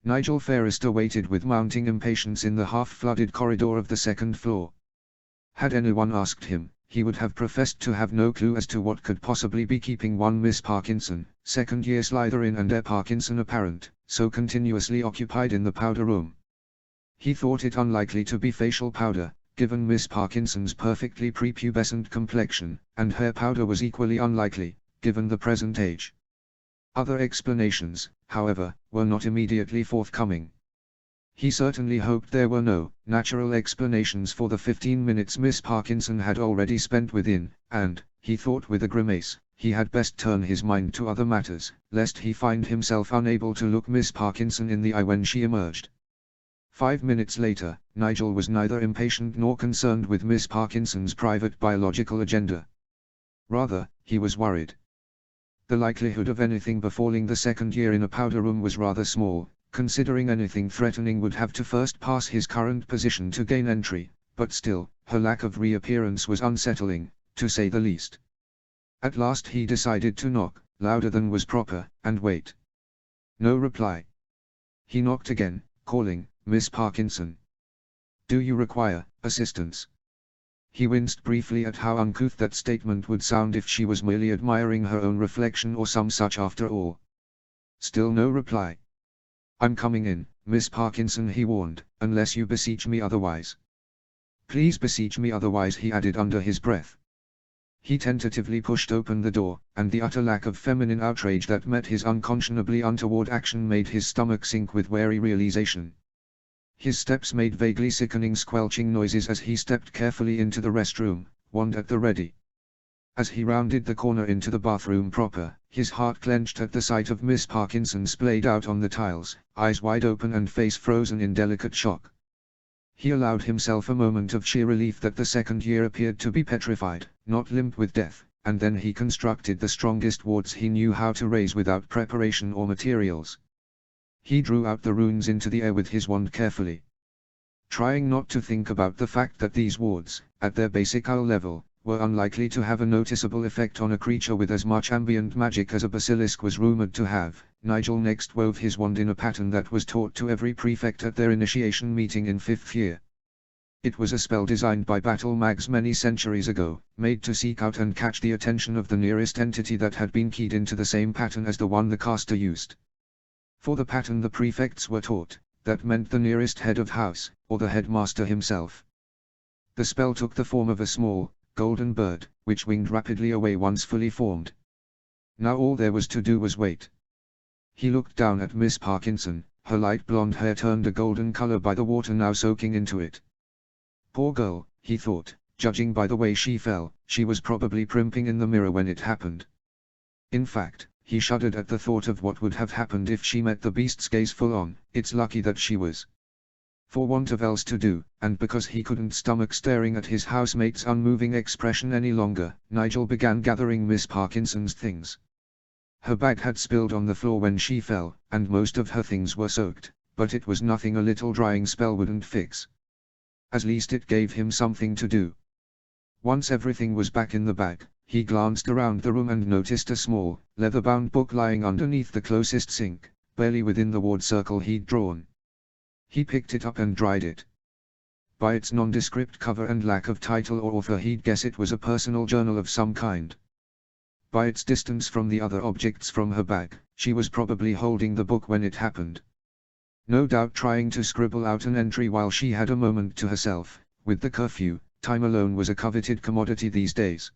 Nigel Fairester waited with mounting impatience in the half-flooded corridor of the second floor. Had anyone asked him, he would have professed to have no clue as to what could possibly be keeping one Miss Parkinson, second-year Slytherin and heir Parkinson apparent, so continuously occupied in the powder room. He thought it unlikely to be facial powder, given Miss Parkinson's perfectly prepubescent complexion, and hair powder was equally unlikely, given the present age. Other explanations, however, were not immediately forthcoming. He certainly hoped there were no natural explanations for the 15 minutes Miss Parkinson had already spent within, and, he thought with a grimace, he had best turn his mind to other matters, lest he find himself unable to look Miss Parkinson in the eye when she emerged. 5 minutes later, Nigel was neither impatient nor concerned with Miss Parkinson's private biological agenda. Rather, he was worried. The likelihood of anything befalling the second year in a powder room was rather small, considering anything threatening would have to first pass his current position to gain entry, but still, her lack of reappearance was unsettling, to say the least. At last he decided to knock, louder than was proper, and wait. No reply. He knocked again, calling, "Miss Parkinson. Do you require assistance?" He winced briefly at how uncouth that statement would sound if she was merely admiring her own reflection or some such after all. Still no reply. "I'm coming in, Miss Parkinson," he warned, "unless you beseech me otherwise." "Please beseech me otherwise," he added under his breath. He tentatively pushed open the door, and the utter lack of feminine outrage that met his unconscionably untoward action made his stomach sink with wary realization. His steps made vaguely sickening squelching noises as he stepped carefully into the restroom, wand at the ready. As he rounded the corner into the bathroom proper, his heart clenched at the sight of Miss Parkinson splayed out on the tiles, eyes wide open and face frozen in delicate shock. He allowed himself a moment of sheer relief that the second year appeared to be petrified, not limp with death, and then he constructed the strongest wards he knew how to raise without preparation or materials. He drew out the runes into the air with his wand carefully, trying not to think about the fact that these wards, at their basic level, were unlikely to have a noticeable effect on a creature with as much ambient magic as a basilisk was rumored to have. Nigel next wove his wand in a pattern that was taught to every prefect at their initiation meeting in 5th year. It was a spell designed by battle mags many centuries ago, made to seek out and catch the attention of the nearest entity that had been keyed into the same pattern as the one the caster used. For the pattern the prefects were taught, that meant the nearest head of house, or the headmaster himself. The spell took the form of a small, golden bird, which winged rapidly away once fully formed. Now all there was to do was wait. He looked down at Miss Parkinson, her light blonde hair turned a golden color by the water now soaking into it. Poor girl, he thought, judging by the way she fell, she was probably primping in the mirror when it happened. In fact, he shuddered at the thought of what would have happened if she met the beast's gaze full on. It's lucky that she was. For want of else to do, and because he couldn't stomach staring at his housemate's unmoving expression any longer, Nigel began gathering Miss Parkinson's things. Her bag had spilled on the floor when she fell, and most of her things were soaked, but it was nothing a little drying spell wouldn't fix. At least it gave him something to do. Once everything was back in the bag, he glanced around the room and noticed a small, leather-bound book lying underneath the closest sink, barely within the ward circle he'd drawn. He picked it up and dried it. By its nondescript cover and lack of title or author he'd guess it was a personal journal of some kind. By its distance from the other objects from her bag, she was probably holding the book when it happened. No doubt trying to scribble out an entry while she had a moment to herself. With the curfew, time alone was a coveted commodity these days.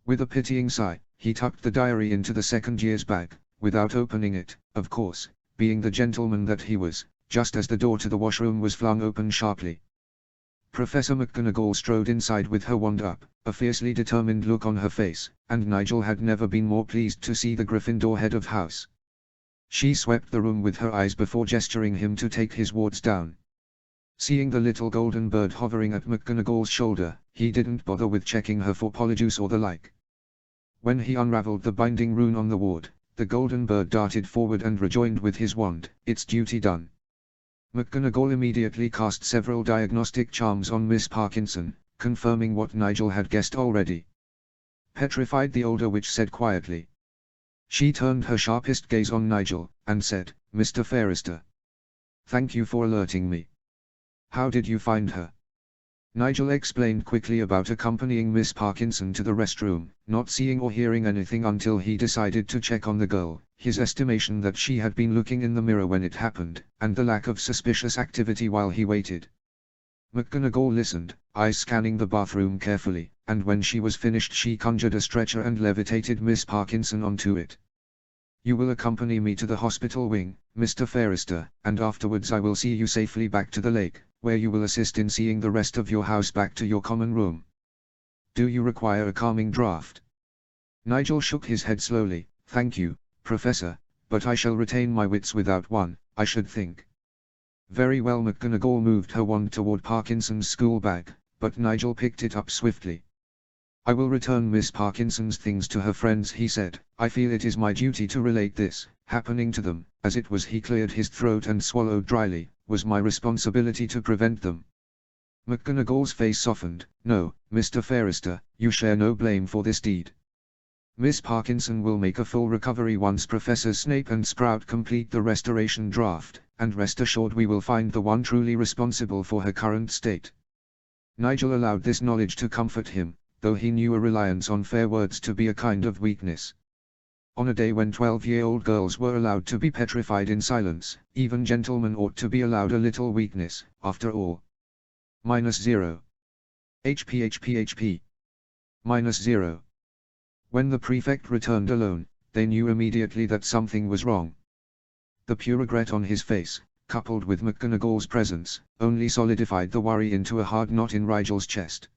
With a pitying sigh, he tucked the diary into the second year's bag, without opening it, of course, being the gentleman that he was, just as the door to the washroom was flung open sharply. Professor McGonagall strode inside with her wand up, a fiercely determined look on her face, and Nigel had never been more pleased to see the Gryffindor head of house. She swept the room with her eyes before gesturing him to take his wards down. Seeing the little golden bird hovering at McGonagall's shoulder, he didn't bother with checking her for polyjuice or the like. When he unraveled the binding rune on the ward, the golden bird darted forward and rejoined with his wand, its duty done. McGonagall immediately cast several diagnostic charms on Miss Parkinson, confirming what Nigel had guessed already. Petrified, the older witch said quietly. She turned her sharpest gaze on Nigel, and said, "Mr. Fairester. Thank you for alerting me. How did you find her? Nigel explained quickly about accompanying Miss Parkinson to the restroom, not seeing or hearing anything until he decided to check on the girl, his estimation that she had been looking in the mirror when it happened, and the lack of suspicious activity while he waited. McGonagall listened, eyes scanning the bathroom carefully, and when she was finished she conjured a stretcher and levitated Miss Parkinson onto it. You will accompany me to the hospital wing, Mr. Fairister, and afterwards I will see you safely back to the lake, where you will assist in seeing the rest of your house back to your common room. Do you require a calming draught? Nigel shook his head slowly. Thank you, Professor, but I shall retain my wits without one, I should think. Very well. McGonagall moved her wand toward Parkinson's school bag, but Nigel picked it up swiftly. I will return Miss Parkinson's things to her friends, he said. I feel it is my duty to relate this, happening to them, as it was. He cleared his throat and swallowed dryly, was my responsibility to prevent them. McGonagall's face softened. No, Mr. Fairister, you share no blame for this deed. Miss Parkinson will make a full recovery once Professors Snape and Sprout complete the restoration draft, and rest assured we will find the one truly responsible for her current state. Nigel allowed this knowledge to comfort him, though he knew a reliance on fair words to be a kind of weakness. On a day when 12-year-old girls were allowed to be petrified in silence, even gentlemen ought to be allowed a little weakness, after all. -0. HP. -0. When the prefect returned alone, they knew immediately that something was wrong. The pure regret on his face, coupled with McGonagall's presence, only solidified the worry into a hard knot in Rigel's chest.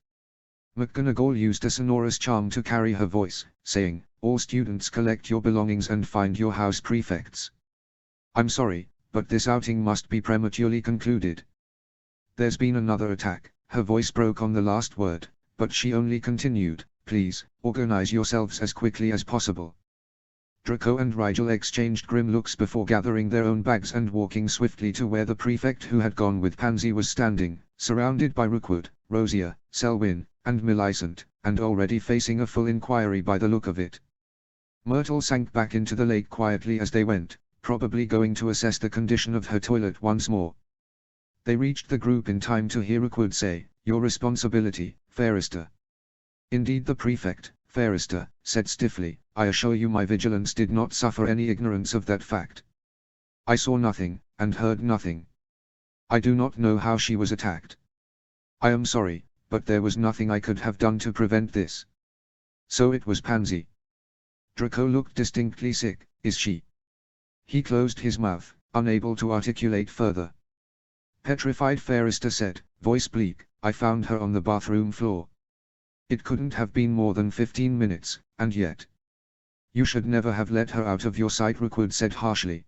McGonagall used a sonorous charm to carry her voice, saying, all students collect your belongings and find your house prefects. I'm sorry, but this outing must be prematurely concluded. There's been another attack. Her voice broke on the last word, but she only continued, please, organize yourselves as quickly as possible. Draco and Rigel exchanged grim looks before gathering their own bags and walking swiftly to where the prefect who had gone with Pansy was standing, surrounded by Rookwood, Rosier, Selwyn, and Millicent, and already facing a full inquiry by the look of it. Myrtle sank back into the lake quietly as they went, probably going to assess the condition of her toilet once more. They reached the group in time to hear Rookwood say, your responsibility, Fairister. Indeed, the prefect, Fairister, said stiffly, I assure you my vigilance did not suffer any ignorance of that fact. I saw nothing, and heard nothing. I do not know how she was attacked. I am sorry, but there was nothing I could have done to prevent this. So it was Pansy. Draco looked distinctly sick. Is she? He closed his mouth, unable to articulate further. Petrified, Fairister said, voice bleak, I found her on the bathroom floor. It couldn't have been more than 15 minutes, and yet. You should never have let her out of your sight, Rookwood said harshly.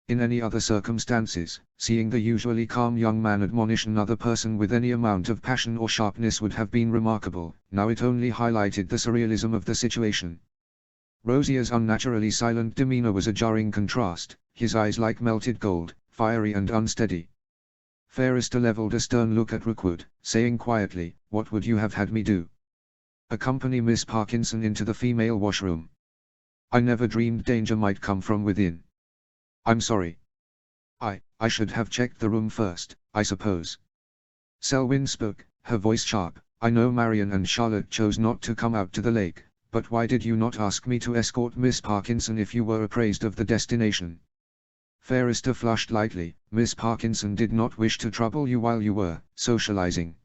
In any other circumstances, seeing the usually calm young man admonish another person with any amount of passion or sharpness would have been remarkable. Now it only highlighted the surrealism of the situation. Rosier's unnaturally silent demeanor was a jarring contrast, his eyes like melted gold, fiery and unsteady. Fairister leveled a stern look at Rookwood, saying quietly, what would you have had me do? Accompany Miss Parkinson into the female washroom. I never dreamed danger might come from within. I'm sorry. I should have checked the room first, I suppose. Selwyn spoke, her voice sharp. I know Marion and Charlotte chose not to come out to the lake, but why did you not ask me to escort Miss Parkinson if you were apprised of the destination? Fairister flushed lightly. Miss Parkinson did not wish to trouble you while you were socializing.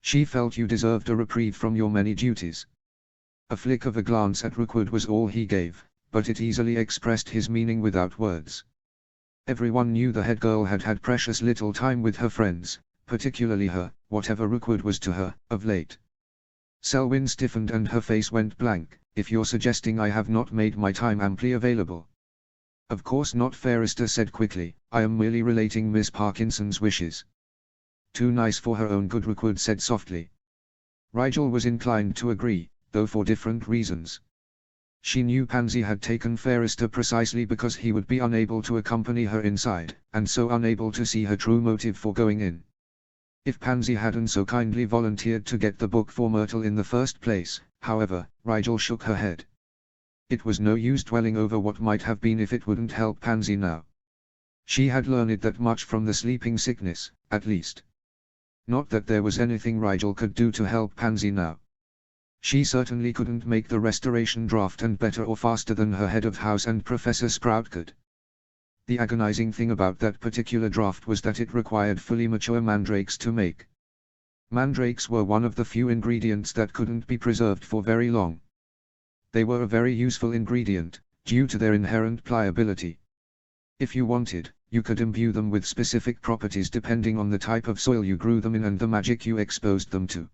She felt you deserved a reprieve from your many duties. A flick of a glance at Rookwood was all he gave, but it easily expressed his meaning without words. Everyone knew the head girl had had precious little time with her friends, particularly her, whatever Rookwood was to her, of late. Selwyn stiffened and her face went blank. If you're suggesting I have not made my time amply available. Of course not, Fairister said quickly, I am merely relating Miss Parkinson's wishes. Too nice for her own good, Rookwood said softly. Rigel was inclined to agree, though for different reasons. She knew Pansy had taken Fairister precisely because he would be unable to accompany her inside, and so unable to see her true motive for going in. If Pansy hadn't so kindly volunteered to get the book for Myrtle in the first place, however, Rigel shook her head. It was no use dwelling over what might have been if it wouldn't help Pansy now. She had learned that much from the sleeping sickness, at least. Not that there was anything Rigel could do to help Pansy now. She certainly couldn't make the restoration draft and better or faster than her head of house and Professor Sprout could. The agonizing thing about that particular draft was that it required fully mature mandrakes to make. Mandrakes were one of the few ingredients that couldn't be preserved for very long. They were a very useful ingredient, due to their inherent pliability. If you wanted, you could imbue them with specific properties depending on the type of soil you grew them in and the magic you exposed them to.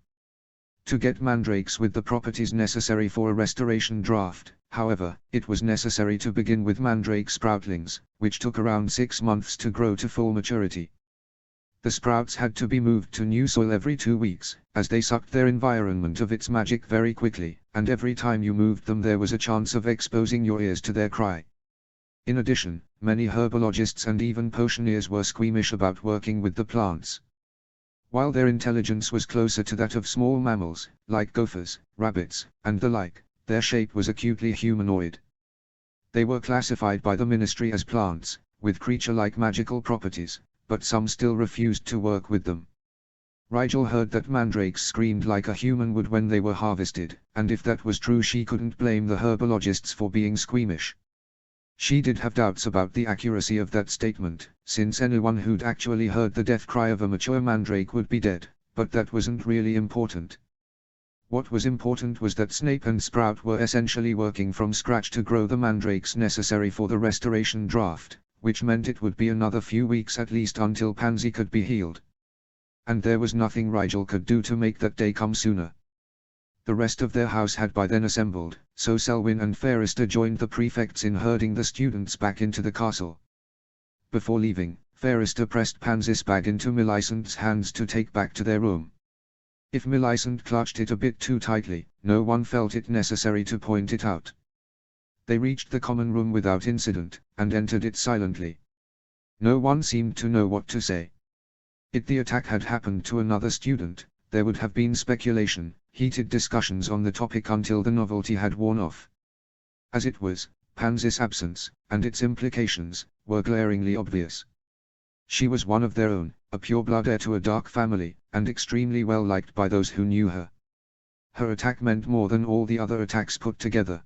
To get mandrakes with the properties necessary for a restoration draft, however, it was necessary to begin with mandrake sproutlings, which took around 6 months to grow to full maturity. The sprouts had to be moved to new soil every 2 weeks, as they sucked their environment of its magic very quickly, and every time you moved them there was a chance of exposing your ears to their cry. In addition, many herbologists and even potioneers were squeamish about working with the plants. While their intelligence was closer to that of small mammals, like gophers, rabbits, and the like, their shape was acutely humanoid. They were classified by the ministry as plants, with creature-like magical properties, but some still refused to work with them. Rigel heard that mandrakes screamed like a human would when they were harvested, and if that was true she couldn't blame the herbologists for being squeamish. She did have doubts about the accuracy of that statement, since anyone who'd actually heard the death cry of a mature mandrake would be dead, but that wasn't really important. What was important was that Snape and Sprout were essentially working from scratch to grow the mandrakes necessary for the restoration draft, which meant it would be another few weeks at least until Pansy could be healed. And there was nothing Rigel could do to make that day come sooner. The rest of their house had by then assembled, so Selwyn and Fairester joined the prefects in herding the students back into the castle. Before leaving, Fairester pressed Pansy's bag into Millicent's hands to take back to their room. If Millicent clutched it a bit too tightly, no one felt it necessary to point it out. They reached the common room without incident, and entered it silently. No one seemed to know what to say. If the attack had happened to another student, there would have been speculation, heated discussions on the topic until the novelty had worn off. As it was, Pansy's absence, and its implications, were glaringly obvious. She was one of their own, a pure-blood heir to a dark family, and extremely well liked by those who knew her. Her attack meant more than all the other attacks put together.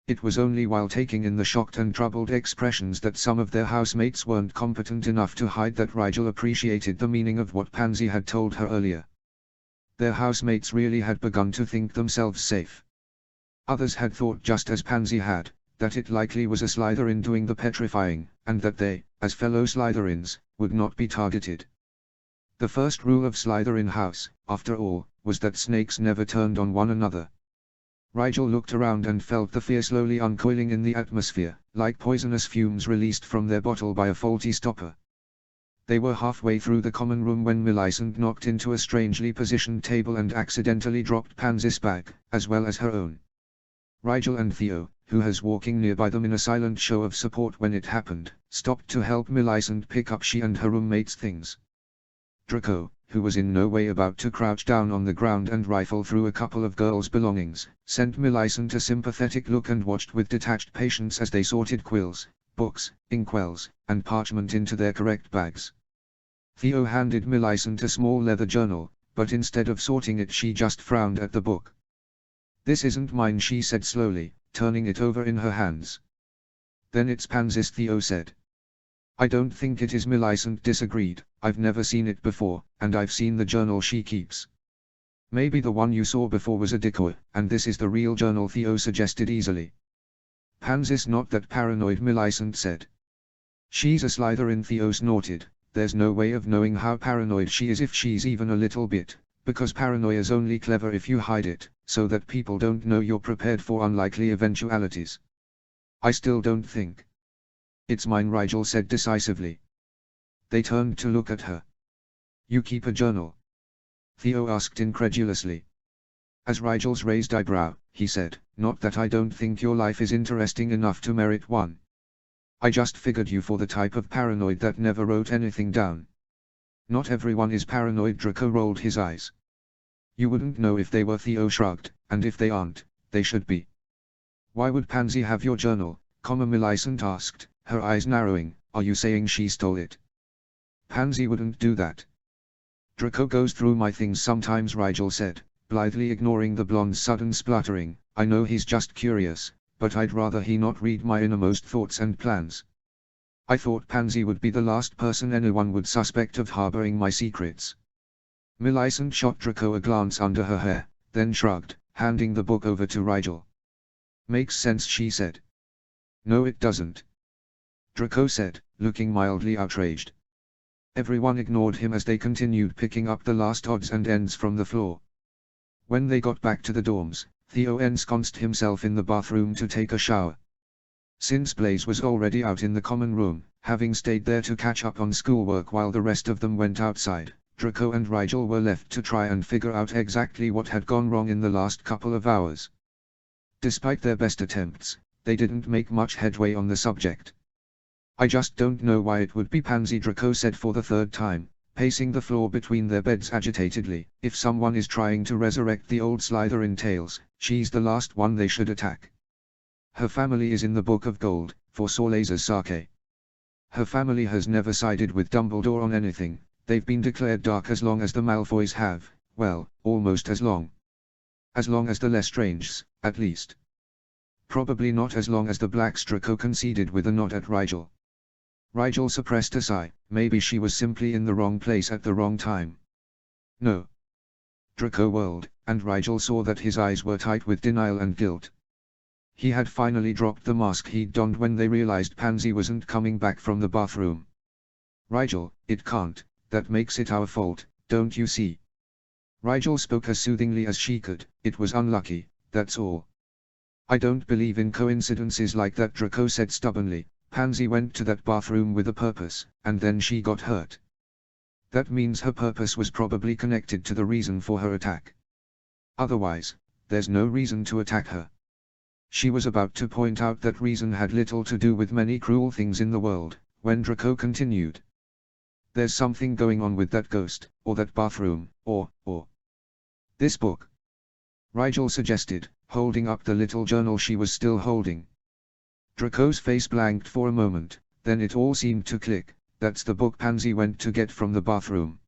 It was only while taking in the shocked and troubled expressions that some of their housemates weren't competent enough to hide that Rigel appreciated the meaning of what Pansy had told her earlier. Their housemates really had begun to think themselves safe. Others had thought just as Pansy had, that it likely was a Slytherin doing the petrifying, and that they, as fellow Slytherins, would not be targeted. The first rule of Slytherin House, after all, was that snakes never turned on one another. Rigel looked around and felt the fear slowly uncoiling in the atmosphere, like poisonous fumes released from their bottle by a faulty stopper. They were halfway through the common room when Millicent knocked into a strangely positioned table and accidentally dropped Pansy's bag, as well as her own. Rigel and Theo, who was walking nearby them in a silent show of support when it happened, stopped to help Millicent pick up she and her roommate's things. Draco, who was in no way about to crouch down on the ground and rifle through a couple of girls' belongings, sent Millicent a sympathetic look and watched with detached patience as they sorted quills, books, inkwells, and parchment into their correct bags. Theo handed Millicent a small leather journal, but instead of sorting it she just frowned at the book. "This isn't mine," she said slowly, turning it over in her hands. "Then it's Pansy's," Theo said. "I don't think it is," Millicent disagreed. "I've never seen it before, and I've seen the journal she keeps." "Maybe the one you saw before was a decoy, and this is the real journal," Theo suggested easily. "Pansy's not that paranoid," Millicent said. "She's a Slytherin," Theo snorted. "There's no way of knowing how paranoid she is if she's even a little bit, because paranoia's only clever if you hide it, so that people don't know you're prepared for unlikely eventualities." "I still don't think." "It's mine," Rigel said decisively. They turned to look at her. "You keep a journal?" Theo asked incredulously. As Rigel's raised eyebrow, he said, "Not that I don't think your life is interesting enough to merit one. I just figured you for the type of paranoid that never wrote anything down." "Not everyone is paranoid," Draco rolled his eyes. "You wouldn't know if they were," Theo shrugged, "and if they aren't, they should be." "Why would Pansy have your journal?" Millicent asked, her eyes narrowing, Are you saying she stole it? Pansy wouldn't do that. Draco goes through my things sometimes, Rigel said, blithely ignoring the blonde's sudden spluttering. I know he's just curious, but I'd rather he not read my innermost thoughts and plans. I thought Pansy would be the last person anyone would suspect of harboring my secrets. Millicent shot Draco a glance under her hair, then shrugged, handing the book over to Rigel. Makes sense, she said. No, it doesn't, Draco said, looking mildly outraged. Everyone ignored him as they continued picking up the last odds and ends from the floor. When they got back to the dorms, Theo ensconced himself in the bathroom to take a shower. Since Blaze was already out in the common room, having stayed there to catch up on schoolwork while the rest of them went outside, Draco and Rigel were left to try and figure out exactly what had gone wrong in the last couple of hours. Despite their best attempts, they didn't make much headway on the subject. I just don't know why it would be Pansy, Draco said for the third time, pacing the floor between their beds agitatedly. If someone is trying to resurrect the old Slytherin tales, she's the last one they should attack. Her family is in the Book of Gold, foresaw Laser Sake. Her family has never sided with Dumbledore on anything. They've been declared dark as long as the Malfoys have, well, almost as long. As long as the Lestranges, at least. Probably not as long as the Blacks, Draco conceded with a nod at Rigel. Rigel suppressed a sigh. Maybe she was simply in the wrong place at the wrong time. No. Draco whirled, and Rigel saw that his eyes were tight with denial and guilt. He had finally dropped the mask he'd donned when they realized Pansy wasn't coming back from the bathroom. Rigel, it can't, that makes it our fault, don't you see? Rigel spoke as soothingly as she could. It was unlucky, that's all. I don't believe in coincidences like that, Draco said stubbornly. Pansy went to that bathroom with a purpose, and then she got hurt. That means her purpose was probably connected to the reason for her attack. Otherwise, there's no reason to attack her. She was about to point out that reason had little to do with many cruel things in the world, when Draco continued. There's something going on with that ghost, or that bathroom, or this book. Rigel suggested, holding up the little journal she was still holding. Draco's face blanked for a moment, then it all seemed to click. That's the book Pansy went to get from the bathroom.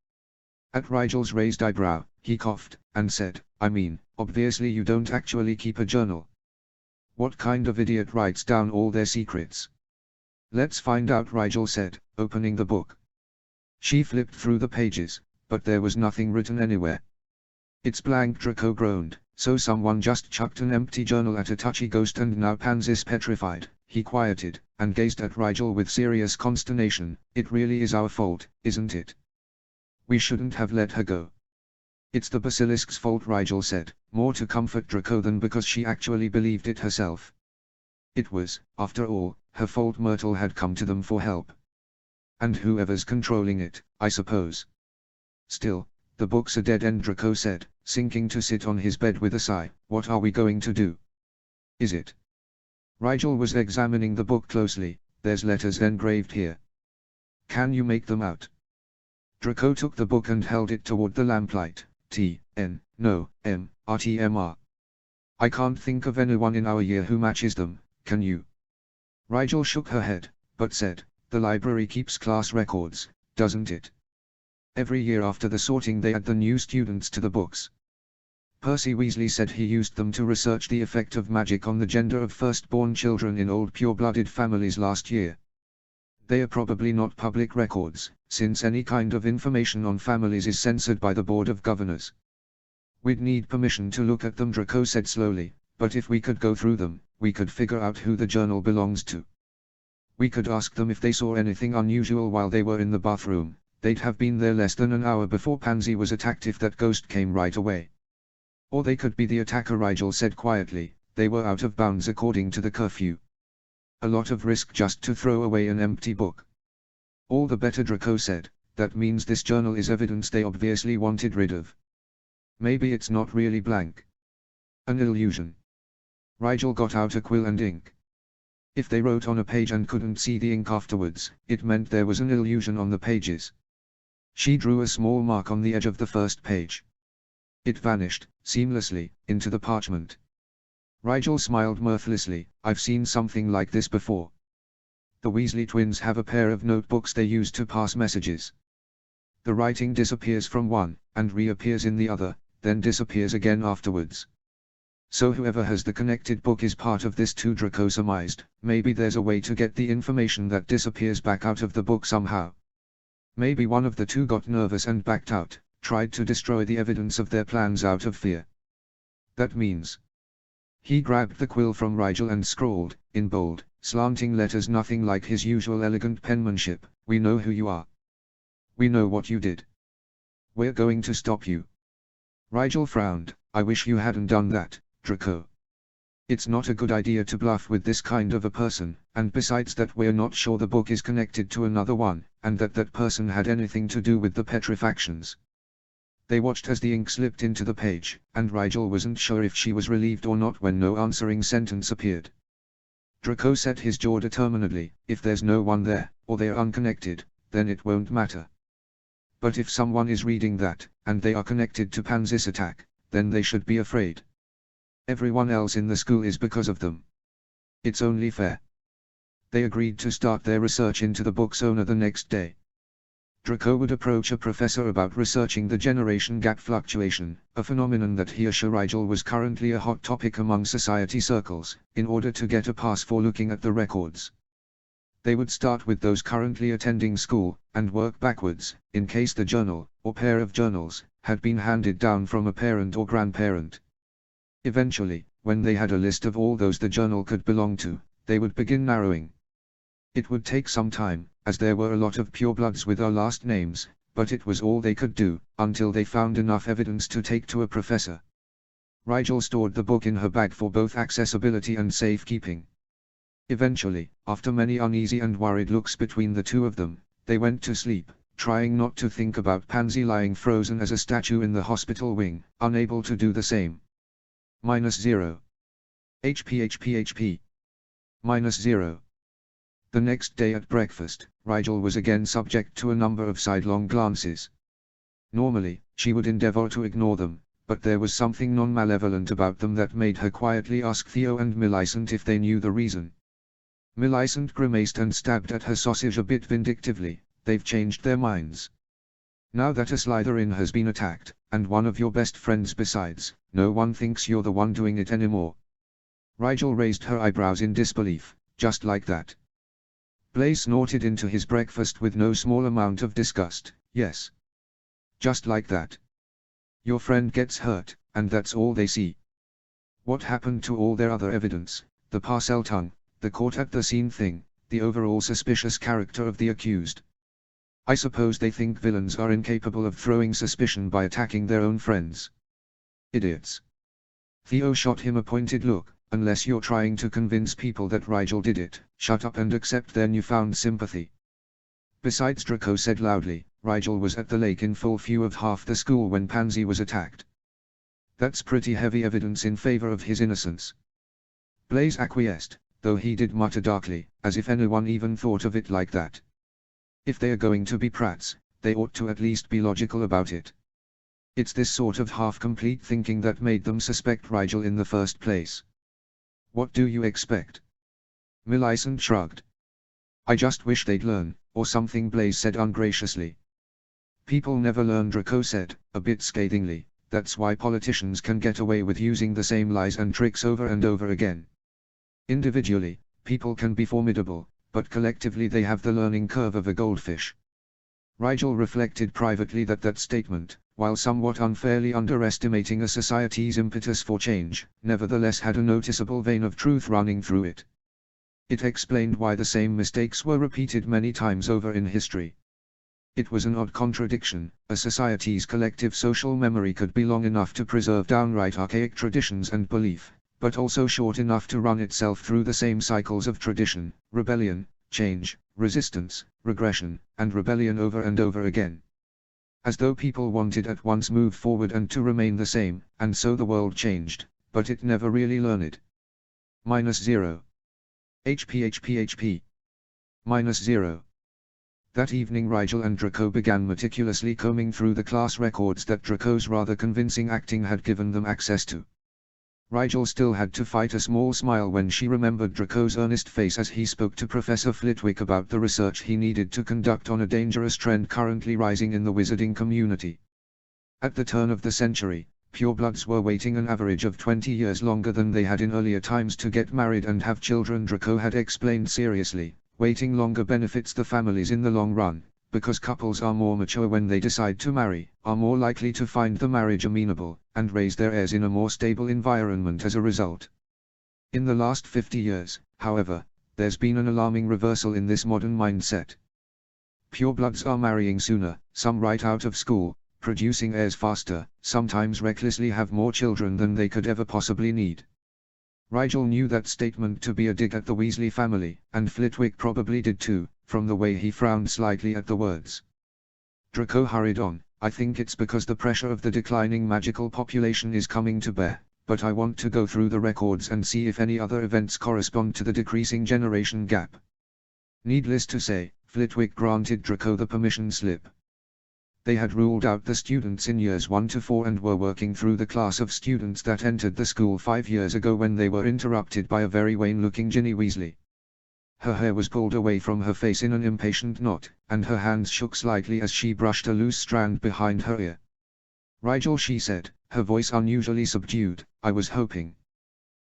At Rigel's raised eyebrow, he coughed, and said, I mean, obviously you don't actually keep a journal. What kind of idiot writes down all their secrets? Let's find out, Rigel said, opening the book. She flipped through the pages, but there was nothing written anywhere. It's blank, Draco groaned. So someone just chucked an empty journal at a touchy ghost and now Pansy's petrified. He quieted, and gazed at Rigel with serious consternation. It really is our fault, isn't it? We shouldn't have let her go. It's the basilisk's fault, Rigel said, more to comfort Draco than because she actually believed it herself. It was, after all, her fault Myrtle had come to them for help. And whoever's controlling it, I suppose. Still, the book's a dead end, Draco said, sinking to sit on his bed with a sigh. What are we going to do? Is it? Rigel was examining the book closely. There's letters engraved here. Can you make them out? Draco took the book and held it toward the lamplight. RTMR. I can't think of anyone in our year who matches them, can you? Rigel shook her head, but said, the library keeps class records, doesn't it? Every year after the sorting they add the new students to the books. Percy Weasley said he used them to research the effect of magic on the gender of firstborn children in old pure-blooded families last year. They are probably not public records, since any kind of information on families is censored by the Board of Governors. We'd need permission to look at them, Draco said slowly, but if we could go through them, we could figure out who the journal belongs to. We could ask them if they saw anything unusual while they were in the bathroom. They'd have been there less than an hour before Pansy was attacked if that ghost came right away. Or they could be the attacker, Rigel said quietly. They were out of bounds according to the curfew. A lot of risk just to throw away an empty book. All the better, Draco said. That means this journal is evidence they obviously wanted rid of. Maybe it's not really blank. An illusion. Rigel got out a quill and ink. If they wrote on a page and couldn't see the ink afterwards, it meant there was an illusion on the pages. She drew a small mark on the edge of the first page. It vanished, seamlessly, into the parchment. Rigel smiled mirthlessly. I've seen something like this before. The Weasley twins have a pair of notebooks they use to pass messages. The writing disappears from one, and reappears in the other, then disappears again afterwards. So whoever has the connected book is part of this too, Draco surmised. Maybe there's a way to get the information that disappears back out of the book somehow. Maybe one of the two got nervous and backed out, tried to destroy the evidence of their plans out of fear. That means. He grabbed the quill from Rigel and scrawled, in bold, slanting letters nothing like his usual elegant penmanship, "We know who you are. We know what you did. We're going to stop you." Rigel frowned. "I wish you hadn't done that, Draco. It's not a good idea to bluff with this kind of a person, and besides that we're not sure the book is connected to another one, and that that person had anything to do with the petrifactions." They watched as the ink slipped into the page, and Rigel wasn't sure if she was relieved or not when no answering sentence appeared. Draco set his jaw determinedly. "If there's no one there, or they're unconnected, then it won't matter. But if someone is reading that, and they are connected to Pansy's attack, then they should be afraid. Everyone else in the school is because of them. It's only fair." They agreed to start their research into the book's owner the next day. Draco would approach a professor about researching the generation gap fluctuation, a phenomenon that he assured Rigel was currently a hot topic among society circles, in order to get a pass for looking at the records. They would start with those currently attending school, and work backwards, in case the journal, or pair of journals, had been handed down from a parent or grandparent. Eventually, when they had a list of all those the journal could belong to, they would begin narrowing. It would take some time, as there were a lot of purebloods with our last names, but it was all they could do, until they found enough evidence to take to a professor. Rigel stored the book in her bag for both accessibility and safekeeping. Eventually, after many uneasy and worried looks between the two of them, they went to sleep, trying not to think about Pansy lying frozen as a statue in the hospital wing, unable to do the same. -0. HP. -0. The next day at breakfast, Rigel was again subject to a number of sidelong glances. Normally, she would endeavor to ignore them, but there was something non-malevolent about them that made her quietly ask Theo and Millicent if they knew the reason. Millicent grimaced and stabbed at her sausage a bit vindictively. "They've changed their minds. Now that a Slytherin has been attacked, and one of your best friends besides, no one thinks you're the one doing it anymore." Rigel raised her eyebrows in disbelief. "Just like that?" Blaise snorted into his breakfast with no small amount of disgust. "Yes. Just like that. Your friend gets hurt, and that's all they see. What happened to all their other evidence, the parcel tongue, the caught at the scene thing, the overall suspicious character of the accused? I suppose they think villains are incapable of throwing suspicion by attacking their own friends. Idiots." Theo shot him a pointed look. "Unless you're trying to convince people that Rigel did it, shut up and accept their newfound sympathy." Besides, Draco said loudly, "Rigel was at the lake in full view of half the school when Pansy was attacked. That's pretty heavy evidence in favor of his innocence." Blaise acquiesced, though he did mutter darkly, "As if anyone even thought of it like that. If they are going to be prats, they ought to at least be logical about it. It's this sort of half-complete thinking that made them suspect Rigel in the first place." "What do you expect?" Millicent shrugged. "I just wish they'd learn, or something," Blaise said ungraciously. "People never learn," Draco said, a bit scathingly. "That's why politicians can get away with using the same lies and tricks over and over again. Individually, people can be formidable, but collectively they have the learning curve of a goldfish." Rigel reflected privately that that statement, while somewhat unfairly underestimating a society's impetus for change, nevertheless had a noticeable vein of truth running through it. It explained why the same mistakes were repeated many times over in history. It was an odd contradiction. A society's collective social memory could be long enough to preserve downright archaic traditions and belief, but also short enough to run itself through the same cycles of tradition, rebellion, change, resistance, regression, and rebellion over and over again. As though people wanted at once move forward and to remain the same, and so the world changed, but it never really learned. -0. HP. -0. That evening Rigel and Draco began meticulously combing through the class records that Draco's rather convincing acting had given them access to. Rigel still had to fight a small smile when she remembered Draco's earnest face as he spoke to Professor Flitwick about the research he needed to conduct on a dangerous trend currently rising in the wizarding community. At the turn of the century, purebloods were waiting an average of 20 years longer than they had in earlier times to get married and have children. Draco had explained seriously, waiting longer benefits the families in the long run, because couples are more mature when they decide to marry, are more likely to find the marriage amenable, and raise their heirs in a more stable environment as a result. In the last 50 years, however, there's been an alarming reversal in this modern mindset. Purebloods are marrying sooner, some right out of school, producing heirs faster, sometimes recklessly have more children than they could ever possibly need. Rigel knew that statement to be a dig at the Weasley family, and Flitwick probably did too, from the way he frowned slightly at the words. Draco hurried on, I think it's because the pressure of the declining magical population is coming to bear, but I want to go through the records and see if any other events correspond to the decreasing generation gap. Needless to say, Flitwick granted Draco the permission slip. They had ruled out the students in years 1 to 4 and were working through the class of students that entered the school 5 years ago when they were interrupted by a very wan-looking Ginny Weasley. Her hair was pulled away from her face in an impatient knot, and her hands shook slightly as she brushed a loose strand behind her ear. Rigel, she said, her voice unusually subdued, I was hoping.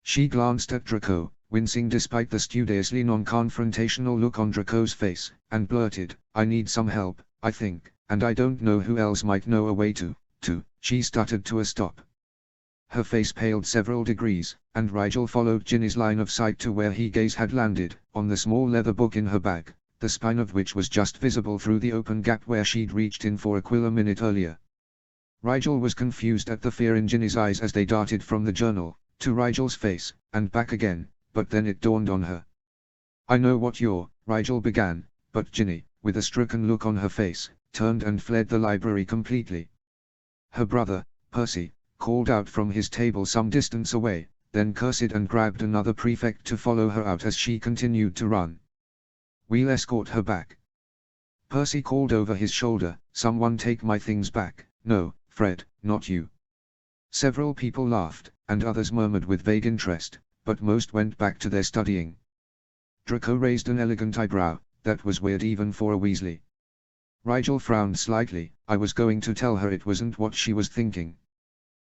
She glanced at Draco, wincing despite the studiously non-confrontational look on Draco's face, and blurted, I need some help, I think, and I don't know who else might know a way to, she stuttered to a stop. Her face paled several degrees, and Rigel followed Ginny's line of sight to where her gaze had landed, on the small leather book in her bag, the spine of which was just visible through the open gap where she'd reached in for a quill a minute earlier. Rigel was confused at the fear in Ginny's eyes as they darted from the journal, to Rigel's face, and back again, but then it dawned on her. I know what you're, Rigel began, but Ginny, with a stricken look on her face, turned and fled the library completely. Her brother, Percy, called out from his table some distance away, then cursed and grabbed another prefect to follow her out as she continued to run. We'll escort her back. Percy called over his shoulder, someone take my things back. No, Fred, not you. Several people laughed, and others murmured with vague interest, but most went back to their studying. Draco raised an elegant eyebrow, that was weird even for a Weasley. Rigel frowned slightly, I was going to tell her it wasn't what she was thinking.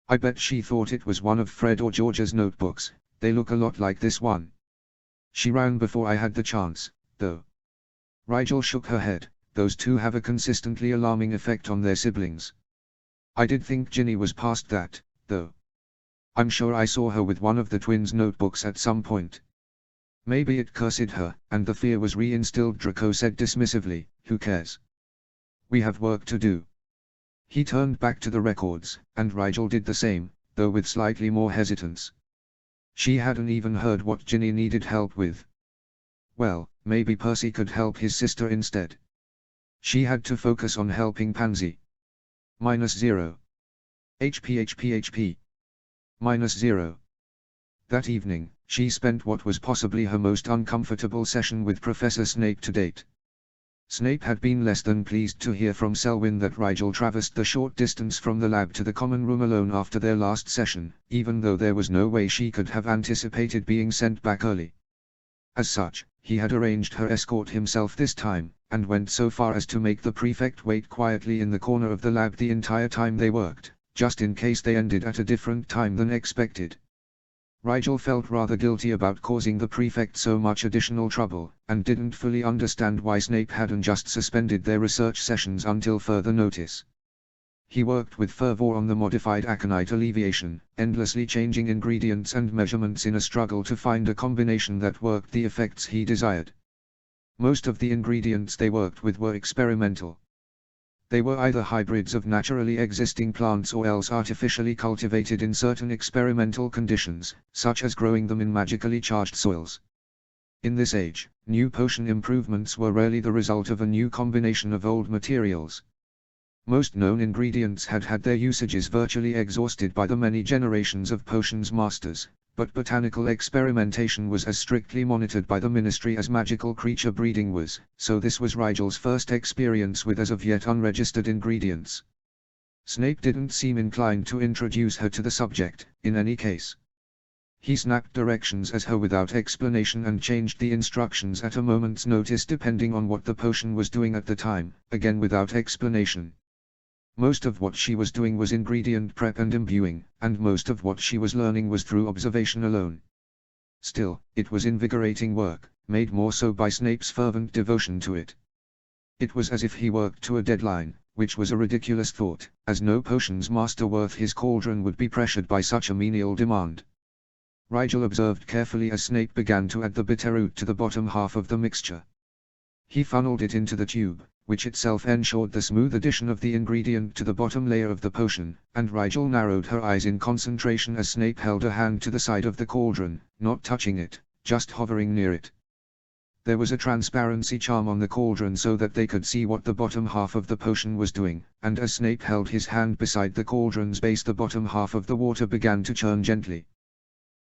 I bet she thought it was one of Fred or George's notebooks, they look a lot like this one. She ran before I had the chance, though. Rigel shook her head, those two have a consistently alarming effect on their siblings. I did think Ginny was past that, though. I'm sure I saw her with one of the twins' notebooks at some point. Maybe it cursed her, and the fear was reinstilled, Draco said dismissively, who cares? We have work to do. He turned back to the records, and Rigel did the same, though with slightly more hesitance. She hadn't even heard what Ginny needed help with. Well, maybe Percy could help his sister instead. She had to focus on helping Pansy. -0. HP. -0. That evening, she spent what was possibly her most uncomfortable session with Professor Snape to date. Snape had been less than pleased to hear from Selwyn that Rigel traversed the short distance from the lab to the common room alone after their last session, even though there was no way she could have anticipated being sent back early. As such, he had arranged her escort himself this time, and went so far as to make the prefect wait quietly in the corner of the lab the entire time they worked, just in case they ended at a different time than expected. Rigel felt rather guilty about causing the prefect so much additional trouble, and didn't fully understand why Snape hadn't just suspended their research sessions until further notice. He worked with fervor on the modified aconite alleviation, endlessly changing ingredients and measurements in a struggle to find a combination that worked the effects he desired. Most of the ingredients they worked with were experimental. They were either hybrids of naturally existing plants or else artificially cultivated in certain experimental conditions, such as growing them in magically charged soils. In this age, new potion improvements were rarely the result of a new combination of old materials. Most known ingredients had had their usages virtually exhausted by the many generations of potions masters, but botanical experimentation was as strictly monitored by the Ministry as magical creature breeding was, so this was Rigel's first experience with as of yet unregistered ingredients. Snape didn't seem inclined to introduce her to the subject, in any case. He snapped directions at her without explanation and changed the instructions at a moment's notice depending on what the potion was doing at the time, again without explanation. Most of what she was doing was ingredient prep and imbuing, and most of what she was learning was through observation alone. Still, it was invigorating work, made more so by Snape's fervent devotion to it. It was as if he worked to a deadline, which was a ridiculous thought, as no potions master worth his cauldron would be pressured by such a menial demand. Rigel observed carefully as Snape began to add the bitterroot to the bottom half of the mixture. He funneled it into the tube, which itself ensured the smooth addition of the ingredient to the bottom layer of the potion, and Rigel narrowed her eyes in concentration as Snape held a hand to the side of the cauldron, not touching it, just hovering near it. There was a transparency charm on the cauldron so that they could see what the bottom half of the potion was doing, and as Snape held his hand beside the cauldron's base the bottom half of the water began to churn gently.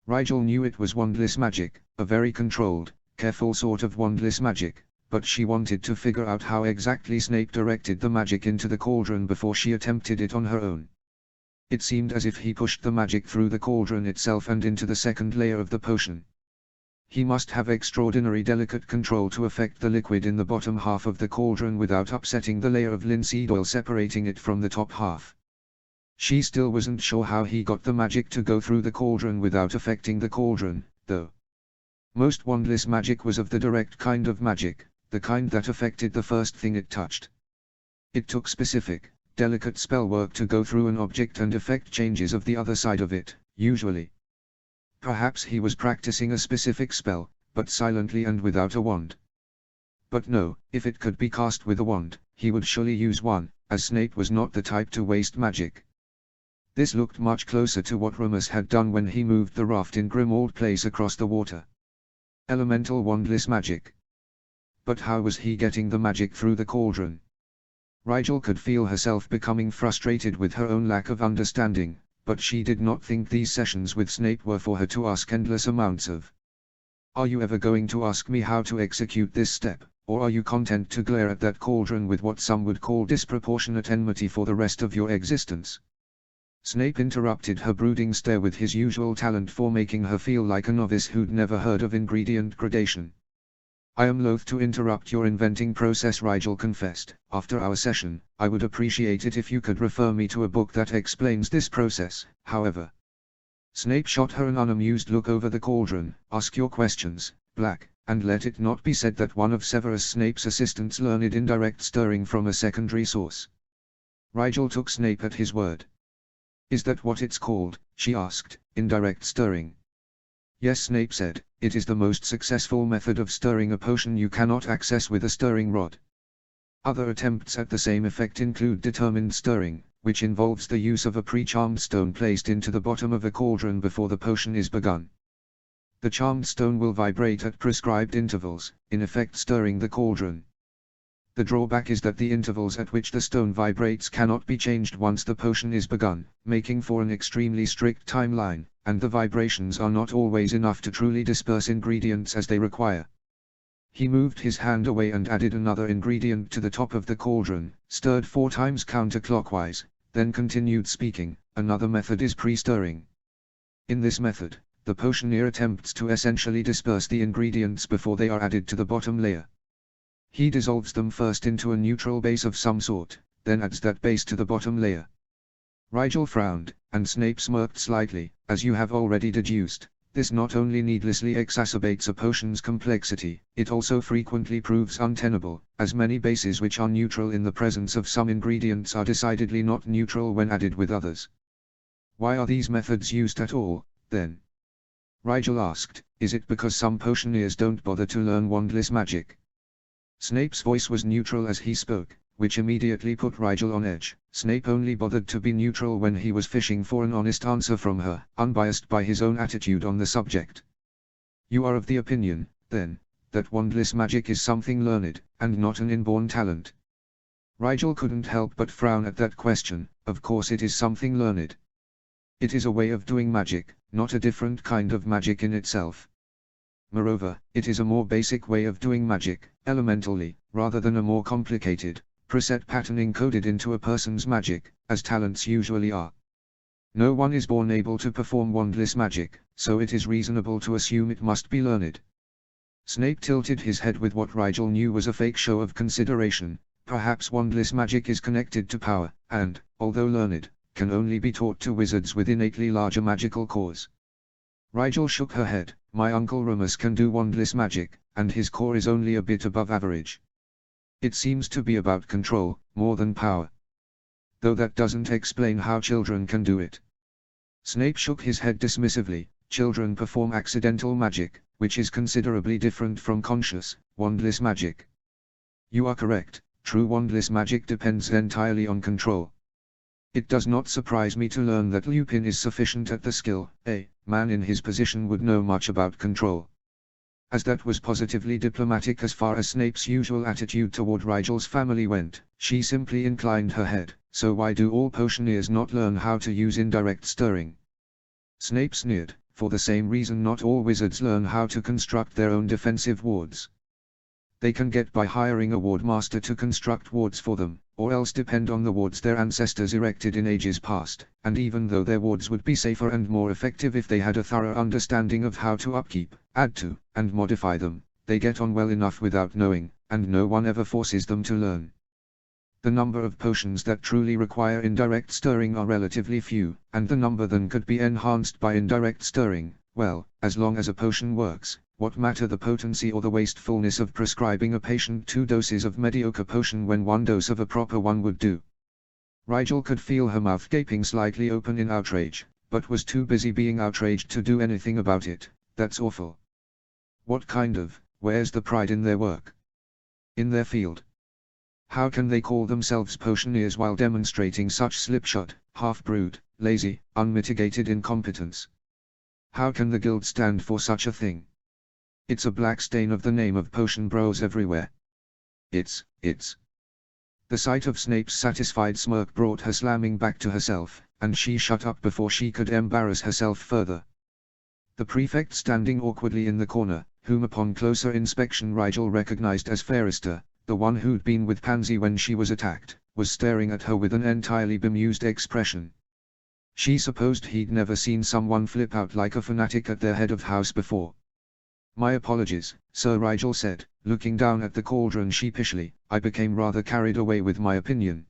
Rigel knew it was wandless magic, a very controlled, careful sort of wandless magic, but she wanted to figure out how exactly Snape directed the magic into the cauldron before she attempted it on her own. It seemed as if he pushed the magic through the cauldron itself and into the second layer of the potion. He must have extraordinary delicate control to affect the liquid in the bottom half of the cauldron without upsetting the layer of linseed oil separating it from the top half. She still wasn't sure how he got the magic to go through the cauldron without affecting the cauldron, though. Most wandless magic was of the direct kind of magic, the kind that affected the first thing it touched. It took specific, delicate spell work to go through an object and effect changes of the other side of it, usually. Perhaps he was practicing a specific spell, but silently and without a wand. But no, if it could be cast with a wand, he would surely use one, as Snape was not the type to waste magic. This looked much closer to what Remus had done when he moved the raft in Grimmauld Place across the water. Elemental wandless magic. But how was he getting the magic through the cauldron? Rigel could feel herself becoming frustrated with her own lack of understanding, but she did not think these sessions with Snape were for her to ask endless amounts of. Are you ever going to ask me how to execute this step, or are you content to glare at that cauldron with what some would call disproportionate enmity for the rest of your existence? Snape interrupted her brooding stare with his usual talent for making her feel like a novice who'd never heard of ingredient gradation. I am loath to interrupt your inventing process, Rigel confessed. After our session, I would appreciate it if you could refer me to a book that explains this process, however. Snape shot her an unamused look over the cauldron. Ask your questions, Black, and let it not be said that one of Severus Snape's assistants learned indirect stirring from a secondary source. Rigel took Snape at his word. Is that what it's called? She asked, indirect stirring. Yes, Snape said, it is the most successful method of stirring a potion you cannot access with a stirring rod. Other attempts at the same effect include determined stirring, which involves the use of a pre-charmed stone placed into the bottom of a cauldron before the potion is begun. The charmed stone will vibrate at prescribed intervals, in effect stirring the cauldron. The drawback is that the intervals at which the stone vibrates cannot be changed once the potion is begun, making for an extremely strict timeline, and the vibrations are not always enough to truly disperse ingredients as they require. He moved his hand away and added another ingredient to the top of the cauldron, stirred 4 times counterclockwise, then continued speaking. Another method is pre-stirring. In this method, the potioneer attempts to essentially disperse the ingredients before they are added to the bottom layer. He dissolves them first into a neutral base of some sort, then adds that base to the bottom layer. Rigel frowned, and Snape smirked slightly. As you have already deduced, this not only needlessly exacerbates a potion's complexity, it also frequently proves untenable, as many bases which are neutral in the presence of some ingredients are decidedly not neutral when added with others. Why are these methods used at all, then? Rigel asked. Is it because some potioneers don't bother to learn wandless magic? Snape's voice was neutral as he spoke, which immediately put Rigel on edge. Snape only bothered to be neutral when he was fishing for an honest answer from her, unbiased by his own attitude on the subject. You are of the opinion, then, that wandless magic is something learned, and not an inborn talent? Rigel couldn't help but frown at that question. Of course it is something learned. It is a way of doing magic, not a different kind of magic in itself. Moreover, it is a more basic way of doing magic, elementally, rather than a more complicated, preset pattern encoded into a person's magic, as talents usually are. No one is born able to perform wandless magic, so it is reasonable to assume it must be learned. Snape tilted his head with what Rigel knew was a fake show of consideration. Perhaps wandless magic is connected to power, and, although learned, can only be taught to wizards with innately larger magical cores. Rigel shook her head. My uncle Remus can do wandless magic, and his core is only a bit above average. It seems to be about control, more than power. Though that doesn't explain how children can do it. Snape shook his head dismissively. Children perform accidental magic, which is considerably different from conscious, wandless magic. You are correct, true wandless magic depends entirely on control. It does not surprise me to learn that Lupin is sufficient at the skill. A man in his position would know much about control. As that was positively diplomatic as far as Snape's usual attitude toward Rigel's family went, she simply inclined her head. So why do all potioneers not learn how to use indirect stirring? Snape sneered. For the same reason not all wizards learn how to construct their own defensive wards. They can get by hiring a ward master to construct wards for them, or else depend on the wards their ancestors erected in ages past, and even though their wards would be safer and more effective if they had a thorough understanding of how to upkeep, add to, and modify them, they get on well enough without knowing, and no one ever forces them to learn. The number of potions that truly require indirect stirring are relatively few, and the number then could be enhanced by indirect stirring. Well, as long as a potion works, what matter the potency or the wastefulness of prescribing a patient 2 doses of mediocre potion when 1 dose of a proper one would do? Rigel could feel her mouth gaping slightly open in outrage, but was too busy being outraged to do anything about it. That's awful. What kind of, where's the pride in their work? In their field? How can they call themselves potioneers while demonstrating such slipshod, half-brewed, lazy, unmitigated incompetence? How can the guild stand for such a thing? It's a black stain of the name of potion bros everywhere. It's. The sight of Snape's satisfied smirk brought her slamming back to herself, and she shut up before she could embarrass herself further. The prefect standing awkwardly in the corner, whom upon closer inspection Rigel recognized as Fairister, the one who'd been with Pansy when she was attacked, was staring at her with an entirely bemused expression. She supposed he'd never seen someone flip out like a fanatic at their head of house before. My apologies, Sir Rigel said, looking down at the cauldron sheepishly. I became rather carried away with my opinion.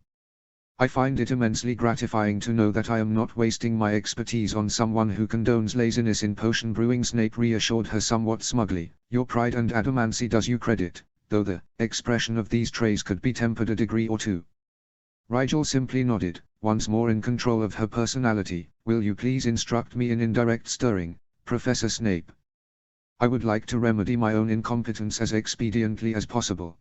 I find it immensely gratifying to know that I am not wasting my expertise on someone who condones laziness in potion brewing. Snape reassured her somewhat smugly. Your pride and adamancy does you credit, though the expression of these traits could be tempered a degree or two. Rigel simply nodded, once more in control of her personality. Will you please instruct me in indirect stirring, Professor Snape? I would like to remedy my own incompetence as expediently as possible.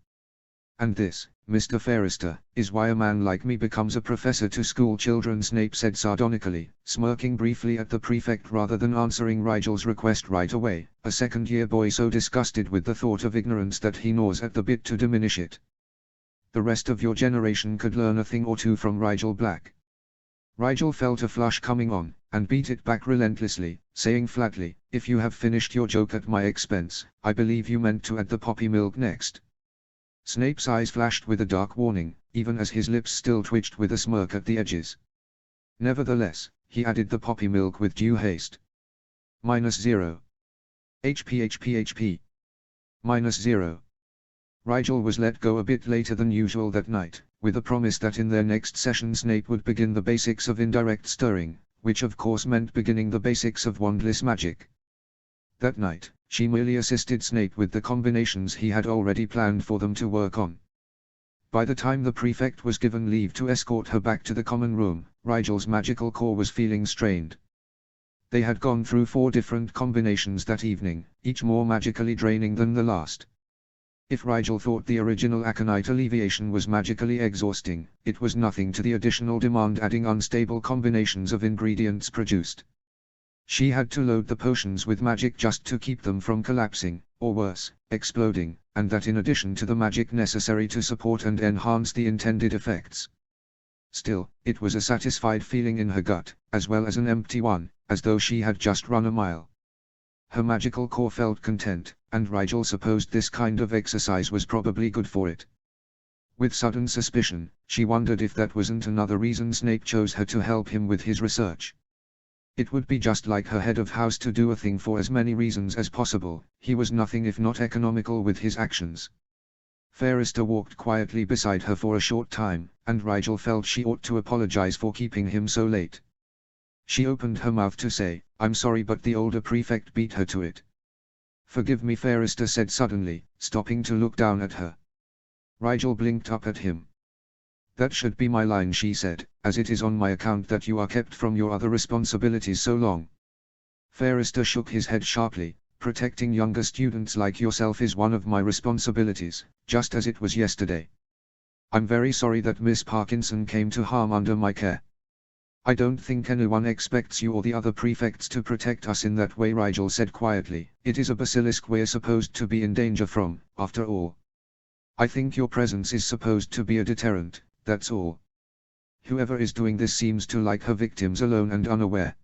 And this, Mr. Fairister, is why a man like me becomes a professor to school children, Snape said sardonically, smirking briefly at the prefect rather than answering Rigel's request right away, a second-year boy so disgusted with the thought of ignorance that he gnaws at the bit to diminish it. The rest of your generation could learn a thing or two from Rigel Black. Rigel felt a flush coming on, and beat it back relentlessly, saying flatly, if you have finished your joke at my expense, I believe you meant to add the poppy milk next. Snape's eyes flashed with a dark warning, even as his lips still twitched with a smirk at the edges. Nevertheless, he added the poppy milk with due haste. -0. HP. -0. Rigel was let go a bit later than usual that night, with a promise that in their next session Snape would begin the basics of indirect stirring, which of course meant beginning the basics of wandless magic. That night, she merely assisted Snape with the combinations he had already planned for them to work on. By the time the prefect was given leave to escort her back to the common room, Rigel's magical core was feeling strained. They had gone through 4 different combinations that evening, each more magically draining than the last. If Rigel thought the original aconite alleviation was magically exhausting, it was nothing to the additional demand adding unstable combinations of ingredients produced. She had to load the potions with magic just to keep them from collapsing, or worse, exploding, and that in addition to the magic necessary to support and enhance the intended effects. Still, it was a satisfied feeling in her gut, as well as an empty one, as though she had just run a mile. Her magical core felt content, and Rigel supposed this kind of exercise was probably good for it. With sudden suspicion, she wondered if that wasn't another reason Snape chose her to help him with his research. It would be just like her head of house to do a thing for as many reasons as possible. He was nothing if not economical with his actions. Fairester walked quietly beside her for a short time, and Rigel felt she ought to apologize for keeping him so late. She opened her mouth to say, "I'm sorry, but the older prefect beat her to it." "Forgive me," Fairester said suddenly, stopping to look down at her. Rigel blinked up at him. "That should be my line," she said, "as it is on my account that you are kept from your other responsibilities so long." Fairester shook his head sharply. "Protecting younger students like yourself is one of my responsibilities, just as it was yesterday. I'm very sorry that Miss Parkinson came to harm under my care. I don't think anyone expects you or the other prefects to protect us in that way," Rigel said quietly. "It is a basilisk we're supposed to be in danger from, after all. I think your presence is supposed to be a deterrent, that's all. Whoever is doing this seems to like her victims alone and unaware."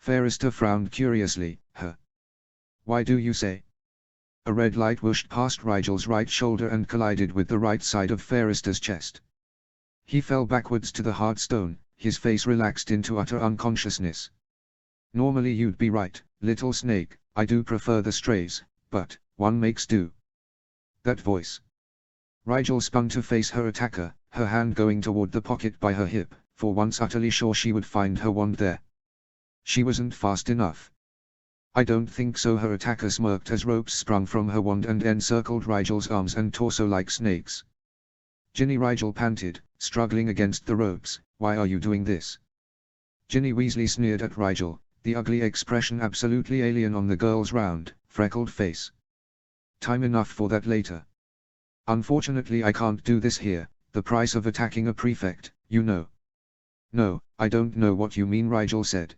Fairester frowned curiously. "Her? Why do you say?" A red light whooshed past Rigel's right shoulder and collided with the right side of Fairester's chest. He fell backwards to the hard stone, his face relaxed into utter unconsciousness. "Normally you'd be right, little snake, I do prefer the strays, but one makes do." That voice. Rigel spun to face her attacker, her hand going toward the pocket by her hip, for once utterly sure she would find her wand there. She wasn't fast enough. "I don't think so," her attacker smirked as ropes sprung from her wand and encircled Rigel's arms and torso like snakes. "Ginny," Rigel panted, struggling against the ropes, "why are you doing this?" Ginny Weasley sneered at Rigel, the ugly expression absolutely alien on the girl's round, freckled face. "Time enough for that later. Unfortunately I can't do this here, the price of attacking a prefect, you know." "No, I don't know what you mean," Rigel said.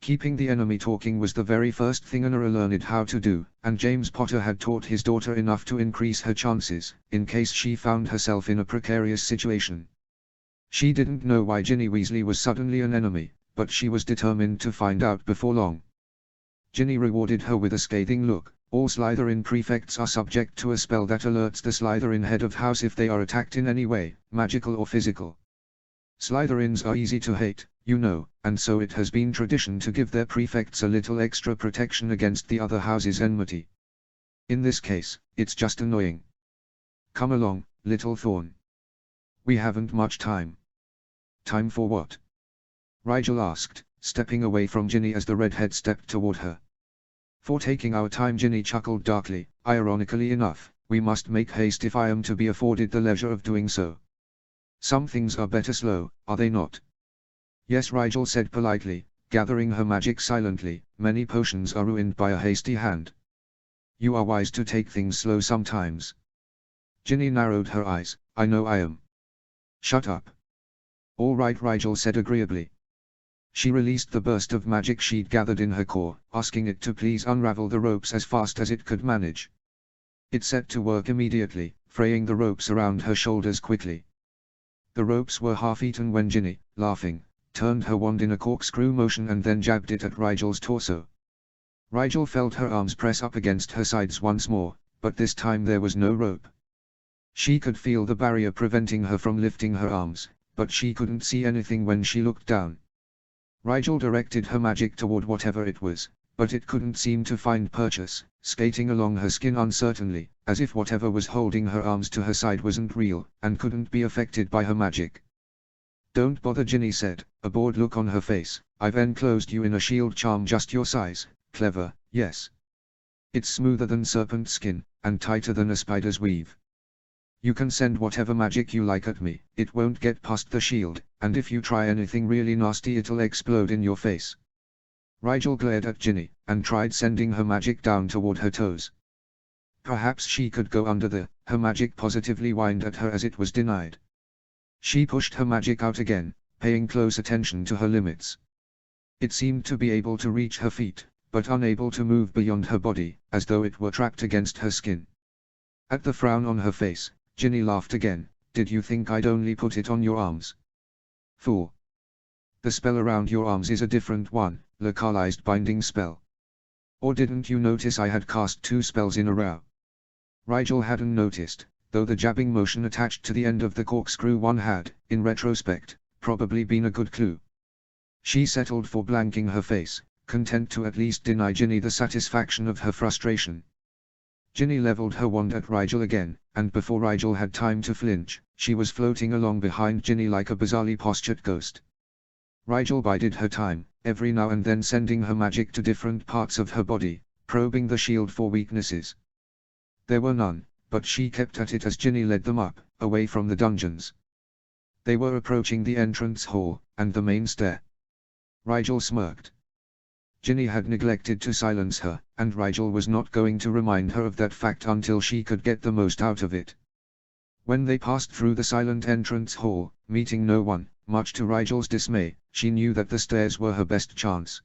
Keeping the enemy talking was the very first thing Anna learned how to do, and James Potter had taught his daughter enough to increase her chances, in case she found herself in a precarious situation. She didn't know why Ginny Weasley was suddenly an enemy, but she was determined to find out before long. Ginny rewarded her with a scathing look. "All Slytherin prefects are subject to a spell that alerts the Slytherin head of house if they are attacked in any way, magical or physical. Slytherins are easy to hate, you know, and so it has been tradition to give their prefects a little extra protection against the other house's enmity. In this case, it's just annoying. Come along, little Thorn. We haven't much time." "Time for what?" Rigel asked, stepping away from Ginny as the redhead stepped toward her. "For taking our time," Ginny chuckled darkly. "Ironically enough, we must make haste if I am to be afforded the leisure of doing so. Some things are better slow, are they not?" "Yes," Rigel said politely, gathering her magic silently. "Many potions are ruined by a hasty hand. You are wise to take things slow sometimes." Ginny narrowed her eyes. "I know I am." "Shut up." "All right," Rigel said agreeably. She released the burst of magic she'd gathered in her core, asking it to please unravel the ropes as fast as it could manage. It set to work immediately, fraying the ropes around her shoulders quickly. The ropes were half-eaten when Ginny, laughing, turned her wand in a corkscrew motion and then jabbed it at Rigel's torso. Rigel felt her arms press up against her sides once more, but this time there was no rope. She could feel the barrier preventing her from lifting her arms, but she couldn't see anything when she looked down. Rigel directed her magic toward whatever it was, but it couldn't seem to find purchase, skating along her skin uncertainly, as if whatever was holding her arms to her side wasn't real, and couldn't be affected by her magic. "Don't bother," Ginny said, a bored look on her face. "I've enclosed you in a shield charm just your size. Clever, yes. It's smoother than serpent skin, and tighter than a spider's weave. You can send whatever magic you like at me, it won't get past the shield, and if you try anything really nasty it'll explode in your face." Rigel glared at Ginny, and tried sending her magic down toward her toes. Perhaps she could go under her magic positively whined at her as it was denied. She pushed her magic out again, paying close attention to her limits. It seemed to be able to reach her feet, but unable to move beyond her body, as though it were trapped against her skin. At the frown on her face, Ginny laughed again. "Did you think I'd only put it on your arms? Fool. The spell around your arms is a different one, localized binding spell. Or didn't you notice I had cast 2 spells in a row?" Rigel hadn't noticed, though the jabbing motion attached to the end of the corkscrew one had, in retrospect, probably been a good clue. She settled for blanking her face, content to at least deny Ginny the satisfaction of her frustration. Ginny leveled her wand at Rigel again, and before Rigel had time to flinch, she was floating along behind Ginny like a bizarrely postured ghost. Rigel bided her time, every now and then sending her magic to different parts of her body, probing the shield for weaknesses. There were none, but she kept at it as Ginny led them up, away from the dungeons. They were approaching the entrance hall, and the main stair. Rigel smirked. Ginny had neglected to silence her, and Rigel was not going to remind her of that fact until she could get the most out of it. When they passed through the silent entrance hall, meeting no one, much to Rigel's dismay, she knew that the stairs were her best chance.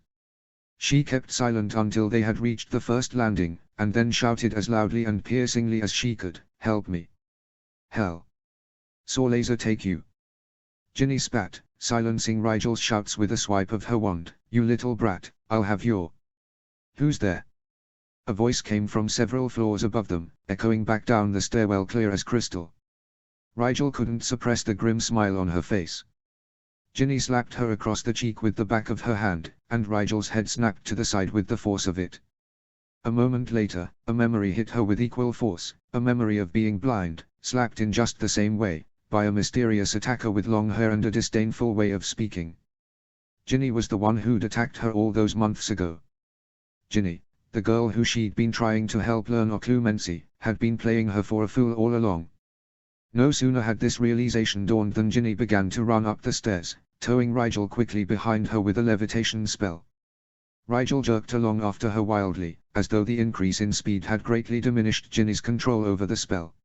She kept silent until they had reached the first landing, and then shouted as loudly and piercingly as she could, "Help me! Hell! Saw laser take you!" Ginny spat, silencing Rigel's shouts with a swipe of her wand. "You little brat, I'll have your—" "Who's there?" A voice came from several floors above them, echoing back down the stairwell clear as crystal. Rigel couldn't suppress the grim smile on her face. Ginny slapped her across the cheek with the back of her hand, and Rigel's head snapped to the side with the force of it. A moment later, a memory hit her with equal force, a memory of being blind, slapped in just the same way, by a mysterious attacker with long hair and a disdainful way of speaking. Ginny was the one who'd attacked her all those months ago. Ginny, the girl who she'd been trying to help learn occlumency, had been playing her for a fool all along. No sooner had this realization dawned than Ginny began to run up the stairs, towing Rigel quickly behind her with a levitation spell. Rigel jerked along after her wildly, as though the increase in speed had greatly diminished Ginny's control over the spell.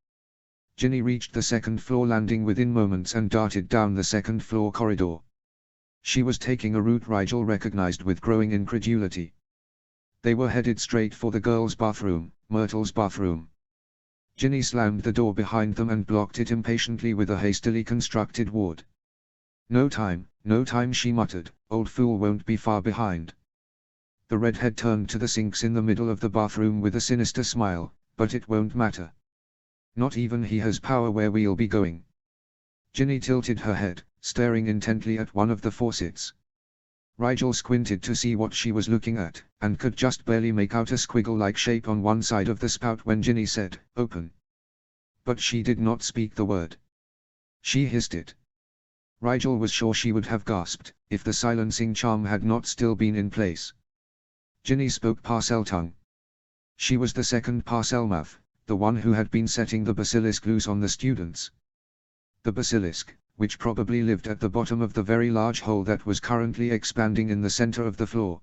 Ginny reached the second-floor landing within moments and darted down the second-floor corridor. She was taking a route Rigel recognized with growing incredulity. They were headed straight for the girls' bathroom, Myrtle's bathroom. Ginny slammed the door behind them and blocked it impatiently with a hastily constructed ward. No time, she muttered, "Old fool won't be far behind." The redhead turned to the sinks in the middle of the bathroom with a sinister smile, "But it won't matter. Not even he has power where we'll be going." Ginny tilted her head, staring intently at one of the faucets. Rigel squinted to see what she was looking at, and could just barely make out a squiggle-like shape on one side of the spout when Ginny said, "Open." But she did not speak the word. She hissed it. Rigel was sure she would have gasped, if the silencing charm had not still been in place. Ginny spoke Parseltongue. She was the second Parselmouth, the one who had been setting the basilisk loose on the students. The basilisk, which probably lived at the bottom of the very large hole that was currently expanding in the center of the floor.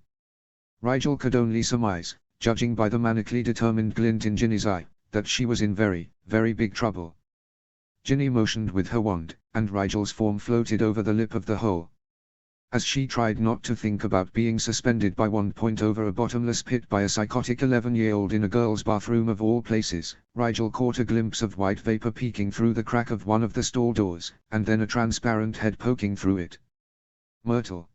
Rigel could only surmise, judging by the manically determined glint in Ginny's eye, that she was in very, very big trouble. Ginny motioned with her wand, and Rigel's form floated over the lip of the hole. As she tried not to think about being suspended by wand point over a bottomless pit by a psychotic 11-year-old in a girl's bathroom of all places, Rigel caught a glimpse of white vapor peeking through the crack of one of the stall doors, and then a transparent head poking through it. Myrtle.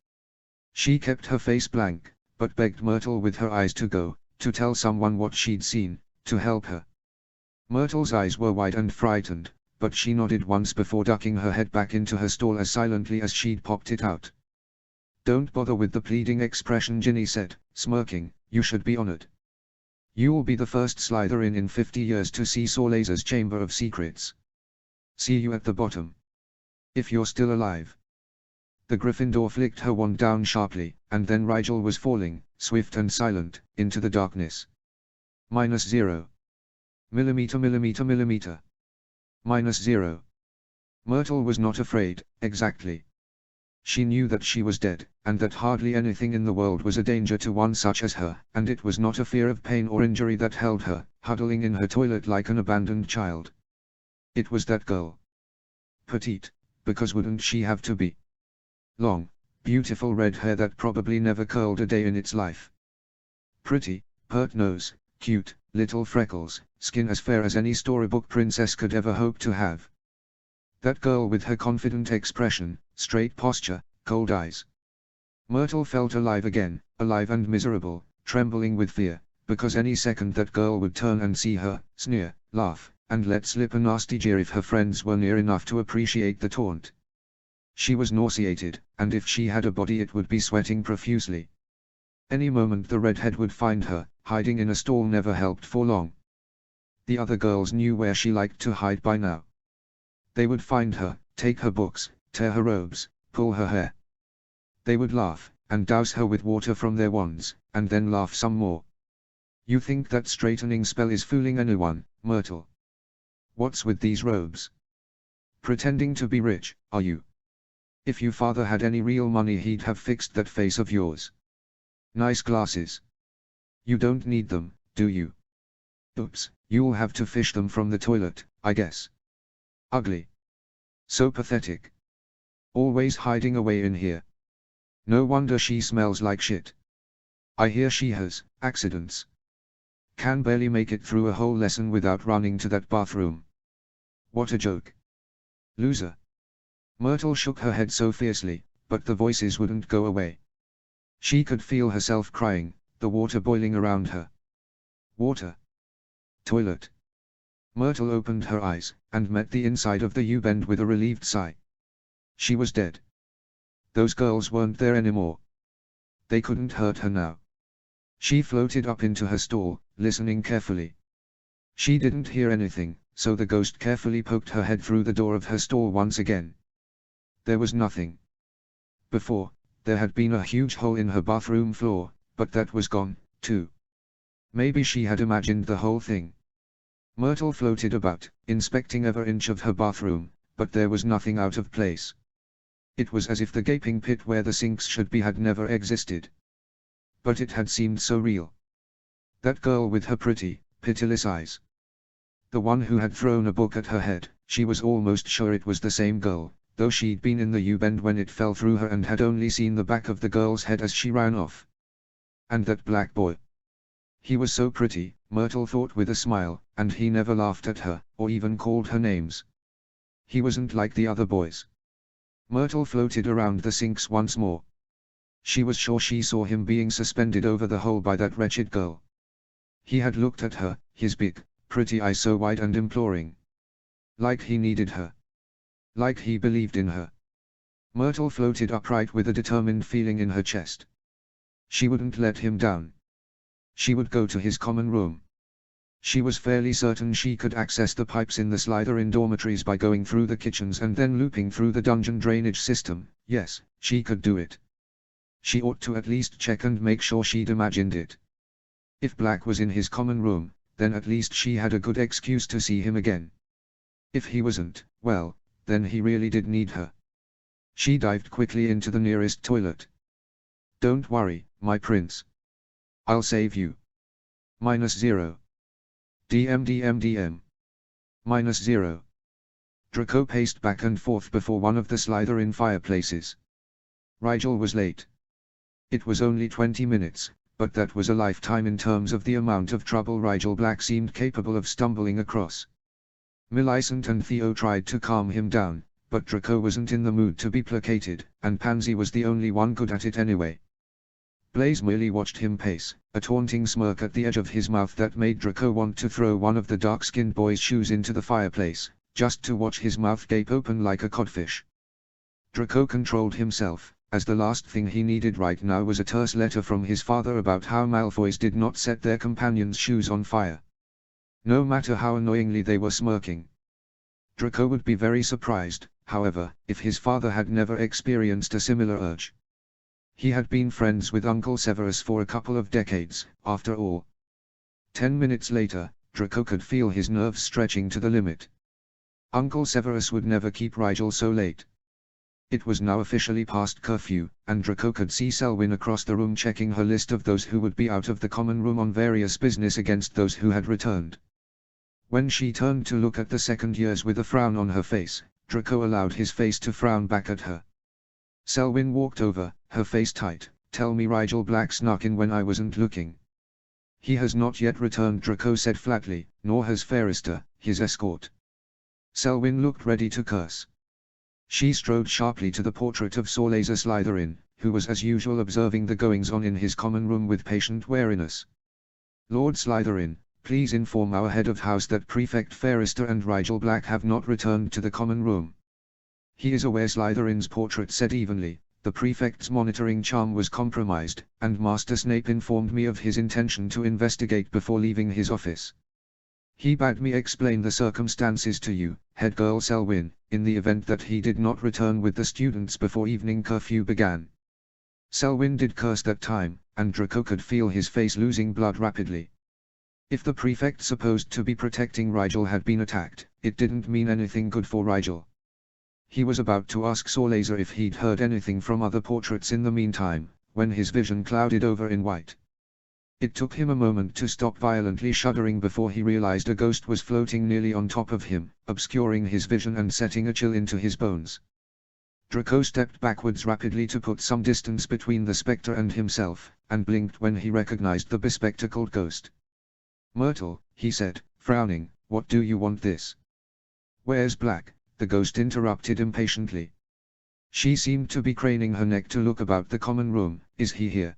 She kept her face blank, but begged Myrtle with her eyes to go, to tell someone what she'd seen, to help her. Myrtle's eyes were wide and frightened, but she nodded once before ducking her head back into her stall as silently as she'd popped it out. "Don't bother with the pleading expression," Ginny said, smirking, "you should be honored. You'll be the first Slytherin in 50 years to see Sorlaser's Chamber of Secrets. See you at the bottom. If you're still alive." The Gryffindor flicked her wand down sharply, and then Rigel was falling, swift and silent, into the darkness. -0. Millimeter. -0. Myrtle was not afraid, exactly. She knew that she was dead, and that hardly anything in the world was a danger to one such as her, and it was not a fear of pain or injury that held her, huddling in her toilet like an abandoned child. It was that girl. Petite, because wouldn't she have to be? Long, beautiful red hair that probably never curled a day in its life. Pretty, pert nose, cute, little freckles, skin as fair as any storybook princess could ever hope to have. That girl with her confident expression, straight posture, cold eyes. Myrtle felt alive again, alive and miserable, trembling with fear, because any second that girl would turn and see her, sneer, laugh, and let slip a nasty jeer if her friends were near enough to appreciate the taunt. She was nauseated, and if she had a body it would be sweating profusely. Any moment the redhead would find her, hiding in a stall never helped for long. The other girls knew where she liked to hide by now. They would find her, take her books, tear her robes, pull her hair. They would laugh, and douse her with water from their wands, and then laugh some more. You think that straightening spell is fooling anyone, Myrtle? What's with these robes? Pretending to be rich, are you? If your father had any real money he'd have fixed that face of yours. Nice glasses. You don't need them, do you? Oops, you'll have to fish them from the toilet, I guess. Ugly. So pathetic. Always hiding away in here. No wonder she smells like shit. I hear she has accidents. Can barely make it through a whole lesson without running to that bathroom. What a joke. Loser. Myrtle shook her head so fiercely, but the voices wouldn't go away. She could feel herself crying, the water boiling around her. Water. Toilet. Myrtle opened her eyes, and met the inside of the U-bend with a relieved sigh. She was dead. Those girls weren't there anymore. They couldn't hurt her now. She floated up into her stall, listening carefully. She didn't hear anything, so the ghost carefully poked her head through the door of her stall once again. There was nothing. Before, there had been a huge hole in her bathroom floor, but that was gone, too. Maybe she had imagined the whole thing. Myrtle floated about, inspecting every inch of her bathroom, but there was nothing out of place. It was as if the gaping pit where the sinks should be had never existed. But it had seemed so real. That girl with her pretty, pitiless eyes. The one who had thrown a book at her head, she was almost sure it was the same girl, though she'd been in the U-bend when it fell through her and had only seen the back of the girl's head as she ran off. And that black boy. He was so pretty, Myrtle thought with a smile, and he never laughed at her, or even called her names. He wasn't like the other boys. Myrtle floated around the sinks once more. She was sure she saw him being suspended over the hole by that wretched girl. He had looked at her, his big, pretty eyes so wide and imploring. Like he needed her. Like he believed in her. Myrtle floated upright with a determined feeling in her chest. She wouldn't let him down. She would go to his common room. She was fairly certain she could access the pipes in the Slytherin dormitories by going through the kitchens and then looping through the dungeon drainage system. Yes, she could do it. She ought to at least check and make sure she'd imagined it. If Black was in his common room, then at least she had a good excuse to see him again. If he wasn't, well, then he really did need her. She dived quickly into the nearest toilet. Don't worry, my prince. I'll save you. -0. DM. -0. Draco paced back and forth before one of the Slytherin fireplaces. Rigel was late. It was only 20 minutes, but that was a lifetime in terms of the amount of trouble Rigel Black seemed capable of stumbling across. Millicent and Theo tried to calm him down, but Draco wasn't in the mood to be placated, and Pansy was the only one good at it anyway. Blaze merely watched him pace, a taunting smirk at the edge of his mouth that made Draco want to throw one of the dark-skinned boy's shoes into the fireplace, just to watch his mouth gape open like a codfish. Draco controlled himself, as the last thing he needed right now was a terse letter from his father about how Malfoys did not set their companions' shoes on fire. No matter how annoyingly they were smirking. Draco would be very surprised, however, if his father had never experienced a similar urge. He had been friends with Uncle Severus for a couple of decades, after all. 10 minutes later, Draco could feel his nerves stretching to the limit. Uncle Severus would never keep Rigel so late. It was now officially past curfew, and Draco could see Selwyn across the room checking her list of those who would be out of the common room on various business against those who had returned. When she turned to look at the second years with a frown on her face, Draco allowed his face to frown back at her. Selwyn walked over, her face tight. Tell me Rigel Black snuck in when I wasn't looking. He has not yet returned, Draco said flatly, nor has Fairister, his escort. Selwyn looked ready to curse. She strode sharply to the portrait of Sorlaser Slytherin, who was as usual observing the goings-on in his common room with patient wariness. Lord Slytherin, please inform our head of house that Prefect Fairister and Rigel Black have not returned to the common room. He is aware Slytherin's portrait said evenly. The prefect's monitoring charm was compromised, and Master Snape informed me of his intention to investigate before leaving his office. He bade me explain the circumstances to you, head girl Selwyn, in the event that he did not return with the students before evening curfew began. Selwyn did curse that time, and Draco could feel his face losing blood rapidly. If the prefect supposed to be protecting Rigel had been attacked, it didn't mean anything good for Rigel. He was about to ask Sorlaser if he'd heard anything from other portraits in the meantime, when his vision clouded over in white. It took him a moment to stop violently shuddering before he realized a ghost was floating nearly on top of him, obscuring his vision and setting a chill into his bones. Draco stepped backwards rapidly to put some distance between the spectre and himself, and blinked when he recognized the bespectacled ghost. "Myrtle," he said, frowning, "what do you want this?" "Where's Black?" the ghost interrupted impatiently. She seemed to be craning her neck to look about the common room. "Is he here?"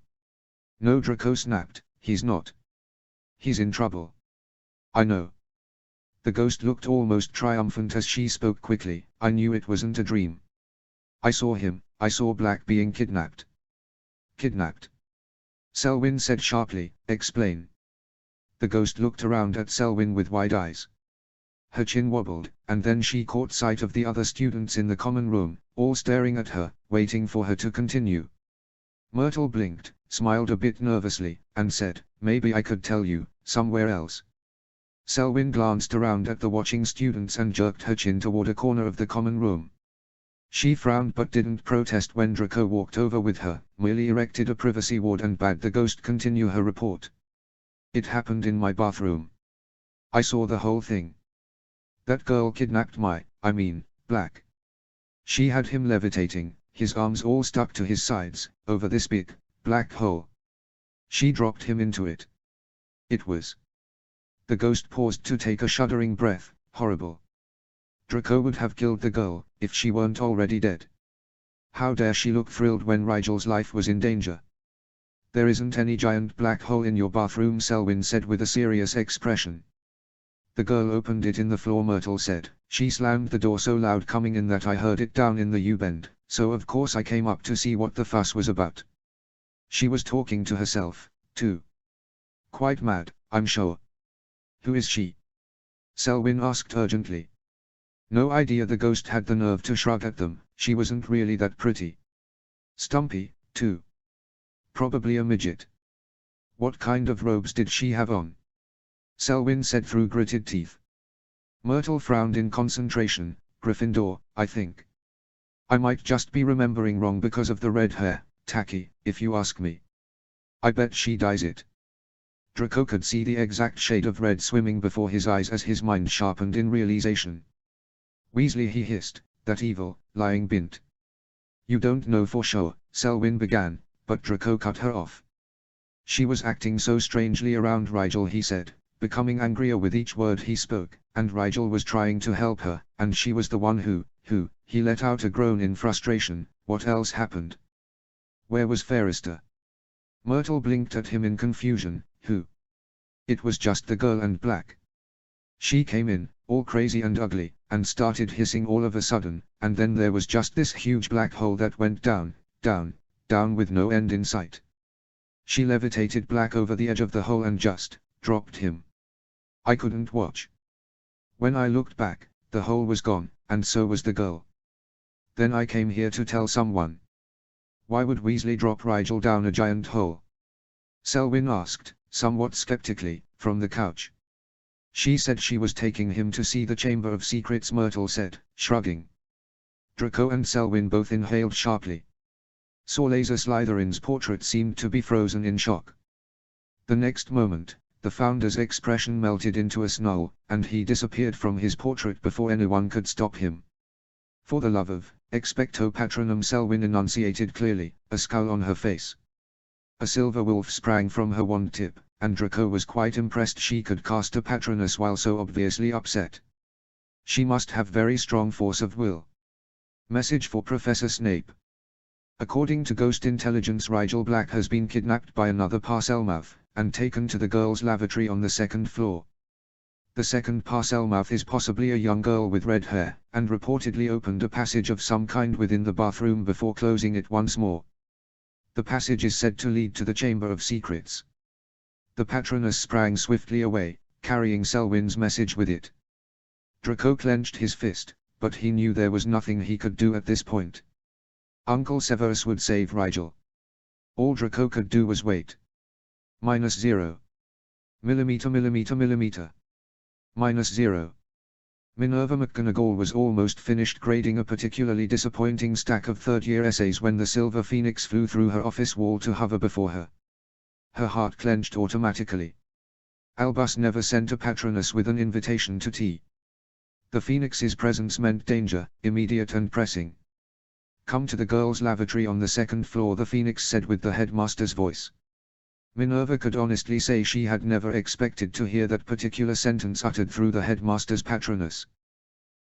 "No," Draco snapped, "he's not. He's in trouble." "I know." The ghost looked almost triumphant as she spoke quickly. "I knew it wasn't a dream. I saw him, I saw Black being kidnapped." "Kidnapped?" Selwyn said sharply, "Explain." The ghost looked around at Selwyn with wide eyes. Her chin wobbled, and then she caught sight of the other students in the common room, all staring at her, waiting for her to continue. Myrtle blinked, smiled a bit nervously, and said, "Maybe I could tell you, somewhere else." Selwyn glanced around at the watching students and jerked her chin toward a corner of the common room. She frowned but didn't protest when Draco walked over with her, merely erected a privacy ward and bade the ghost continue her report. "It happened in my bathroom. I saw the whole thing. That girl kidnapped Black. She had him levitating, his arms all stuck to his sides, over this big, black hole. She dropped him into it. It was..." The ghost paused to take a shuddering breath. "Horrible. Draco would have killed the girl, if she weren't already dead. How dare she look thrilled when Rigel's life was in danger?" "There isn't any giant black hole in your bathroom," Selwyn said with a serious expression. "The girl opened it in the floor," Myrtle said. "She slammed the door so loud coming in that I heard it down in the U-bend, so of course I came up to see what the fuss was about. She was talking to herself, too. Quite mad, I'm sure." "Who is she?" Selwyn asked urgently. "No idea." The ghost had the nerve to shrug at them. "She wasn't really that pretty. Stumpy, too. Probably a midget." "What kind of robes did she have on?" Selwyn said through gritted teeth. Myrtle frowned in concentration. "Gryffindor, I think. I might just be remembering wrong because of the red hair. Tacky, if you ask me. I bet she dyes it." Draco could see the exact shade of red swimming before his eyes as his mind sharpened in realization. "Weasley," he hissed, "that evil, lying bint." "You don't know for sure," Selwyn began, but Draco cut her off. "She was acting so strangely around Rigel," he said, becoming angrier with each word he spoke, "and Rigel was trying to help her, and she was the one who, he let out a groan in frustration. What else happened?" "Where was Fairester?" Myrtle blinked at him in confusion. "Who?" "It was just the girl and Black. She came in, all crazy and ugly, and started hissing all of a sudden, and then there was just this huge black hole that went down, down, down with no end in sight. She levitated Black over the edge of the hole and just dropped him. I couldn't watch. When I looked back, the hole was gone, and so was the girl. Then I came here to tell someone." "Why would Weasley drop Rigel down a giant hole?" Selwyn asked, somewhat skeptically, from the couch. "She said she was taking him to see the Chamber of Secrets," Myrtle said, shrugging. Draco and Selwyn both inhaled sharply. Sorlaser Slytherin's portrait seemed to be frozen in shock. The next moment, the Founder's expression melted into a snarl, and he disappeared from his portrait before anyone could stop him. "For the love of, expecto patronum," Selwyn enunciated clearly, a scowl on her face. A silver wolf sprang from her wand tip, and Draco was quite impressed she could cast a Patronus while so obviously upset. She must have very strong force of will. Message for Professor Snape. According to Ghost Intelligence, Rigel Black has been kidnapped by another Parselmouth, and taken to the girls' lavatory on the second floor. The second parcel mouth is possibly a young girl with red hair, and reportedly opened a passage of some kind within the bathroom before closing it once more. The passage is said to lead to the Chamber of Secrets. The patroness sprang swiftly away, carrying Selwyn's message with it. Draco clenched his fist, but he knew there was nothing he could do at this point. Uncle Severus would save Rigel. All Draco could do was wait. -0. -millimeter. -0. Minerva McGonagall was almost finished grading a particularly disappointing stack of third-year essays when the silver phoenix flew through her office wall to hover before her. Her heart clenched automatically. Albus never sent a patroness with an invitation to tea. The phoenix's presence meant danger, immediate and pressing. "Come to the girls' lavatory on the second floor," the phoenix said with the headmaster's voice. Minerva could honestly say she had never expected to hear that particular sentence uttered through the headmaster's patroness.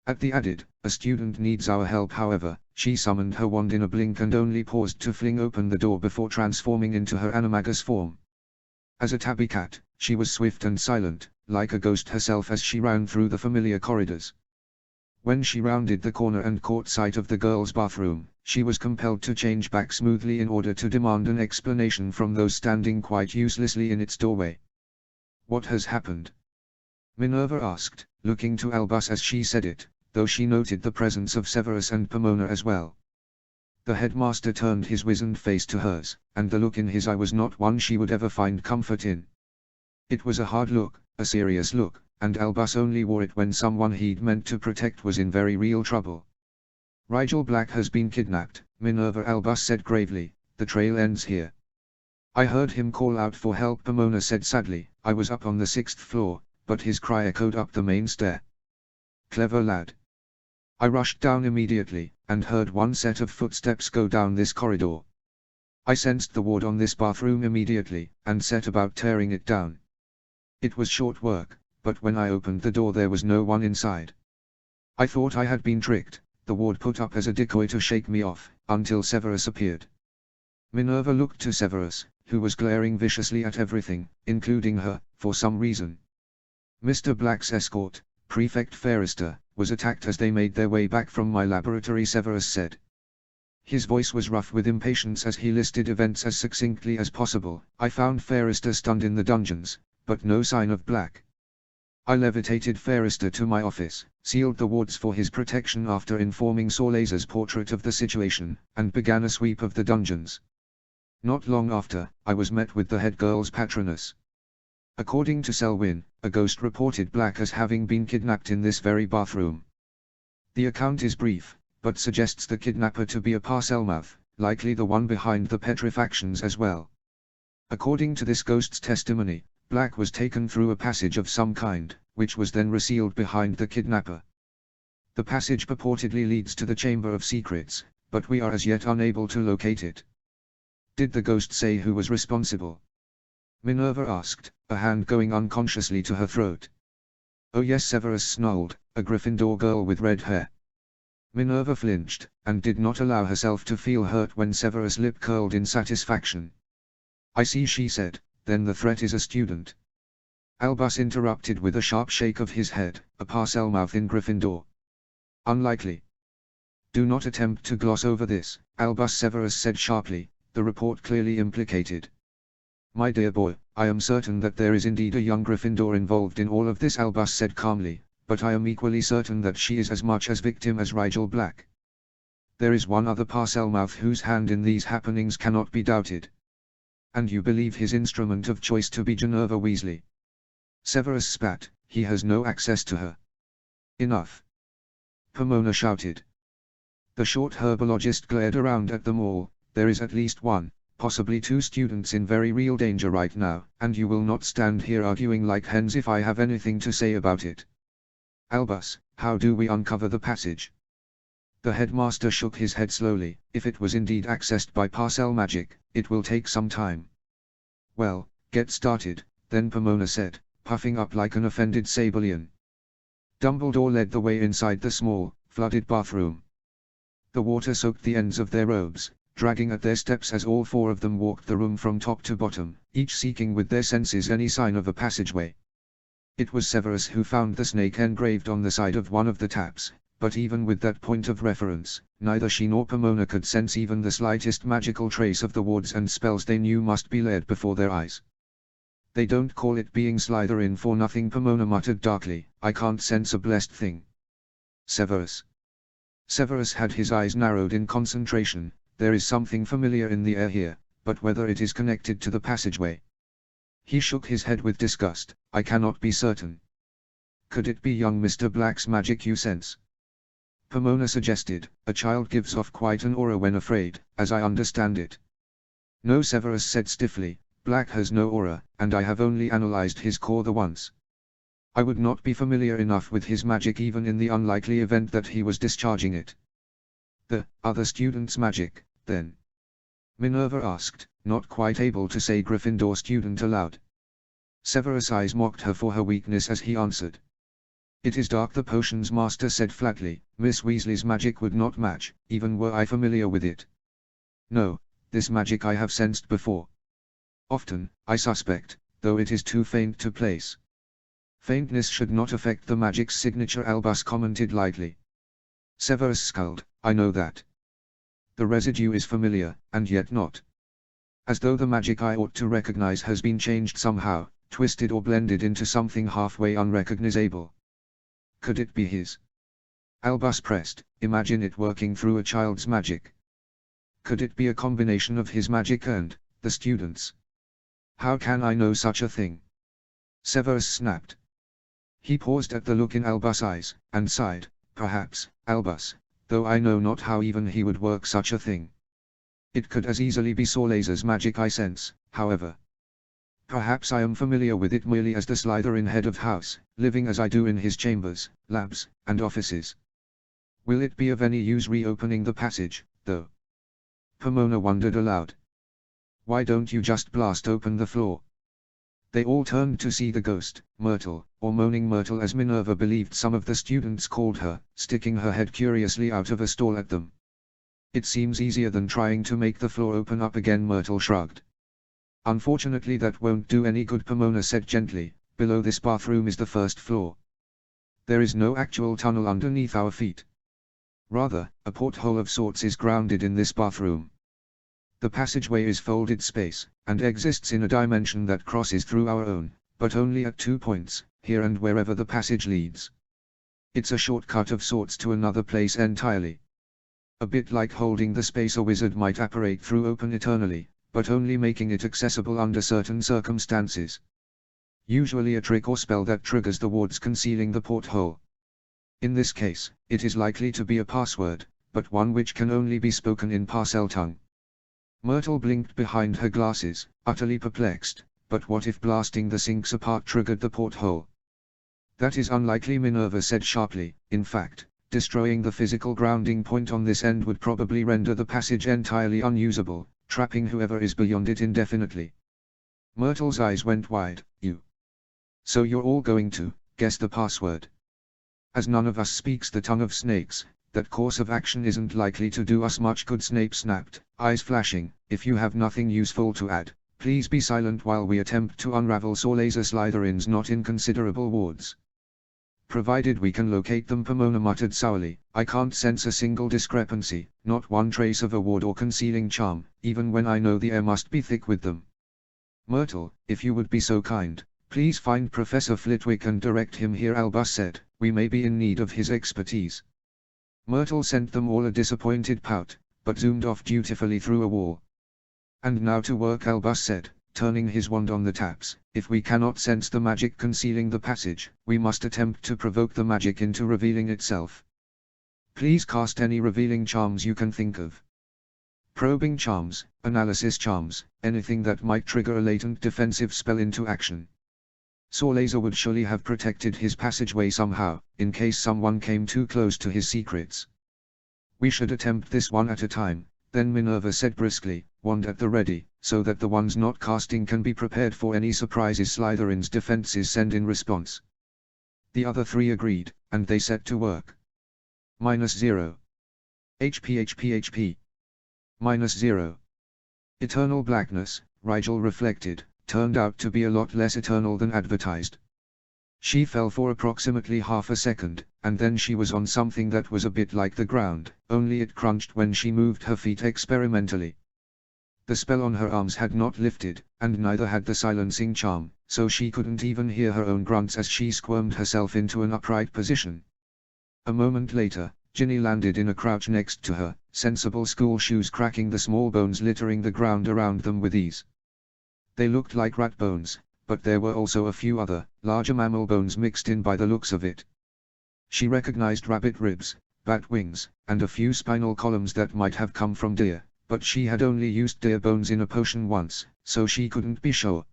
At the added, "A student needs our help," however, she summoned her wand in a blink and only paused to fling open the door before transforming into her animagus form. As a tabby cat, she was swift and silent, like a ghost herself as she ran through the familiar corridors. When she rounded the corner and caught sight of the girls' bathroom, she was compelled to change back smoothly in order to demand an explanation from those standing quite uselessly in its doorway. "What has happened?" Minerva asked, looking to Albus as she said it, though she noted the presence of Severus and Pomona as well. The headmaster turned his wizened face to hers, and the look in his eye was not one she would ever find comfort in. It was a hard look, a serious look, and Albus only wore it when someone he'd meant to protect was in very real trouble. "Rigel Black has been kidnapped," Minerva Albus said gravely. "The trail ends here." "I heard him call out for help," Pomona said sadly. "I was up on the 6th floor, but his cry echoed up the main stair." "Clever lad." "I rushed down immediately, and heard one set of footsteps go down this corridor. I sensed the ward on this bathroom immediately, and set about tearing it down. It was short work, but when I opened the door there was no one inside. I thought I had been tricked, the ward put up as a decoy to shake me off, until Severus appeared." Minerva looked to Severus, who was glaring viciously at everything, including her, for some reason. "Mr. Black's escort, Prefect Fairister, was attacked as they made their way back from my laboratory," Severus said. His voice was rough with impatience as he listed events as succinctly as possible. "I found Fairister stunned in the dungeons, but no sign of Black. I levitated Fairister to my office, sealed the wards for his protection after informing Sorlaser's portrait of the situation, and began a sweep of the dungeons. Not long after, I was met with the head girl's patroness. According to Selwyn, a ghost reported Black as having been kidnapped in this very bathroom. The account is brief, but suggests the kidnapper to be a Parselmouth, likely the one behind the petrifactions as well. According to this ghost's testimony, Black was taken through a passage of some kind, which was then resealed behind the kidnapper. The passage purportedly leads to the Chamber of Secrets, but we are as yet unable to locate it." "Did the ghost say who was responsible?" Minerva asked, a hand going unconsciously to her throat. "Oh yes," Severus snarled, "a Gryffindor girl with red hair." Minerva flinched, and did not allow herself to feel hurt when Severus' lip curled in satisfaction. "I see," she said. "Then the threat is a student." Albus interrupted with a sharp shake of his head. "A Parselmouth in Gryffindor? Unlikely." "Do not attempt to gloss over this," Albus Severus said sharply, the report clearly implicated. "My dear boy, I am certain that there is indeed a young Gryffindor involved in all of this," Albus said calmly, "but I am equally certain that she is as much as victim as Rigel Black. There is one other Parselmouth whose hand in these happenings cannot be doubted. And you believe his instrument of choice to be Ginevra Weasley?" Severus spat. "He has no access to her." "Enough!" Pomona shouted. The short herbologist glared around at them all. "There is at least one, possibly two students in very real danger right now, and you will not stand here arguing like hens if I have anything to say about it. Albus, how do we uncover the passage?" The headmaster shook his head slowly. "If it was indeed accessed by Parcel magic, it will take some time." "Well, get started," then Pomona said, puffing up like an offended Sabellian. Dumbledore led the way inside the small, flooded bathroom. The water soaked the ends of their robes, dragging at their steps as all four of them walked the room from top to bottom, each seeking with their senses any sign of a passageway. It was Severus who found the snake engraved on the side of one of the taps, but even with that point of reference, neither she nor Pomona could sense even the slightest magical trace of the wards and spells they knew must be laid before their eyes. "They don't call it being Slytherin for nothing," Pomona muttered darkly. "I can't sense a blessed thing." Severus. Severus had his eyes narrowed in concentration. There is something familiar in the air here, but whether it is connected to the passageway. He shook his head with disgust. "I cannot be certain." "Could it be young Mr. Black's magic you sense?" Pomona suggested. "A child gives off quite an aura when afraid, as I understand it." "No," Severus said stiffly, "Black has no aura, and I have only analyzed his core the once. I would not be familiar enough with his magic even in the unlikely event that he was discharging it." "The other student's magic, then?" Minerva asked, not quite able to say Gryffindor student aloud. Severus' eyes mocked her for her weakness as he answered. "It is dark," the potions master said flatly. "Miss Weasley's magic would not match, even were I familiar with it. No, this magic I have sensed before. Often, I suspect, though it is too faint to place." "Faintness should not affect the magic's signature," Albus commented lightly. Severus scowled. "I know that. The residue is familiar, and yet not. As though the magic I ought to recognize has been changed somehow, twisted or blended into something halfway unrecognizable. Could it be his?" Albus pressed. "Imagine it working through a child's magic. Could it be a combination of his magic and the student's?" "How can I know such a thing?" Severus snapped. He paused at the look in Albus' eyes, and sighed. "Perhaps, Albus, though I know not how even he would work such a thing. It could as easily be Sorlaser's magic I sense, however. Perhaps I am familiar with it merely as the Slytherin head of house, living as I do in his chambers, labs, and offices. Will it be of any use reopening the passage, though?" Pomona wondered aloud. "Why don't you just blast open the floor?" They all turned to see the ghost, Myrtle, or Moaning Myrtle as Minerva believed some of the students called her, sticking her head curiously out of a stall at them. "It seems easier than trying to make the floor open up again," Myrtle shrugged. "Unfortunately that won't do any good," Pomona said gently. "Below this bathroom is the first floor. There is no actual tunnel underneath our feet. Rather, a porthole of sorts is grounded in this bathroom. The passageway is folded space, and exists in a dimension that crosses through our own, but only at 2 points, here and wherever the passage leads. It's a shortcut of sorts to another place entirely. A bit like holding the space a wizard might apparate through open eternally, but only making it accessible under certain circumstances. Usually a trick or spell that triggers the wards concealing the porthole. In this case, it is likely to be a password, but one which can only be spoken in Parseltongue." Myrtle blinked behind her glasses, utterly perplexed. "But what if blasting the sinks apart triggered the porthole?" "That is unlikely," Minerva said sharply. "In fact, destroying the physical grounding point on this end would probably render the passage entirely unusable, trapping whoever is beyond it indefinitely." Myrtle's eyes went wide. "You? So you're all going to guess the password? As none of us speaks the tongue of snakes, that course of action isn't likely to do us much good." Snape snapped, eyes flashing. "If you have nothing useful to add, please be silent while we attempt to unravel Sorlaser Slytherin's not inconsiderable wards." "Provided we can locate them," Pomona muttered sourly. "I can't sense a single discrepancy, not one trace of a ward or concealing charm, even when I know the air must be thick with them." "Myrtle, if you would be so kind, please find Professor Flitwick and direct him here," Albus said. "We may be in need of his expertise." Myrtle sent them all a disappointed pout, but zoomed off dutifully through a wall. "And now to work," Albus said, turning his wand on the taps. "If we cannot sense the magic concealing the passage, we must attempt to provoke the magic into revealing itself. Please cast any revealing charms you can think of. Probing charms, analysis charms, anything that might trigger a latent defensive spell into action. Sorlaser would surely have protected his passageway somehow, in case someone came too close to his secrets. We should attempt this one at a time," then Minerva said briskly, "wand at the ready, so that the ones not casting can be prepared for any surprises Slytherin's defenses send in response." The other three agreed, and they set to work. -0. HP. -0. Eternal blackness, Rigel reflected, turned out to be a lot less eternal than advertised. She fell for approximately half a second, and then she was on something that was a bit like the ground, only it crunched when she moved her feet experimentally. The spell on her arms had not lifted, and neither had the silencing charm, so she couldn't even hear her own grunts as she squirmed herself into an upright position. A moment later, Ginny landed in a crouch next to her, sensible school shoes cracking the small bones littering the ground around them with ease. They looked like rat bones, but there were also a few other, larger mammal bones mixed in by the looks of it. She recognized rabbit ribs, bat wings, and a few spinal columns that might have come from deer, but she had only used deer bones in a potion once, so she couldn't be sure.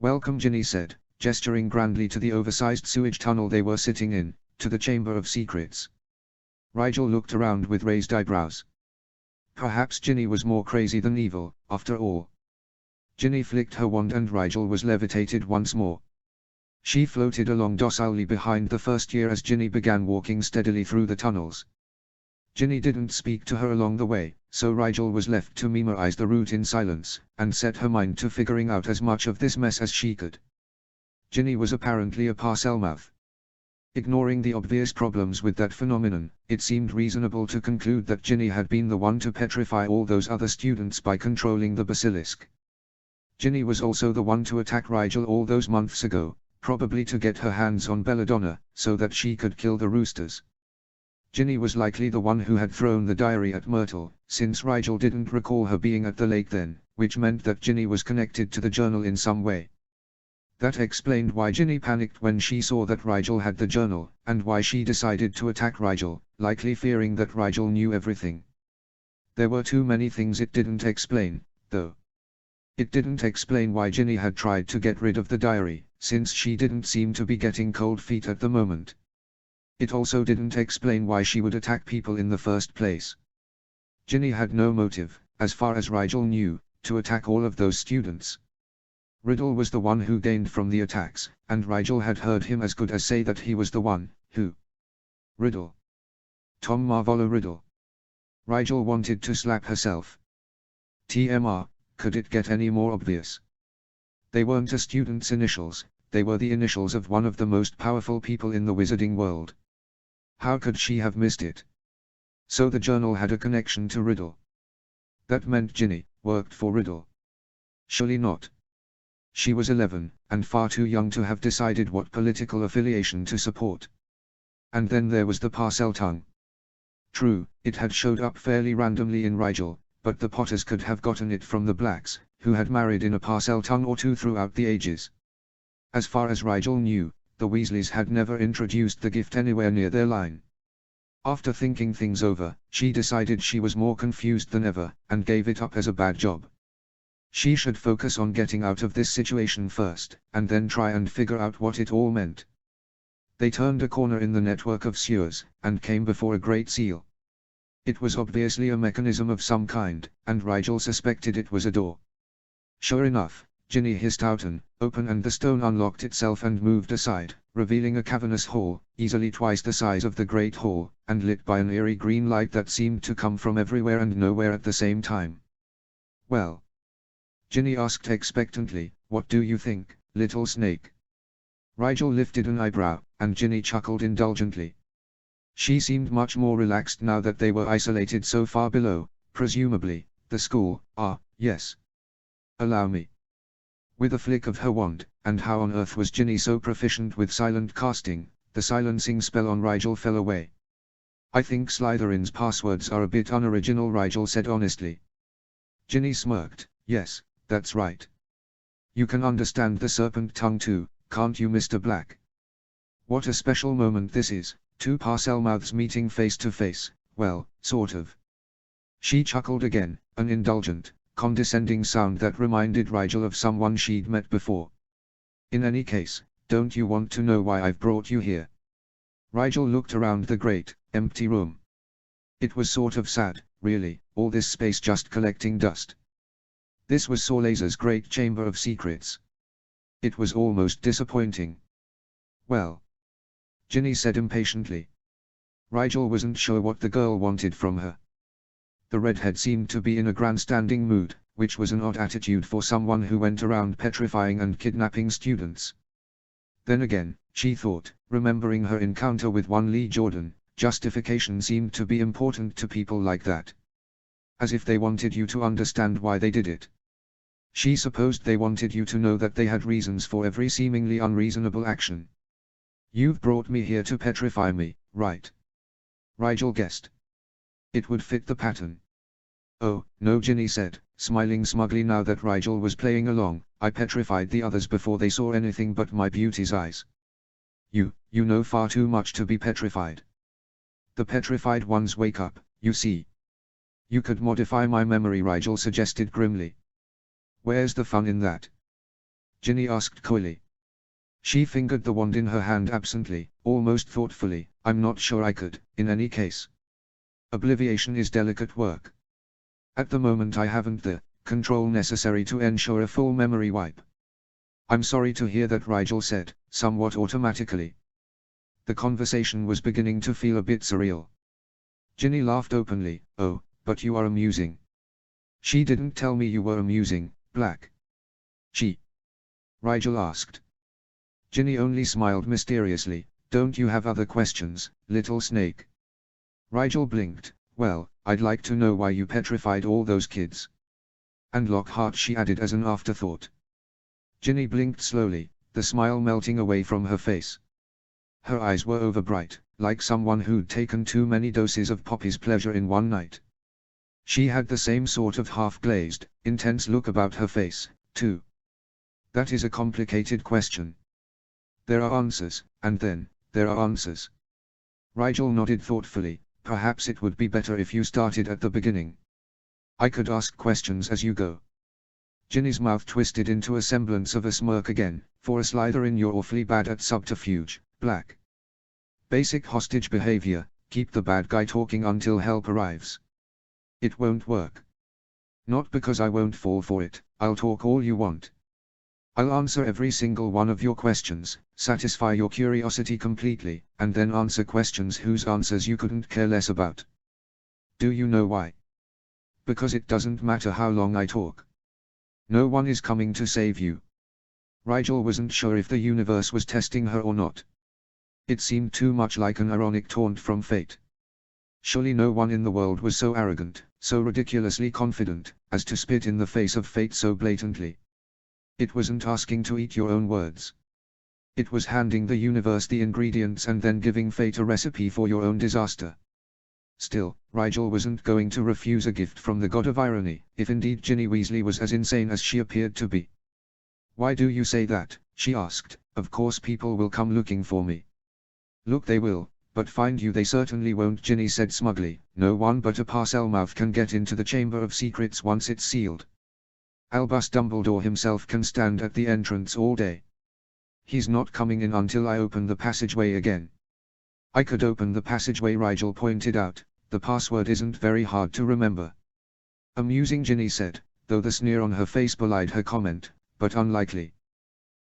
"Welcome," Ginny said, gesturing grandly to the oversized sewage tunnel they were sitting in, to the Chamber of Secrets. Rigel looked around with raised eyebrows. Perhaps Ginny was more crazy than evil, after all. Ginny flicked her wand and Rigel was levitated once more. She floated along docilely behind the first year as Ginny began walking steadily through the tunnels. Ginny didn't speak to her along the way, so Rigel was left to memorize the route in silence, and set her mind to figuring out as much of this mess as she could. Ginny was apparently a parselmouth. Ignoring the obvious problems with that phenomenon, it seemed reasonable to conclude that Ginny had been the one to petrify all those other students by controlling the basilisk. Ginny was also the one to attack Rigel all those months ago, probably to get her hands on Belladonna, so that she could kill the roosters. Ginny was likely the one who had thrown the diary at Myrtle, since Rigel didn't recall her being at the lake then, which meant that Ginny was connected to the journal in some way. That explained why Ginny panicked when she saw that Rigel had the journal, and why she decided to attack Rigel, likely fearing that Rigel knew everything. There were too many things it didn't explain, though. It didn't explain why Ginny had tried to get rid of the diary, since she didn't seem to be getting cold feet at the moment. It also didn't explain why she would attack people in the first place. Ginny had no motive, as far as Rigel knew, to attack all of those students. Riddle was the one who gained from the attacks, and Rigel had heard him as good as say that he was the one who. Riddle. Tom Marvolo Riddle. Rigel wanted to slap herself. TMR, could it get any more obvious? They weren't a student's initials, they were the initials of one of the most powerful people in the wizarding world. How could she have missed it? So the journal had a connection to Riddle. That meant Ginny worked for Riddle. Surely not. She was 11, and far too young to have decided what political affiliation to support. And then there was the parcel tongue. True, it had showed up fairly randomly in Rigel, but the Potters could have gotten it from the Blacks, who had married in a parcel tongue or two throughout the ages. As far as Rigel knew, the Weasleys had never introduced the gift anywhere near their line. After thinking things over, she decided she was more confused than ever, and gave it up as a bad job. She should focus on getting out of this situation first, and then try and figure out what it all meant. They turned a corner in the network of sewers, and came before a great seal. It was obviously a mechanism of some kind, and Rigel suspected it was a door. Sure enough, Ginny hissed out an "open" and the stone unlocked itself and moved aside, revealing a cavernous hall, easily twice the size of the Great Hall, and lit by an eerie green light that seemed to come from everywhere and nowhere at the same time. "Well?" Ginny asked expectantly, "What do you think, little snake?" Rigel lifted an eyebrow, and Ginny chuckled indulgently. She seemed much more relaxed now that they were isolated so far below, presumably, the school. Yes. Allow me. With a flick of her wand, and how on earth was Ginny so proficient with silent casting, the silencing spell on Rigel fell away. "I think Slytherin's passwords are a bit unoriginal," Rigel said honestly. Ginny smirked. "Yes, that's right. You can understand the serpent tongue too, can't you, Mr. Black? What a special moment this is, two parselmouths meeting face to face, well, sort of." She chuckled again, an indulgent, condescending sound that reminded Rigel of someone she'd met before. "In any case, don't you want to know why I've brought you here?" Rigel looked around the great, empty room. It was sort of sad, really, all this space just collecting dust. This was Sorlaser's great chamber of secrets. It was almost disappointing. "Well," Ginny said impatiently. Rigel wasn't sure what the girl wanted from her. The redhead seemed to be in a grandstanding mood, which was an odd attitude for someone who went around petrifying and kidnapping students. Then again, she thought, remembering her encounter with one Lee Jordan, justification seemed to be important to people like that. As if they wanted you to understand why they did it. She supposed they wanted you to know that they had reasons for every seemingly unreasonable action. You've brought me here to petrify me, right? Rigel guessed. It would fit the pattern. Oh, no, Ginny said, smiling smugly now that Rigel was playing along. I petrified the others before they saw anything but my beauty's eyes. You know far too much to be petrified. The petrified ones wake up, you see. You could modify my memory, Rigel suggested grimly. Where's the fun in that? Ginny asked coyly. She fingered the wand in her hand absently, almost thoughtfully. I'm not sure I could, in any case. Obliviation is delicate work. At the moment I haven't the control necessary to ensure a full memory wipe. I'm sorry to hear that, Rigel said, somewhat automatically. The conversation was beginning to feel a bit surreal. Ginny laughed openly. Oh, but you are amusing. She didn't tell me you were amusing, Black. She? Rigel asked. Ginny only smiled mysteriously. Don't you have other questions, little snake? Rigel blinked. Well, I'd like to know why you petrified all those kids. And Lockhart, she added as an afterthought. Ginny blinked slowly, the smile melting away from her face. Her eyes were overbright, like someone who'd taken too many doses of Poppy's pleasure in one night. She had the same sort of half-glazed, intense look about her face, too. That is a complicated question. There are answers, and then, there are answers. Rigel nodded thoughtfully. Perhaps it would be better if you started at the beginning. I could ask questions as you go. Ginny's mouth twisted into a semblance of a smirk again. For a Slytherin, you're awfully bad at subterfuge, Black. Basic hostage behavior, keep the bad guy talking until help arrives. It won't work. Not because I won't fall for it. I'll talk all you want. I'll answer every single one of your questions, satisfy your curiosity completely, and then answer questions whose answers you couldn't care less about. Do you know why? Because it doesn't matter how long I talk. No one is coming to save you. Rigel wasn't sure if the universe was testing her or not. It seemed too much like an ironic taunt from fate. Surely no one in the world was so arrogant, so ridiculously confident, as to spit in the face of fate so blatantly. It wasn't asking to eat your own words. It was handing the universe the ingredients and then giving fate a recipe for your own disaster. Still, Rigel wasn't going to refuse a gift from the god of irony, if indeed Ginny Weasley was as insane as she appeared to be. Why do you say that? She asked. Of course people will come looking for me. Look, they will, but find you they certainly won't, Ginny said smugly. No one but a Parselmouth can get into the Chamber of Secrets once it's sealed. Albus Dumbledore himself can stand at the entrance all day. He's not coming in until I open the passageway again. I could open the passageway, Rigel pointed out. The password isn't very hard to remember. Amusing, Ginny said, though the sneer on her face belied her comment, but unlikely.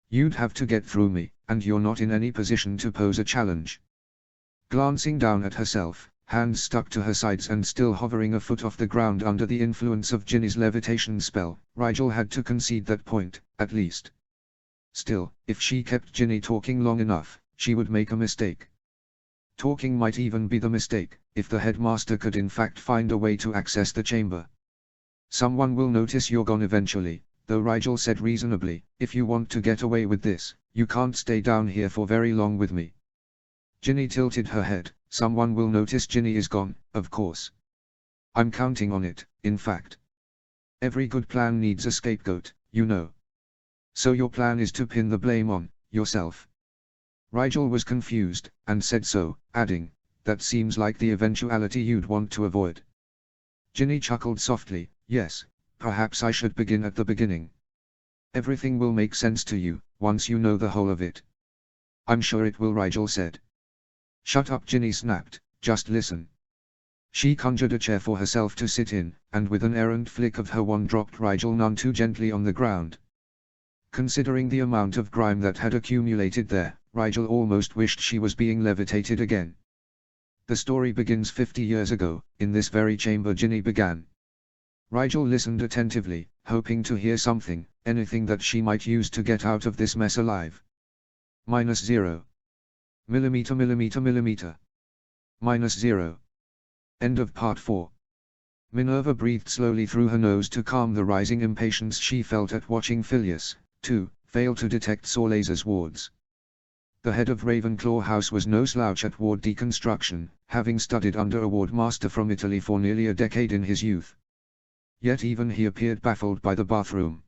You'd have to get through me, and you're not in any position to pose a challenge. Glancing down at herself, hands stuck to her sides and still hovering a foot off the ground under the influence of Ginny's levitation spell, Rigel had to concede that point, at least. Still, if she kept Ginny talking long enough, she would make a mistake. Talking might even be the mistake, if the headmaster could in fact find a way to access the chamber. Someone will notice you're gone eventually, though, Rigel said reasonably. If you want to get away with this, you can't stay down here for very long with me. Ginny tilted her head. Someone will notice Ginny is gone, of course. I'm counting on it, in fact. Every good plan needs a scapegoat, you know. So your plan is to pin the blame on yourself. Rigel was confused, and said so, adding, that seems like the eventuality you'd want to avoid. Ginny chuckled softly. Yes, perhaps I should begin at the beginning. Everything will make sense to you, once you know the whole of it. I'm sure it will, Rigel said. Shut up, Ginny snapped, just listen. She conjured a chair for herself to sit in, and with an errant flick of her wand dropped Rigel none too gently on the ground. Considering the amount of grime that had accumulated there, Rigel almost wished she was being levitated again. The story begins 50 years ago, in this very chamber, Ginny began. Rigel listened attentively, hoping to hear something, anything that she might use to get out of this mess alive. -0 millimeter millimeter millimeter -0. End of part 4. Minerva breathed slowly through her nose to calm the rising impatience she felt at watching Phileas, too, fail to detect Sorlaser's wards. The head of Ravenclaw House was no slouch at ward deconstruction, having studied under a ward master from Italy for nearly a decade in his youth. Yet even he appeared baffled by the bathroom.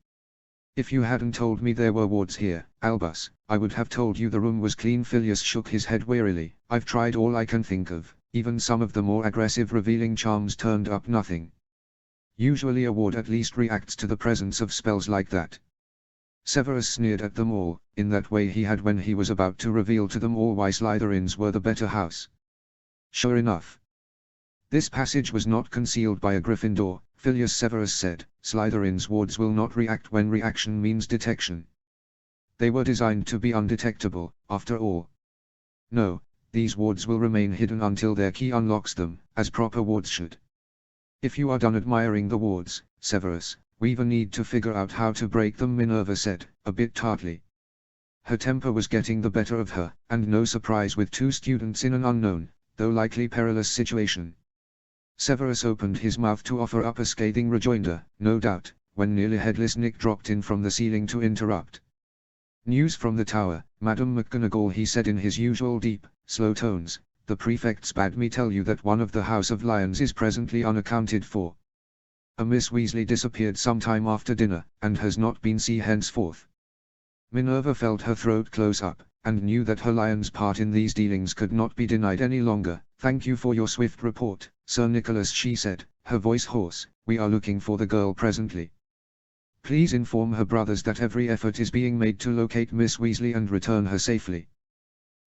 "If you hadn't told me there were wards here, Albus, I would have told you the room was clean." Phileas shook his head wearily. "I've tried all I can think of, even some of the more aggressive revealing charms turned up nothing. Usually a ward at least reacts to the presence of spells like that." Severus sneered at them all, in that way he had when he was about to reveal to them all why Slytherins were the better house. Sure enough, this passage was not concealed by a Gryffindor. Phileas Severus said, "Slytherin's wards will not react when reaction means detection. They were designed to be undetectable, after all. No, these wards will remain hidden until their key unlocks them, as proper wards should. If you are done admiring the wards, Severus, we need to figure out how to break them," Minerva said, a bit tartly. Her temper was getting the better of her, and no surprise with 2 students in an unknown, though likely perilous situation. Severus opened his mouth to offer up a scathing rejoinder, no doubt, when nearly headless Nick dropped in from the ceiling to interrupt. "News from the tower, Madam McGonagall," he said in his usual deep, slow tones. "The prefects bade me tell you that one of the House of Lions is presently unaccounted for. A Miss Weasley disappeared some time after dinner, and has not been seen henceforth." Minerva felt her throat close up, and knew that her lion's part in these dealings could not be denied any longer. "Thank you for your swift report, Sir Nicholas," she said, her voice hoarse. "We are looking for the girl presently. Please inform her brothers that every effort is being made to locate Miss Weasley and return her safely."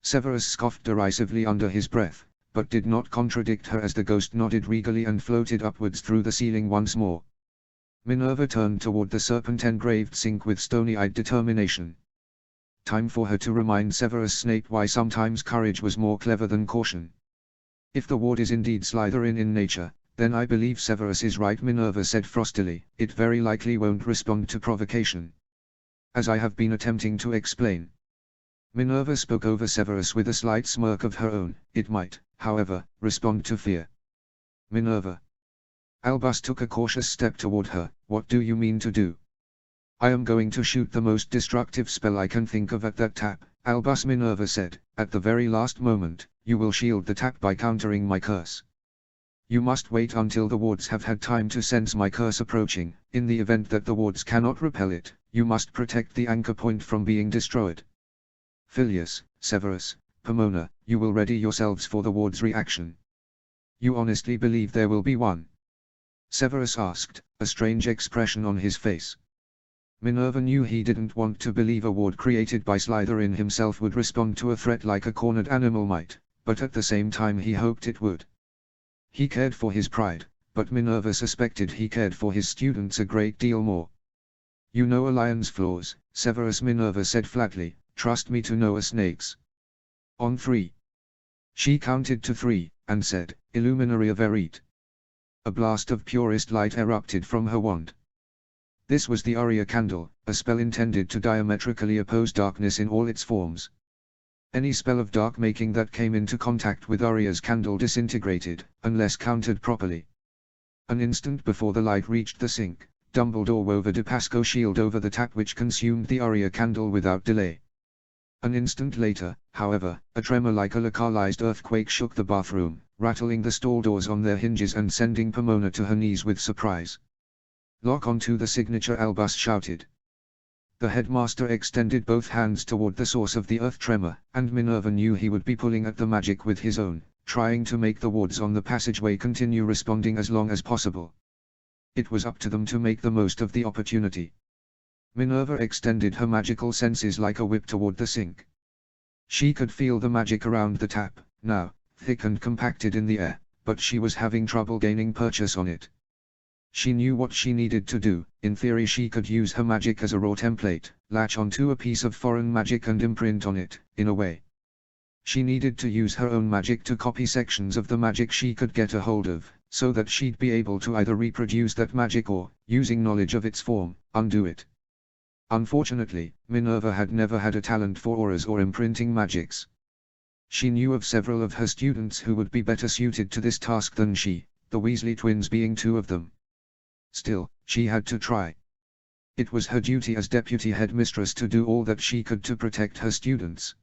Severus scoffed derisively under his breath, but did not contradict her as the ghost nodded regally and floated upwards through the ceiling once more. Minerva turned toward the serpent-engraved sink with stony-eyed determination. Time for her to remind Severus Snape why sometimes courage was more clever than caution. "If the ward is indeed Slytherin in nature, then I believe Severus is right," Minerva said frostily. "It very likely won't respond to provocation. As I have been attempting to explain." Minerva spoke over Severus with a slight smirk of her own. "It might, however, respond to fear." "Minerva." Albus took a cautious step toward her. "What do you mean to do?" "I am going to shoot the most destructive spell I can think of at that tap, Albus," Minerva said. "At the very last moment, you will shield the tap by countering my curse. You must wait until the wards have had time to sense my curse approaching. In the event that the wards cannot repel it, you must protect the anchor point from being destroyed. Phileas, Severus, Pomona, you will ready yourselves for the ward's reaction." "You honestly believe there will be one?" Severus asked, a strange expression on his face. Minerva knew he didn't want to believe a ward created by Slytherin himself would respond to a threat like a cornered animal might, but at the same time he hoped it would. He cared for his pride, but Minerva suspected he cared for his students a great deal more. "You know a lion's flaws, Severus," Minerva said flatly. "Trust me to know a snake's." "On 3. She counted to 3, and said, "Illuminaria verit." A blast of purest light erupted from her wand. This was the Aurea candle, a spell intended to diametrically oppose darkness in all its forms. Any spell of dark making that came into contact with Aurea's candle disintegrated, unless countered properly. An instant before the light reached the sink, Dumbledore wove a Dipasco shield over the tap which consumed the Aurea candle without delay. An instant later, however, a tremor like a localized earthquake shook the bathroom, rattling the stall doors on their hinges and sending Pomona to her knees with surprise. "Lock onto the signature," Albus shouted. The headmaster extended both hands toward the source of the earth tremor, and Minerva knew he would be pulling at the magic with his own, trying to make the wards on the passageway continue responding as long as possible. It was up to them to make the most of the opportunity. Minerva extended her magical senses like a whip toward the sink. She could feel the magic around the tap, now, thick and compacted in the air, but she was having trouble gaining purchase on it. She knew what she needed to do. In theory she could use her magic as a raw template, latch onto a piece of foreign magic and imprint on it, in a way. She needed to use her own magic to copy sections of the magic she could get a hold of, so that she'd be able to either reproduce that magic or, using knowledge of its form, undo it. Unfortunately, Minerva had never had a talent for auras or imprinting magics. She knew of several of her students who would be better suited to this task than she, the Weasley twins being two of them. Still, she had to try. It was her duty as deputy headmistress to do all that she could to protect her students.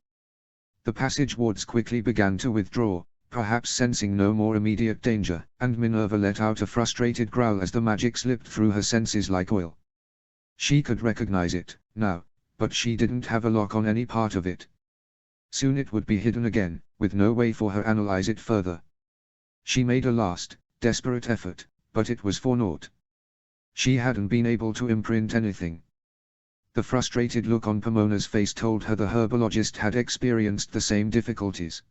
The passage wards quickly began to withdraw, perhaps sensing no more immediate danger, and Minerva let out a frustrated growl as the magic slipped through her senses like oil. She could recognize it, now, but she didn't have a lock on any part of it. Soon it would be hidden again, with no way for her to analyze it further. She made a last, desperate effort, but it was for naught. She hadn't been able to imprint anything. The frustrated look on Pomona's face told her the herbologist had experienced the same difficulties.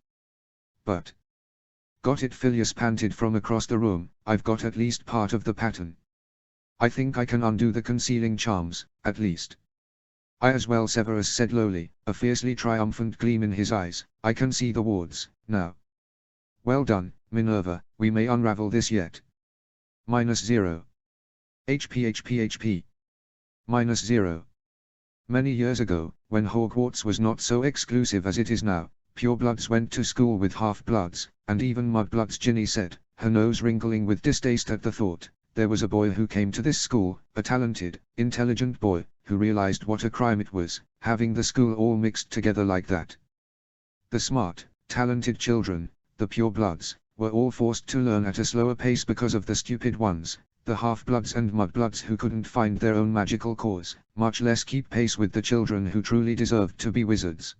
But... Got it, Phileas panted from across the room. I've got at least part of the pattern. I think I can undo the concealing charms, at least. I as well, Severus said lowly, a fiercely triumphant gleam in his eyes. I can see the wards, now. Well done, Minerva, we may unravel this yet. -0. HP. -0. Many years ago, when Hogwarts was not so exclusive as it is now, purebloods went to school with half-bloods, and even mudbloods, Ginny said, her nose wrinkling with distaste at the thought. There was a boy who came to this school, a talented, intelligent boy, who realized what a crime it was, having the school all mixed together like that. The smart, talented children, the purebloods, were all forced to learn at a slower pace because of the stupid ones, the half-bloods and mudbloods who couldn't find their own magical cause, much less keep pace with the children who truly deserved to be wizards.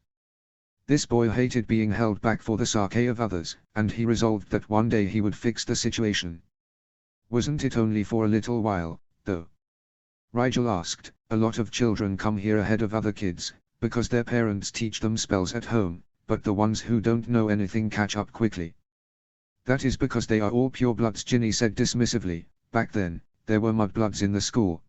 This boy hated being held back for the sake of others, and he resolved that one day he would fix the situation. Wasn't it only for a little while, though? Rigel asked. A lot of children come here ahead of other kids, because their parents teach them spells at home, but the ones who don't know anything catch up quickly. That is because they are all purebloods, Ginny said dismissively. Back then, there were mudbloods in the school.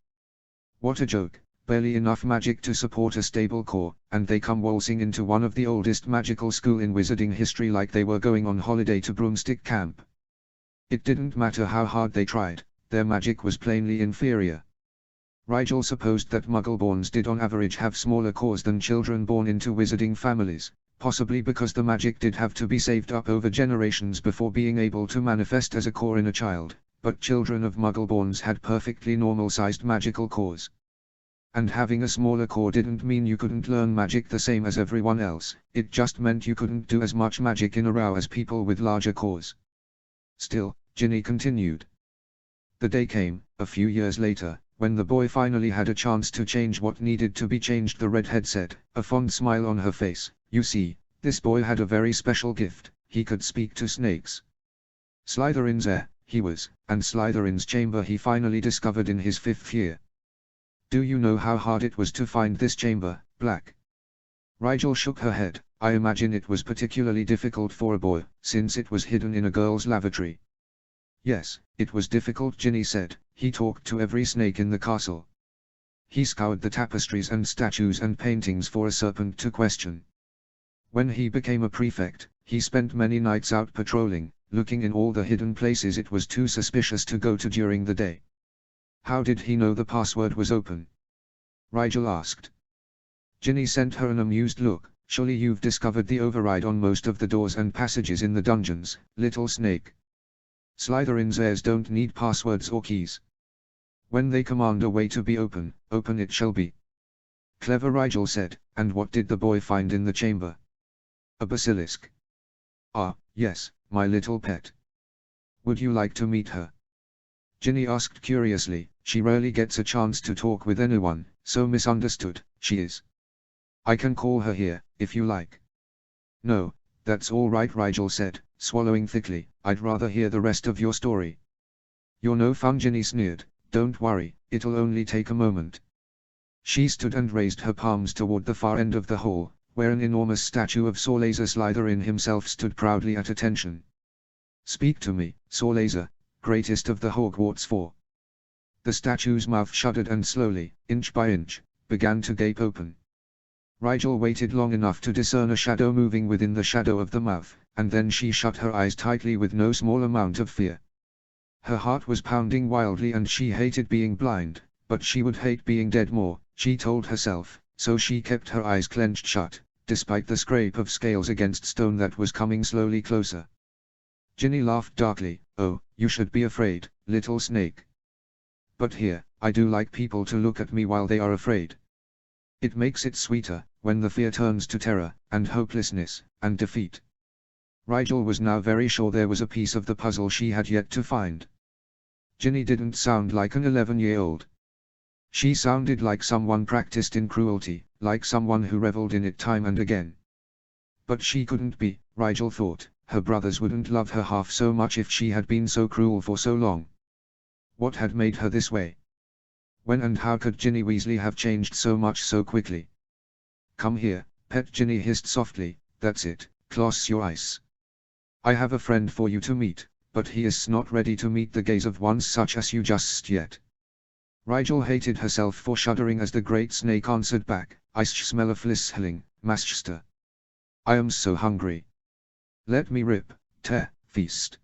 What a joke, barely enough magic to support a stable core, and they come waltzing into one of the oldest magical school in wizarding history like they were going on holiday to Broomstick Camp. It didn't matter how hard they tried, their magic was plainly inferior. Rigel supposed that Muggleborns did on average have smaller cores than children born into wizarding families, possibly because the magic did have to be saved up over generations before being able to manifest as a core in a child, but children of Muggleborns had perfectly normal-sized magical cores. And having a smaller core didn't mean you couldn't learn magic the same as everyone else, it just meant you couldn't do as much magic in a row as people with larger cores. Still, Ginny continued. The day came, a few years later, when the boy finally had a chance to change what needed to be changed. The redhead said, a fond smile on her face, you see, this boy had a very special gift, he could speak to snakes. Slytherin's heir, he was, and Slytherin's chamber he finally discovered in his 5th year. Do you know how hard it was to find this chamber, Black? Rigel shook her head. I imagine it was particularly difficult for a boy, since it was hidden in a girl's lavatory. Yes, it was difficult, Ginny said. He talked to every snake in the castle. He scoured the tapestries and statues and paintings for a serpent to question. When he became a prefect, he spent many nights out patrolling, looking in all the hidden places it was too suspicious to go to during the day. How did he know the password was open? Rigel asked. Ginny sent her an amused look. Surely you've discovered the override on most of the doors and passages in the dungeons, little snake. Slytherin's heirs don't need passwords or keys. When they command a way to be open, open it shall be. Clever, Rigel said. And what did the boy find in the chamber? A basilisk. Ah, yes, my little pet. Would you like to meet her? Ginny asked curiously. She rarely gets a chance to talk with anyone, so misunderstood, she is. I can call her here, if you like. No, that's all right, Rigel said, swallowing thickly. I'd rather hear the rest of your story. You're no fun, Ginny sneered. Don't worry, it'll only take a moment. She stood and raised her palms toward the far end of the hall, where an enormous statue of Sorlaser Slytherin himself stood proudly at attention. Speak to me, Sorlaser, greatest of the Hogwarts Four. The statue's mouth shuddered and slowly, inch by inch, began to gape open. Rigel waited long enough to discern a shadow moving within the shadow of the mouth, and then she shut her eyes tightly with no small amount of fear. Her heart was pounding wildly and she hated being blind, but she would hate being dead more. she told herself, so she kept her eyes clenched shut, despite the scrape of scales against stone that was coming slowly closer. Ginny laughed darkly. "Oh, you should be afraid, little snake. But here, I do like people to look at me while they are afraid. It makes it sweeter, when the fear turns to terror, and hopelessness, and defeat." Rigel was now very sure there was a piece of the puzzle she had yet to find. Ginny didn't sound like an 11-year-old. She sounded like someone practiced in cruelty, like someone who reveled in it time and again. But she couldn't be, Rigel thought. Her brothers wouldn't love her half so much if she had been so cruel for so long. What had made her this way? When and how could Ginny Weasley have changed so much so quickly? "Come here, pet," Ginny hissed softly. "That's it, close your eyes. I have a friend for you to meet, but he is not ready to meet the gaze of one such as you just yet." Rigel hated herself for shuddering as the great snake answered back, "I smell a flishling, master. I am so hungry. Let me rip, tear, feast."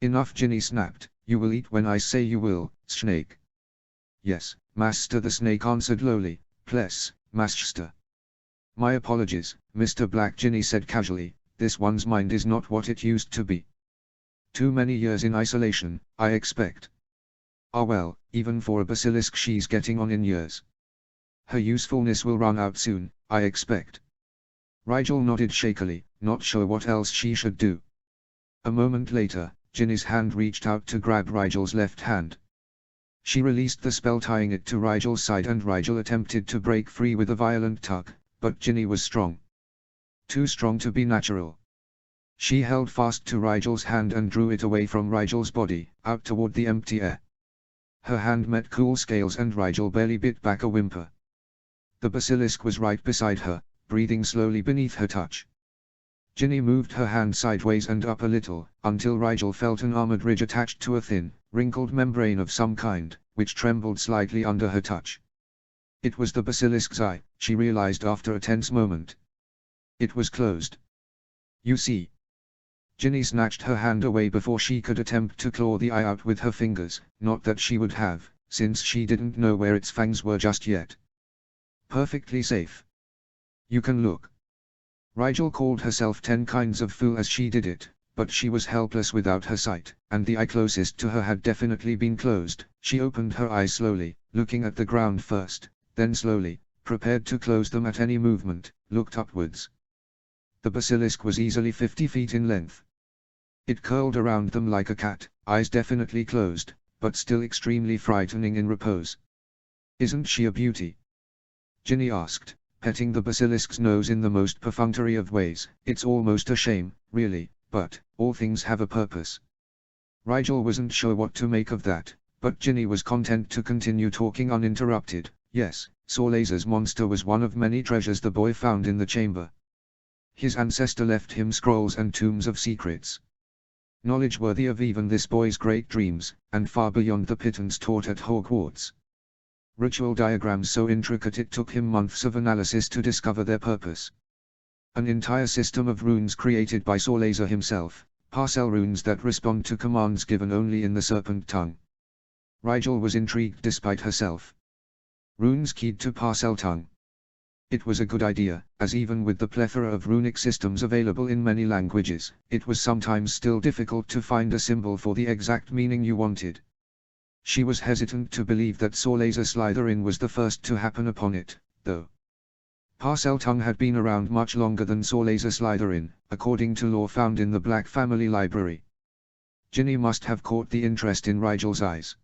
"Enough," Ginny snapped. "You will eat when I say you will, snake." "Yes, master," the snake answered lowly. "Bless, master." "My apologies, Mr. Black," Ginny said casually. "This one's mind is not what it used to be. Too many years in isolation, I expect." "Ah well, even for a basilisk she's getting on in years. Her usefulness will run out soon, I expect." Rigel nodded shakily, not sure what else she should do. A moment later, Ginny's hand reached out to grab Rigel's left hand. She released the spell, tying it to Rigel's side, and Rigel attempted to break free with a violent tug, but Ginny was strong. Too strong to be natural. She held fast to Rigel's hand and drew it away from Rigel's body, out toward the empty air. Her hand met cool scales and Rigel barely bit back a whimper. The basilisk was right beside her, breathing slowly beneath her touch. Ginny moved her hand sideways and up a little, until Rigel felt an armored ridge attached to a thin, wrinkled membrane of some kind, which trembled slightly under her touch. It was the basilisk's eye, she realized after a tense moment. It was closed. "You see." Ginny snatched her hand away before she could attempt to claw the eye out with her fingers, not that she would have, since she didn't know where its fangs were just yet. "Perfectly safe. You can look." Rigel called herself 10 kinds of fool as she did it, but she was helpless without her sight, and the eye closest to her had definitely been closed. She opened her eyes slowly, looking at the ground first, then slowly, prepared to close them at any movement, looked upwards. The basilisk was easily 50 feet in length. It curled around them like a cat, eyes definitely closed, but still extremely frightening in repose. "Isn't she a beauty?" Ginny asked, petting the basilisk's nose in the most perfunctory of ways. "It's almost a shame, really, but all things have a purpose." Rigel wasn't sure what to make of that, but Ginny was content to continue talking uninterrupted. "Yes, Sorlaser's monster was one of many treasures the boy found in the chamber. His ancestor left him scrolls and tombs of secrets. Knowledge worthy of even this boy's great dreams, and far beyond the pittance taught at Hogwarts. Ritual diagrams so intricate it took him months of analysis to discover their purpose. An entire system of runes created by Sorlaser himself, parcel runes that respond to commands given only in the serpent tongue." Rigel was intrigued despite herself. Runes keyed to parcel tongue. It was a good idea, as even with the plethora of runic systems available in many languages, it was sometimes still difficult to find a symbol for the exact meaning you wanted. She was hesitant to believe that Sorlaser Slytherin was the first to happen upon it, though. Parcel tongue had been around much longer than Sorlaser Slytherin, according to lore found in the Black Family Library. Ginny must have caught the interest in Rigel's eyes.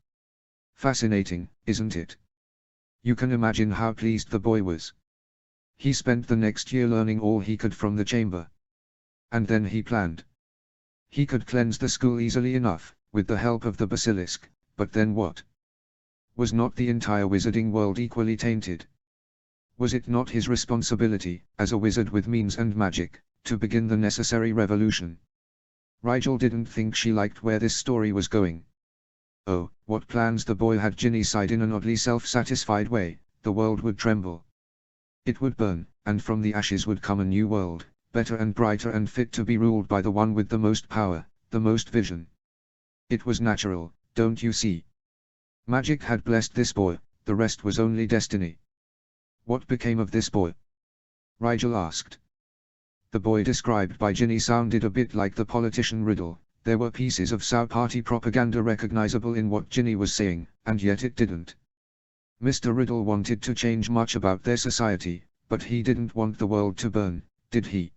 Fascinating, isn't it? You can imagine how pleased the boy was. He spent the next year learning all he could from the chamber. And then he planned. He could cleanse the school easily enough, with the help of the basilisk, but then what? Was not the entire wizarding world equally tainted? Was it not his responsibility, as a wizard with means and magic, to begin the necessary revolution? Rigel didn't think she liked where this story was going. Oh, what plans the boy had! Ginny sighed in an oddly self-satisfied way. The world would tremble. It would burn, and from the ashes would come a new world, better and brighter and fit to be ruled by the one with the most power, the most vision. It was natural, don't you see? Magic had blessed this boy, the rest was only destiny. What became of this boy? Rigel asked. The boy described by Ginny sounded a bit like the politician riddle. There were pieces of Sao Party propaganda recognizable in what Ginny was saying, and yet it didn't. Mr. Riddle wanted to change much about their society, but he didn't want the world to burn, did he?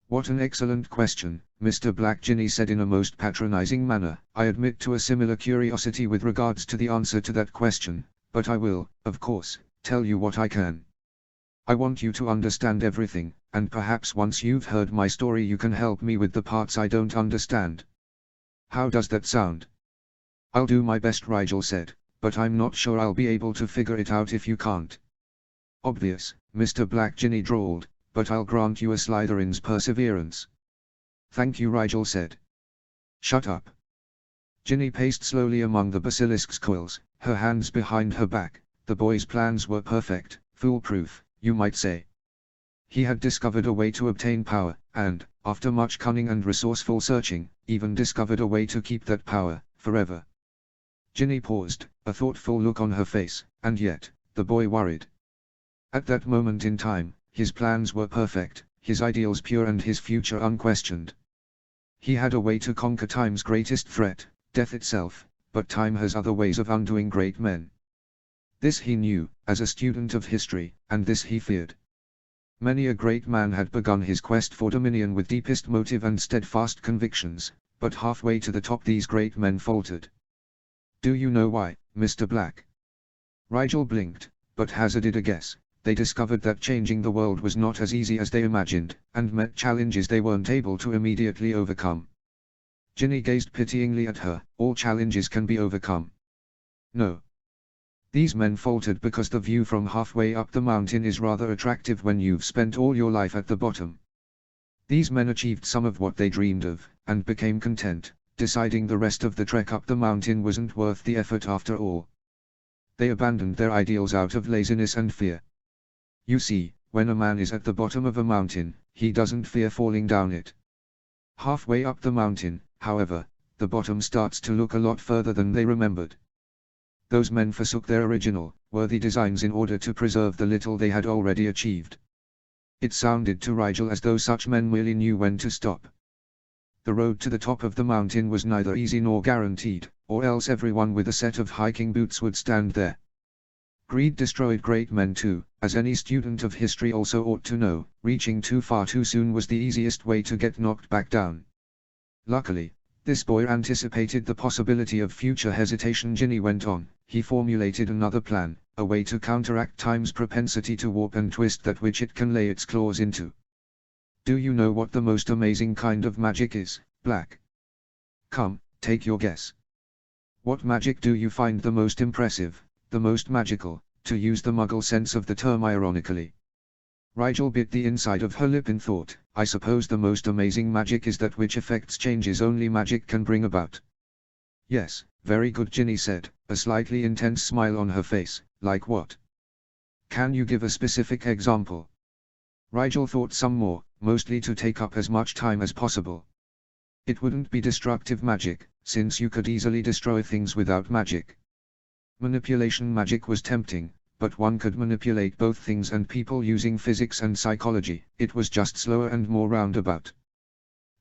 What an excellent question, Mr. Black, Ginny said in a most patronizing manner. I admit to a similar curiosity with regards to the answer to that question, but I will, of course, tell you what I can. I want you to understand everything, and perhaps once you've heard my story you can help me with the parts I don't understand. How does that sound? I'll do my best, Rigel said, but I'm not sure I'll be able to figure it out if you can't. Obvious, Mr. Black, Ginny drawled, but I'll grant you a Slytherin's perseverance. Thank you, Rigel said. Shut up. Ginny paced slowly among the basilisk's coils, her hands behind her back. The boy's plans were perfect, foolproof, you might say. He had discovered a way to obtain power, and, after much cunning and resourceful searching, even discovered a way to keep that power, forever. Ginny paused, a thoughtful look on her face, and yet, the boy worried. At that moment in time, his plans were perfect, his ideals pure and his future unquestioned. He had a way to conquer time's greatest threat, death itself, but time has other ways of undoing great men. This he knew, as a student of history, and this he feared. Many a great man had begun his quest for dominion with deepest motive and steadfast convictions, but halfway to the top these great men faltered. Do you know why, Mr. Black? Rigel blinked, but hazarded a guess. They discovered that changing the world was not as easy as they imagined, and met challenges they weren't able to immediately overcome. Ginny gazed pityingly at her. All challenges can be overcome. No. These men faltered because the view from halfway up the mountain is rather attractive when you've spent all your life at the bottom. These men achieved some of what they dreamed of, and became content, deciding the rest of the trek up the mountain wasn't worth the effort after all. They abandoned their ideals out of laziness and fear. You see, when a man is at the bottom of a mountain, he doesn't fear falling down it. Halfway up the mountain, however, the bottom starts to look a lot further than they remembered. Those men forsook their original, worthy designs in order to preserve the little they had already achieved. It sounded to Rigel as though such men merely knew when to stop. The road to the top of the mountain was neither easy nor guaranteed, or else everyone with a set of hiking boots would stand there. Greed destroyed great men too, as any student of history also ought to know. Reaching too far too soon was the easiest way to get knocked back down. Luckily, this boy anticipated the possibility of future hesitation. Ginny went on. He formulated another plan, a way to counteract time's propensity to warp and twist that which it can lay its claws into. Do you know what the most amazing kind of magic is, Black? Come, take your guess. What magic do you find the most impressive, the most magical, to use the Muggle sense of the term ironically? Rigel bit the inside of her lip in thought. I suppose the most amazing magic is that which effects changes only magic can bring about. Yes, very good, Ginny said, a slightly intense smile on her face. Like what? Can you give a specific example? Rigel thought some more, mostly to take up as much time as possible. It wouldn't be destructive magic, since you could easily destroy things without magic. Manipulation magic was tempting, but one could manipulate both things and people using physics and psychology. It was just slower and more roundabout.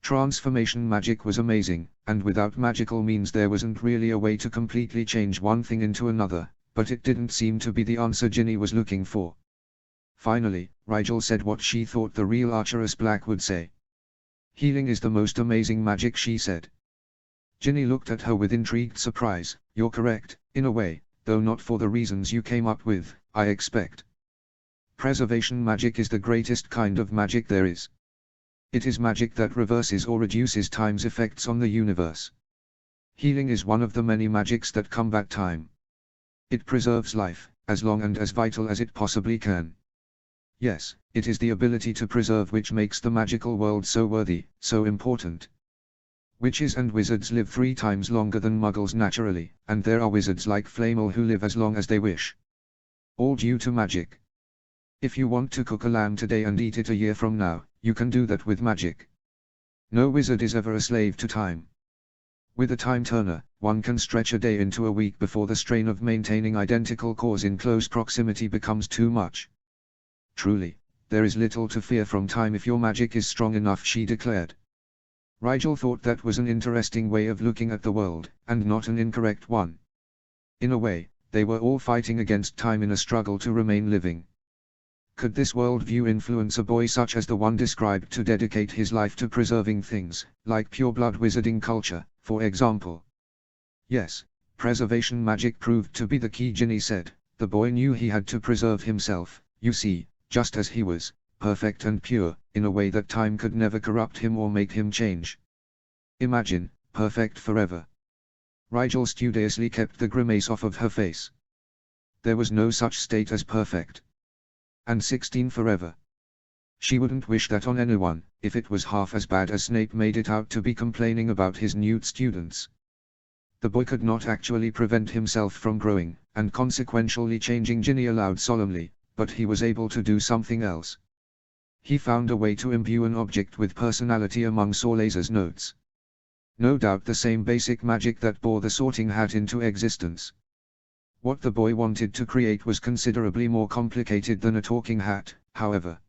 Transformation magic was amazing, and without magical means there wasn't really a way to completely change one thing into another, but it didn't seem to be the answer Ginny was looking for. Finally, Rigel said what she thought the real Archerus Black would say. Healing is the most amazing magic, she said. Ginny looked at her with intrigued surprise. You're correct, in a way, though not for the reasons you came up with, I expect. Preservation magic is the greatest kind of magic there is. It is magic that reverses or reduces time's effects on the universe. Healing is one of the many magics that combat time. It preserves life, as long and as vital as it possibly can. Yes, it is the ability to preserve which makes the magical world so worthy, so important. Witches and wizards live 3 times longer than muggles naturally, and there are wizards like Flamel who live as long as they wish. All due to magic. If you want to cook a lamb today and eat it a year from now, you can do that with magic. No wizard is ever a slave to time. With a time turner, one can stretch a day into a week before the strain of maintaining identical cores in close proximity becomes too much. Truly, there is little to fear from time if your magic is strong enough, she declared. Rigel thought that was an interesting way of looking at the world, and not an incorrect one. In a way, they were all fighting against time in a struggle to remain living. Could this worldview influence a boy such as the one described to dedicate his life to preserving things, like pure-blood wizarding culture, for example? Yes, preservation magic proved to be the key, Ginny said. The boy knew he had to preserve himself, you see, just as he was, perfect and pure, in a way that time could never corrupt him or make him change. Imagine, perfect forever. Rigel studiously kept the grimace off of her face. There was no such state as perfect. And 16 forever. She wouldn't wish that on anyone, if it was half as bad as Snape made it out to be complaining about his newt students. The boy could not actually prevent himself from growing, and consequentially changing, Ginny allowed solemnly, but he was able to do something else. He found a way to imbue an object with personality among Sorlaser's notes. No doubt the same basic magic that bore the sorting hat into existence. What the boy wanted to create was considerably more complicated than a talking hat, however.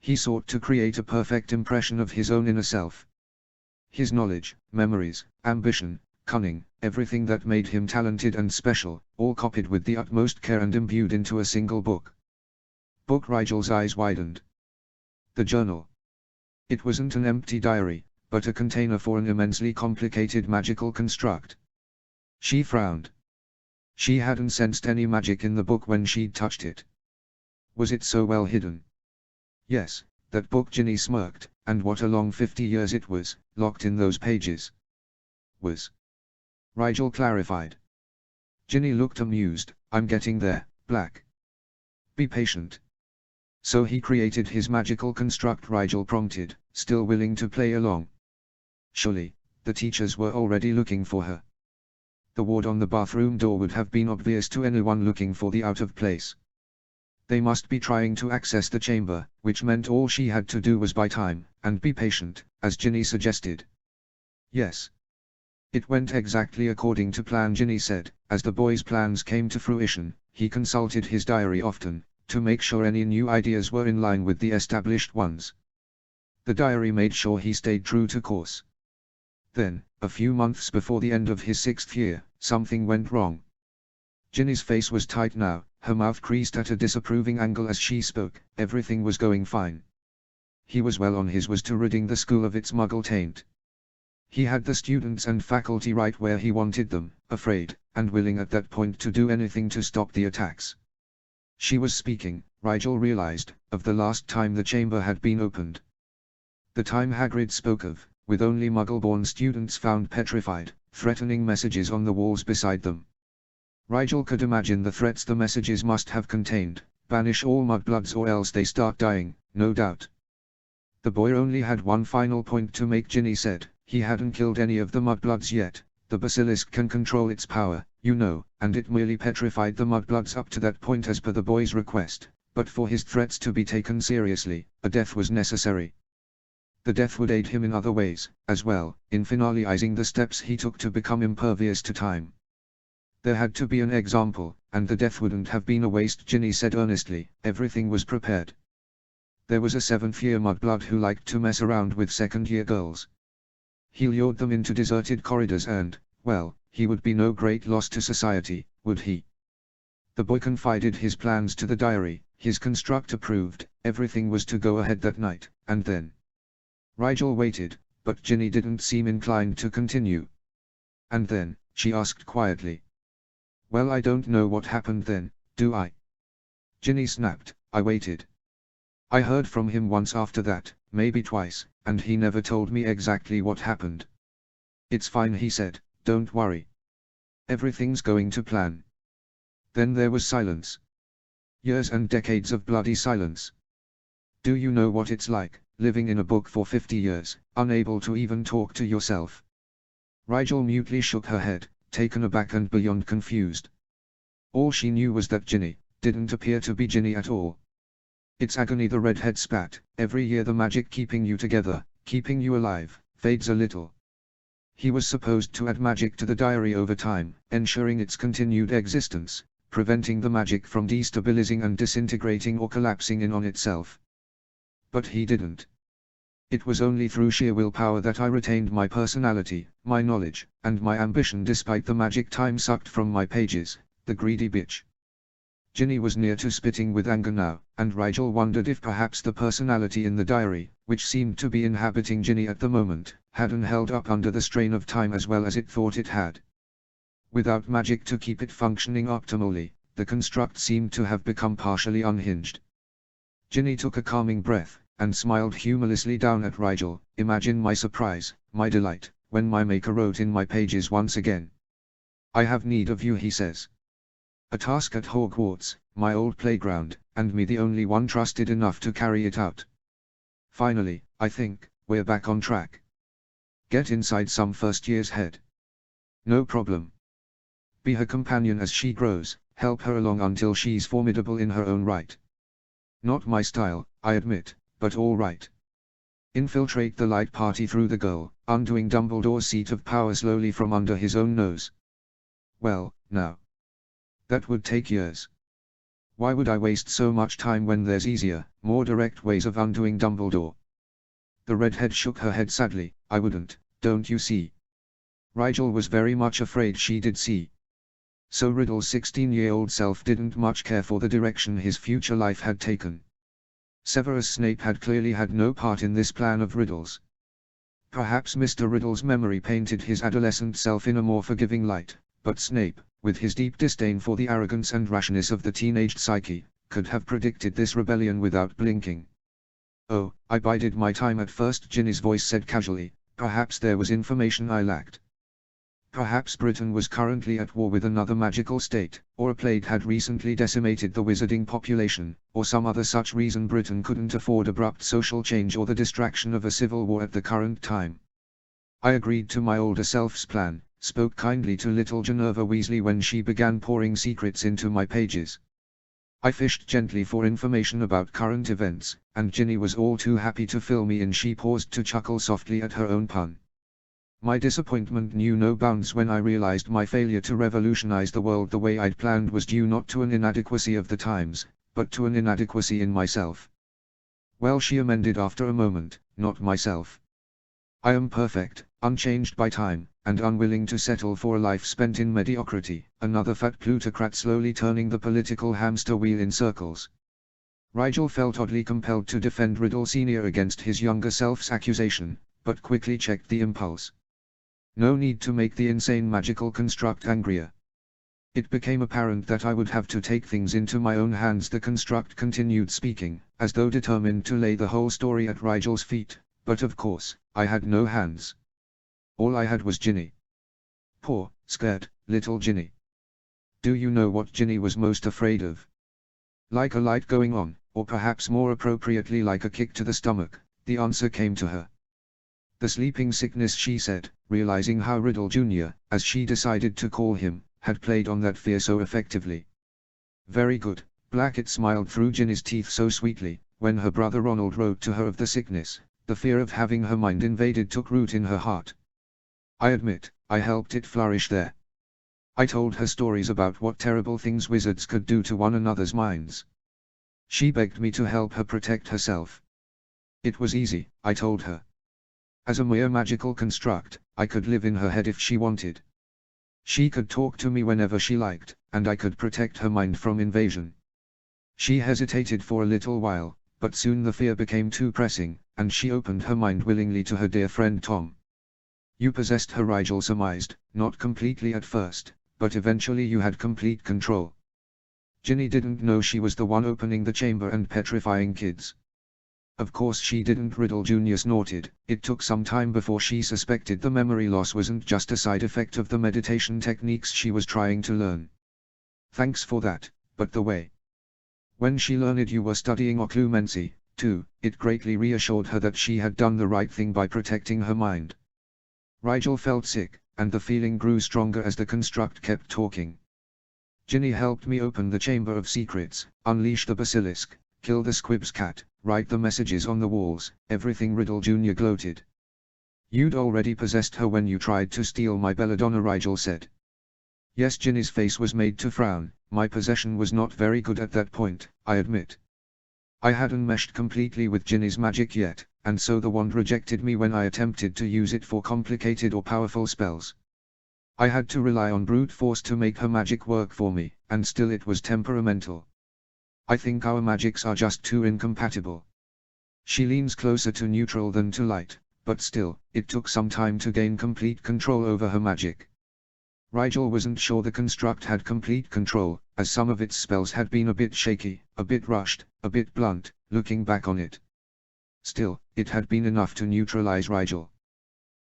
He sought to create a perfect impression of his own inner self. His knowledge, memories, ambition, cunning, everything that made him talented and special, all copied with the utmost care and imbued into a single book. Rigel's eyes widened. The journal. It wasn't an empty diary, but a container for an immensely complicated magical construct. She frowned. She hadn't sensed any magic in the book when she'd touched it. Was it so well hidden? Yes, that book, Ginny smirked, and what a long 50 years it was, locked in those pages. Was. Rigel clarified. Ginny looked amused. I'm getting there, Black. Be patient. So he created his magical construct, Rigel prompted, still willing to play along. Surely, the teachers were already looking for her. The ward on the bathroom door would have been obvious to anyone looking for the out of place. They must be trying to access the chamber, which meant all she had to do was buy time, and be patient, as Ginny suggested. Yes. It went exactly according to plan, Ginny said. As the boy's plans came to fruition, he consulted his diary often, to make sure any new ideas were in line with the established ones. The diary made sure he stayed true to course. Then, a few months before the end of his 6th year, something went wrong. Ginny's face was tight now, her mouth creased at a disapproving angle as she spoke. Everything was going fine. He was well on his way to ridding the school of its muggle taint. He had the students and faculty right where he wanted them, afraid, and willing at that point to do anything to stop the attacks. She was speaking, Rigel realized, of the last time the chamber had been opened. The time Hagrid spoke of, with only Muggle-born students found petrified, threatening messages on the walls beside them. Rigel could imagine the threats the messages must have contained: banish all mudbloods or else they start dying, no doubt. The boy only had one final point to make, Ginny said. He hadn't killed any of the mudbloods yet. The basilisk can control its power, you know, and it merely petrified the mudbloods up to that point as per the boy's request, but for his threats to be taken seriously, a death was necessary. The death would aid him in other ways, as well, in finalizing the steps he took to become impervious to time. There had to be an example, and the death wouldn't have been a waste, Ginny said earnestly. Everything was prepared. There was a 7th-year mudblood who liked to mess around with 2nd-year girls. He lured them into deserted corridors and, well, he would be no great loss to society, would he? The boy confided his plans to the diary. His construct approved. Everything was to go ahead that night, and then. Rigel waited, but Ginny didn't seem inclined to continue. And then, she asked quietly. Well, I don't know what happened then, do I? Ginny snapped. I waited. I heard from him once after that, maybe twice, and he never told me exactly what happened. It's fine, he said, don't worry. Everything's going to plan. Then there was silence. Years and decades of bloody silence. Do you know what it's like, living in a book for 50 years, unable to even talk to yourself? Rigel mutely shook her head, taken aback and beyond confused. All she knew was that Ginny didn't appear to be Ginny at all. It's agony, the redhead spat. Every year the magic keeping you together, keeping you alive, fades a little. He was supposed to add magic to the diary over time, ensuring its continued existence, preventing the magic from destabilizing and disintegrating or collapsing in on itself. But he didn't. It was only through sheer willpower that I retained my personality, my knowledge, and my ambition despite the magic time sucked from my pages, the greedy bitch. Ginny was near to spitting with anger now, and Rigel wondered if perhaps the personality in the diary, which seemed to be inhabiting Ginny at the moment, hadn't held up under the strain of time as well as it thought it had. Without magic to keep it functioning optimally, the construct seemed to have become partially unhinged. Ginny took a calming breath, and smiled humorlessly down at Rigel. Imagine my surprise, my delight, when my maker wrote in my pages once again. "I have need of you," he says. A task at Hogwarts, my old playground, and me the only one trusted enough to carry it out. Finally, I think, we're back on track. Get inside some first year's head. No problem. Be her companion as she grows, help her along until she's formidable in her own right. Not my style, I admit, but all right. Infiltrate the light party through the girl, undoing Dumbledore's seat of power slowly from under his own nose. Well, now. That would take years. Why would I waste so much time when there's easier, more direct ways of undoing Dumbledore? The redhead shook her head sadly. I wouldn't, don't you see? Rigel was very much afraid she did see. So Riddle's 16-year-old self didn't much care for the direction his future life had taken. Severus Snape had clearly had no part in this plan of Riddle's. Perhaps Mr. Riddle's memory painted his adolescent self in a more forgiving light, but Snape, with his deep disdain for the arrogance and rashness of the teenaged psyche, could have predicted this rebellion without blinking. "Oh, I bided my time at first," Ginny's voice said casually. "Perhaps there was information I lacked. Perhaps Britain was currently at war with another magical state, or a plague had recently decimated the wizarding population, or some other such reason Britain couldn't afford abrupt social change or the distraction of a civil war at the current time. I agreed to my older self's plan, spoke kindly to little Ginevra Weasley when she began pouring secrets into my pages. I fished gently for information about current events, and Ginny was all too happy to fill me in." She paused to chuckle softly at her own pun. "My disappointment knew no bounds when I realized my failure to revolutionize the world the way I'd planned was due not to an inadequacy of the times, but to an inadequacy in myself. Well," she amended after a moment, "not myself. I am perfect, unchanged by time, and unwilling to settle for a life spent in mediocrity." Another fat plutocrat slowly turning the political hamster wheel in circles. Rigel felt oddly compelled to defend Riddle Sr. against his younger self's accusation, but quickly checked the impulse. No need to make the insane magical construct angrier. It became apparent that I would have to take things into my own hands. The construct continued speaking, as though determined to lay the whole story at Rigel's feet, but of course, I had no hands. All I had was Ginny. Poor, scared, little Ginny. Do you know what Ginny was most afraid of? Like a light going on, or perhaps more appropriately like a kick to the stomach, the answer came to her. The sleeping sickness, she said, realizing how Riddle Jr., as she decided to call him, had played on that fear so effectively. Very good, Blackett smiled through Ginny's teeth so sweetly. When her brother Ronald wrote to her of the sickness, the fear of having her mind invaded took root in her heart. I admit, I helped it flourish there. I told her stories about what terrible things wizards could do to one another's minds. She begged me to help her protect herself. It was easy, I told her. As a mere magical construct, I could live in her head if she wanted. She could talk to me whenever she liked, and I could protect her mind from invasion. She hesitated for a little while, but soon the fear became too pressing, and she opened her mind willingly to her dear friend Tom. You possessed her, Rigel surmised, not completely at first, but eventually you had complete control. Ginny didn't know she was the one opening the chamber and petrifying kids. Of course she didn't, Riddle Jr. snorted. It took some time before she suspected the memory loss wasn't just a side effect of the meditation techniques she was trying to learn. Thanks for that, but the way. When she learned you were studying occlumency, too, it greatly reassured her that she had done the right thing by protecting her mind. Rigel felt sick, and the feeling grew stronger as the construct kept talking. Ginny helped me open the Chamber of Secrets, unleash the basilisk, kill the Squib's cat, write the messages on the walls, everything, Riddle Jr. gloated. You'd already possessed her when you tried to steal my belladonna, Rigel said. Yes, Ginny's face was made to frown. My possession was not very good at that point, I admit. I hadn't meshed completely with Ginny's magic yet, and so the wand rejected me when I attempted to use it for complicated or powerful spells. I had to rely on brute force to make her magic work for me, and still it was temperamental. I think our magics are just too incompatible. She leans closer to neutral than to light, but still, it took some time to gain complete control over her magic. Rigel wasn't sure the construct had complete control, as some of its spells had been a bit shaky, a bit rushed, a bit blunt, looking back on it. Still, it had been enough to neutralize Rigel.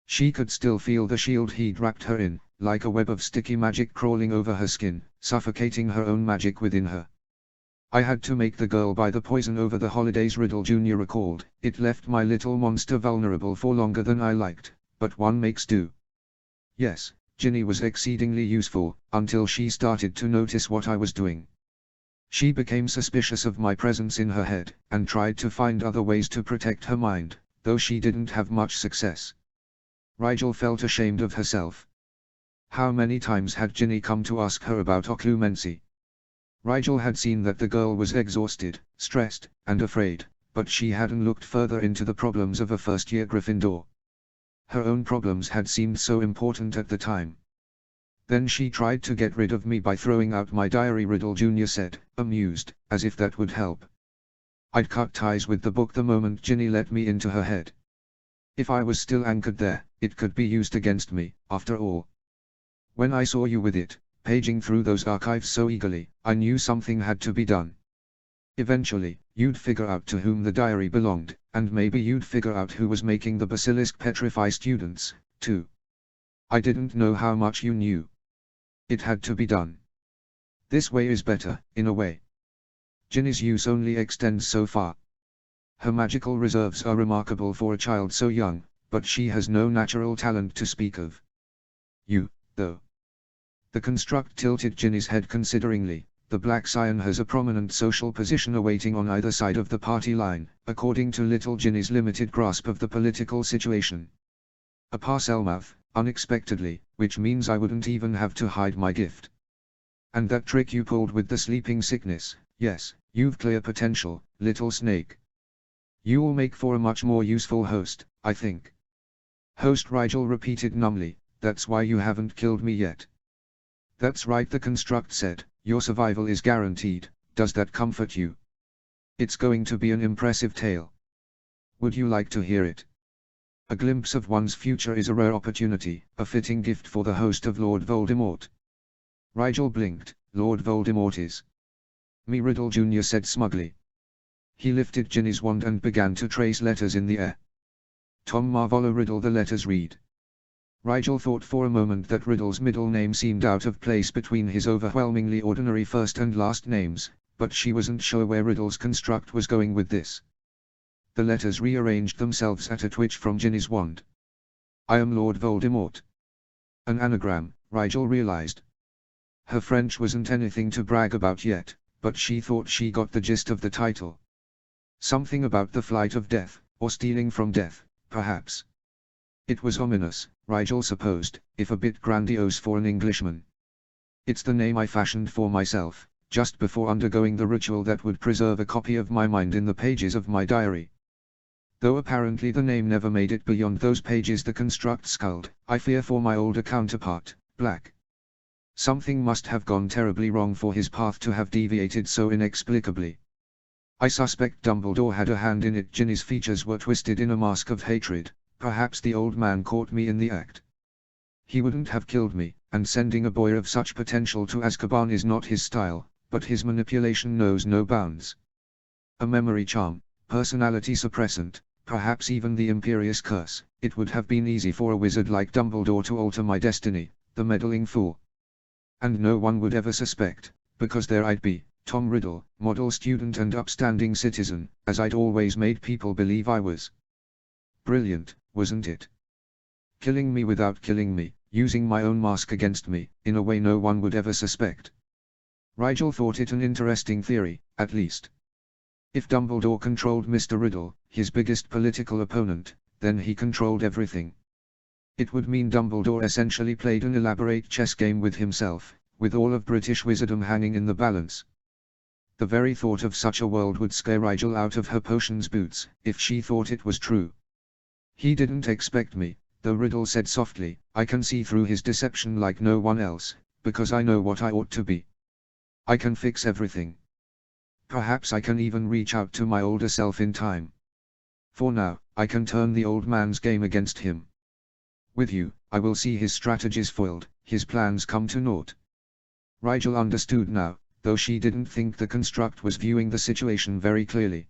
She could still feel the shield he'd wrapped her in, like a web of sticky magic crawling over her skin, suffocating her own magic within her. I had to make the girl buy the poison over the holidays, Riddle Jr. recalled. It left my little monster vulnerable for longer than I liked, but one makes do. Yes, Ginny was exceedingly useful, until she started to notice what I was doing. She became suspicious of my presence in her head, and tried to find other ways to protect her mind, though she didn't have much success. Rigel felt ashamed of herself. How many times had Ginny come to ask her about occlumency? Rigel had seen that the girl was exhausted, stressed, and afraid, but she hadn't looked further into the problems of a first-year Gryffindor. Her own problems had seemed so important at the time. Then she tried to get rid of me by throwing out my diary, Riddle Jr. said, amused, as if that would help. I'd cut ties with the book the moment Ginny let me into her head. If I was still anchored there, it could be used against me, after all. When I saw you with it, paging through those archives so eagerly, I knew something had to be done. Eventually, you'd figure out to whom the diary belonged, and maybe you'd figure out who was making the basilisk petrify students, too. I didn't know how much you knew. It had to be done. This way is better, in a way. Ginny's use only extends so far. Her magical reserves are remarkable for a child so young, but she has no natural talent to speak of. You, though. The construct tilted Ginny's head consideringly. The Black Scion has a prominent social position awaiting on either side of the party line, according to little Ginny's limited grasp of the political situation. A Parselmouth, unexpectedly, which means I wouldn't even have to hide my gift. And that trick you pulled with the sleeping sickness, yes, you've clear potential, little snake. You'll make for a much more useful host, I think. Host, Rigel repeated numbly, that's why you haven't killed me yet. That's right, the construct said. Your survival is guaranteed. Does that comfort you? It's going to be an impressive tale. Would you like to hear it? A glimpse of one's future is a rare opportunity, a fitting gift for the host of Lord Voldemort. Rigel blinked. Lord Voldemort is me, Riddle Jr. said smugly. He lifted Ginny's wand and began to trace letters in the air. Tom Marvolo, Riddle, the letters read. Rigel thought for a moment that Riddle's middle name seemed out of place between his overwhelmingly ordinary first and last names, but she wasn't sure where Riddle's construct was going with this. The letters rearranged themselves at a twitch from Ginny's wand. I am Lord Voldemort. An anagram, Rigel realized. Her French wasn't anything to brag about yet, but she thought she got the gist of the title. Something about the flight of death, or stealing from death, perhaps. It was ominous, Rigel supposed, if a bit grandiose for an Englishman. It's the name I fashioned for myself, just before undergoing the ritual that would preserve a copy of my mind in the pages of my diary. Though apparently the name never made it beyond those pages, the construct sculled. I fear for my older counterpart, Black. Something must have gone terribly wrong for his path to have deviated so inexplicably. I suspect Dumbledore had a hand in it. Ginny's features were twisted in a mask of hatred. Perhaps the old man caught me in the act. He wouldn't have killed me, and sending a boy of such potential to Azkaban is not his style, but his manipulation knows no bounds. A memory charm, personality suppressant, perhaps even the imperious curse. It would have been easy for a wizard like Dumbledore to alter my destiny, the meddling fool. And no one would ever suspect, because there I'd be, Tom Riddle, model student and upstanding citizen, as I'd always made people believe I was. Brilliant, wasn't it? Killing me without killing me, using my own mask against me, in a way no one would ever suspect. Rigel thought it an interesting theory, at least. If Dumbledore controlled Mr. Riddle, his biggest political opponent, then he controlled everything. It would mean Dumbledore essentially played an elaborate chess game with himself, with all of British wizardom hanging in the balance. The very thought of such a world would scare Rigel out of her potions boots, if she thought it was true. He didn't expect me, though, Riddle said softly. I can see through his deception like no one else, because I know what I ought to be. I can fix everything. Perhaps I can even reach out to my older self in time. For now, I can turn the old man's game against him. With you, I will see his strategies foiled, his plans come to naught. Rigel understood now, though she didn't think the construct was viewing the situation very clearly.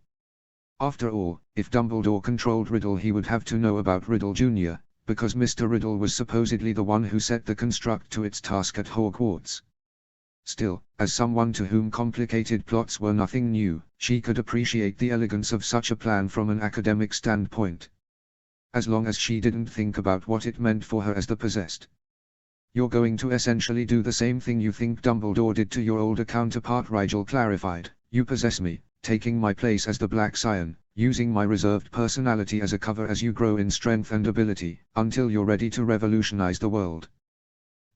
After all, if Dumbledore controlled Riddle, he would have to know about Riddle Jr., because Mr. Riddle was supposedly the one who set the construct to its task at Hogwarts. Still, as someone to whom complicated plots were nothing new, she could appreciate the elegance of such a plan from an academic standpoint. As long as she didn't think about what it meant for her as the possessed. You're going to essentially do the same thing you think Dumbledore did to your older counterpart, Rigel clarified. You possess me, taking my place as the Black Scion, using my reserved personality as a cover as you grow in strength and ability, until you're ready to revolutionize the world.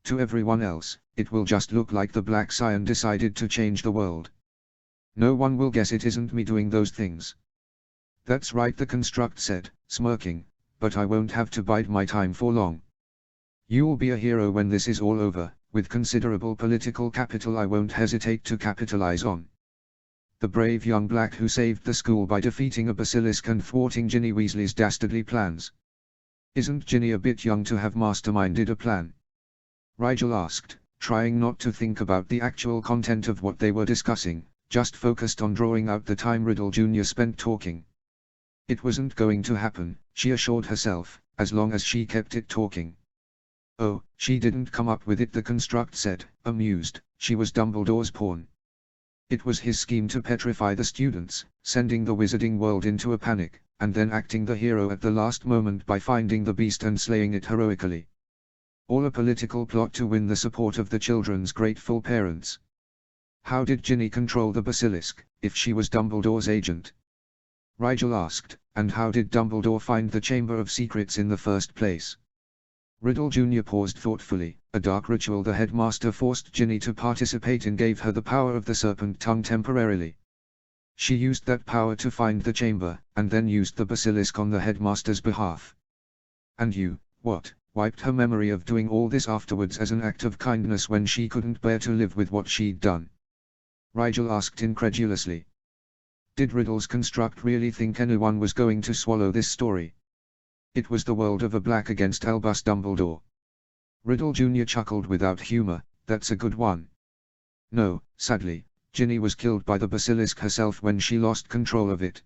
To everyone else, it will just look like the Black Scion decided to change the world. No one will guess it isn't me doing those things. That's right, the construct said, smirking, but I won't have to bide my time for long. You'll be a hero when this is all over, with considerable political capital I won't hesitate to capitalize on. The brave young Black who saved the school by defeating a basilisk and thwarting Ginny Weasley's dastardly plans. Isn't Ginny a bit young to have masterminded a plan? Rigel asked, trying not to think about the actual content of what they were discussing, just focused on drawing out the time Riddle Jr. spent talking. It wasn't going to happen, she assured herself, as long as she kept it talking. Oh, she didn't come up with it, the construct said, amused. She was Dumbledore's pawn. It was his scheme to petrify the students, sending the wizarding world into a panic, and then acting the hero at the last moment by finding the beast and slaying it heroically. All a political plot to win the support of the children's grateful parents. How did Ginny control the basilisk, if she was Dumbledore's agent? Rigel asked, and how did Dumbledore find the Chamber of Secrets in the first place? Riddle Jr. paused thoughtfully. A dark ritual the headmaster forced Ginny to participate in gave her the power of the serpent tongue temporarily. She used that power to find the chamber, and then used the basilisk on the headmaster's behalf. And you, what, wiped her memory of doing all this afterwards as an act of kindness when she couldn't bear to live with what she'd done? Rigel asked incredulously. Did Riddle's construct really think anyone was going to swallow this story? It was the world of a Black against Albus Dumbledore. Riddle Jr. chuckled without humor. That's a good one. No, sadly, Ginny was killed by the basilisk herself when she lost control of it.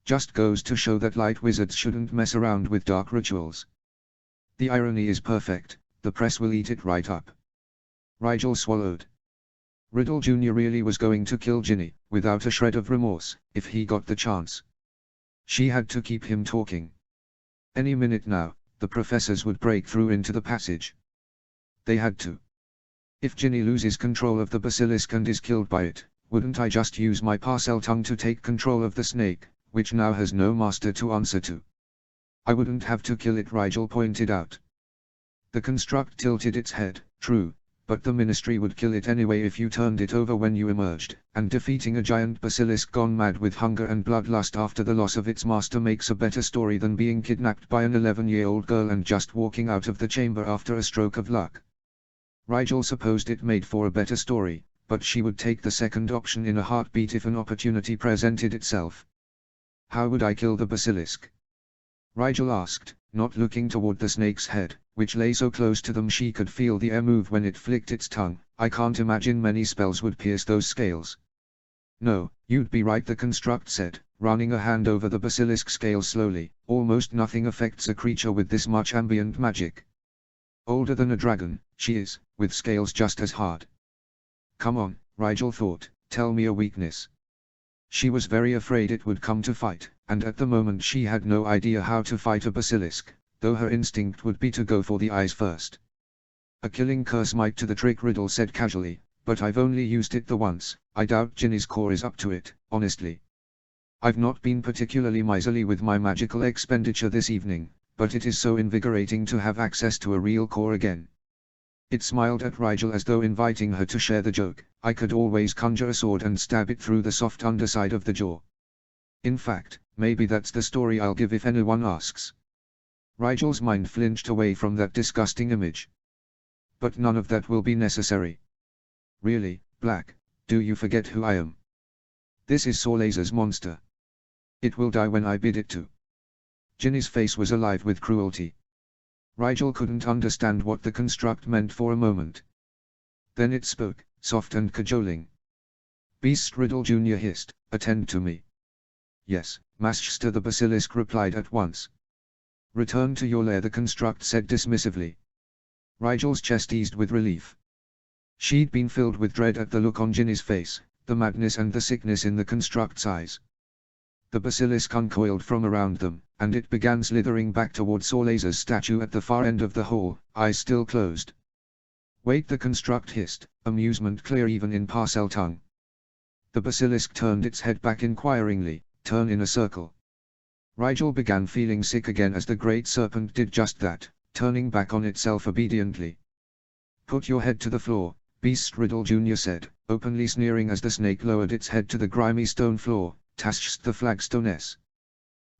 Just goes to show that light wizards shouldn't mess around with dark rituals. The irony is perfect, the press will eat it right up. Rigel swallowed. Riddle Jr. really was going to kill Ginny, without a shred of remorse, if he got the chance. She had to keep him talking. Any minute now, the professors would break through into the passage. They had to. If Ginny loses control of the basilisk and is killed by it, wouldn't I just use my parcel tongue to take control of the snake, which now has no master to answer to? I wouldn't have to kill it, Rigel pointed out. The construct tilted its head. True, but the ministry would kill it anyway if you turned it over when you emerged, and defeating a giant basilisk gone mad with hunger and bloodlust after the loss of its master makes a better story than being kidnapped by an 11-year-old girl and just walking out of the chamber after a stroke of luck. Rigel supposed it made for a better story, but she would take the second option in a heartbeat if an opportunity presented itself. How would I kill the basilisk? Rigel asked, not looking toward the snake's head, which lay so close to them she could feel the air move when it flicked its tongue. I can't imagine many spells would pierce those scales. No, you'd be right, the construct said, running a hand over the basilisk scales slowly. Almost nothing affects a creature with this much ambient magic. Older than a dragon, she is, with scales just as hard. Come on, Rigel thought, tell me a weakness. She was very afraid it would come to fight, and at the moment she had no idea how to fight a basilisk, though her instinct would be to go for the eyes first. A killing curse might do the trick, Riddle said casually, but I've only used it the once. I doubt Ginny's core is up to it, honestly. I've not been particularly miserly with my magical expenditure this evening, but it is so invigorating to have access to a real core again. It smiled at Rigel as though inviting her to share the joke. I could always conjure a sword and stab it through the soft underside of the jaw. In fact, maybe that's the story I'll give if anyone asks. Rigel's mind flinched away from that disgusting image. But none of that will be necessary. Really, Black, do you forget who I am? This is Sorlaser's monster. It will die when I bid it to. Ginny's face was alive with cruelty. Rigel couldn't understand what the construct meant for a moment. Then it spoke, soft and cajoling. Beast Riddle Jr. hissed, attend to me. Yes, Master the Basilisk replied at once. Return to your lair, the construct said dismissively. Rigel's chest eased with relief. She'd been filled with dread at the look on Ginny's face, the madness and the sickness in the construct's eyes. The basilisk uncoiled from around them, and it began slithering back toward Sorlaser's statue at the far end of the hall, eyes still closed. Wait, the construct hissed, amusement clear even in parcel tongue. The basilisk turned its head back inquiringly, turn in a circle. Rigel began feeling sick again as the great serpent did just that, turning back on itself obediently. Put your head to the floor, Beast Riddle Jr. said, openly sneering as the snake lowered its head to the grimy stone floor, tashed the flagstones.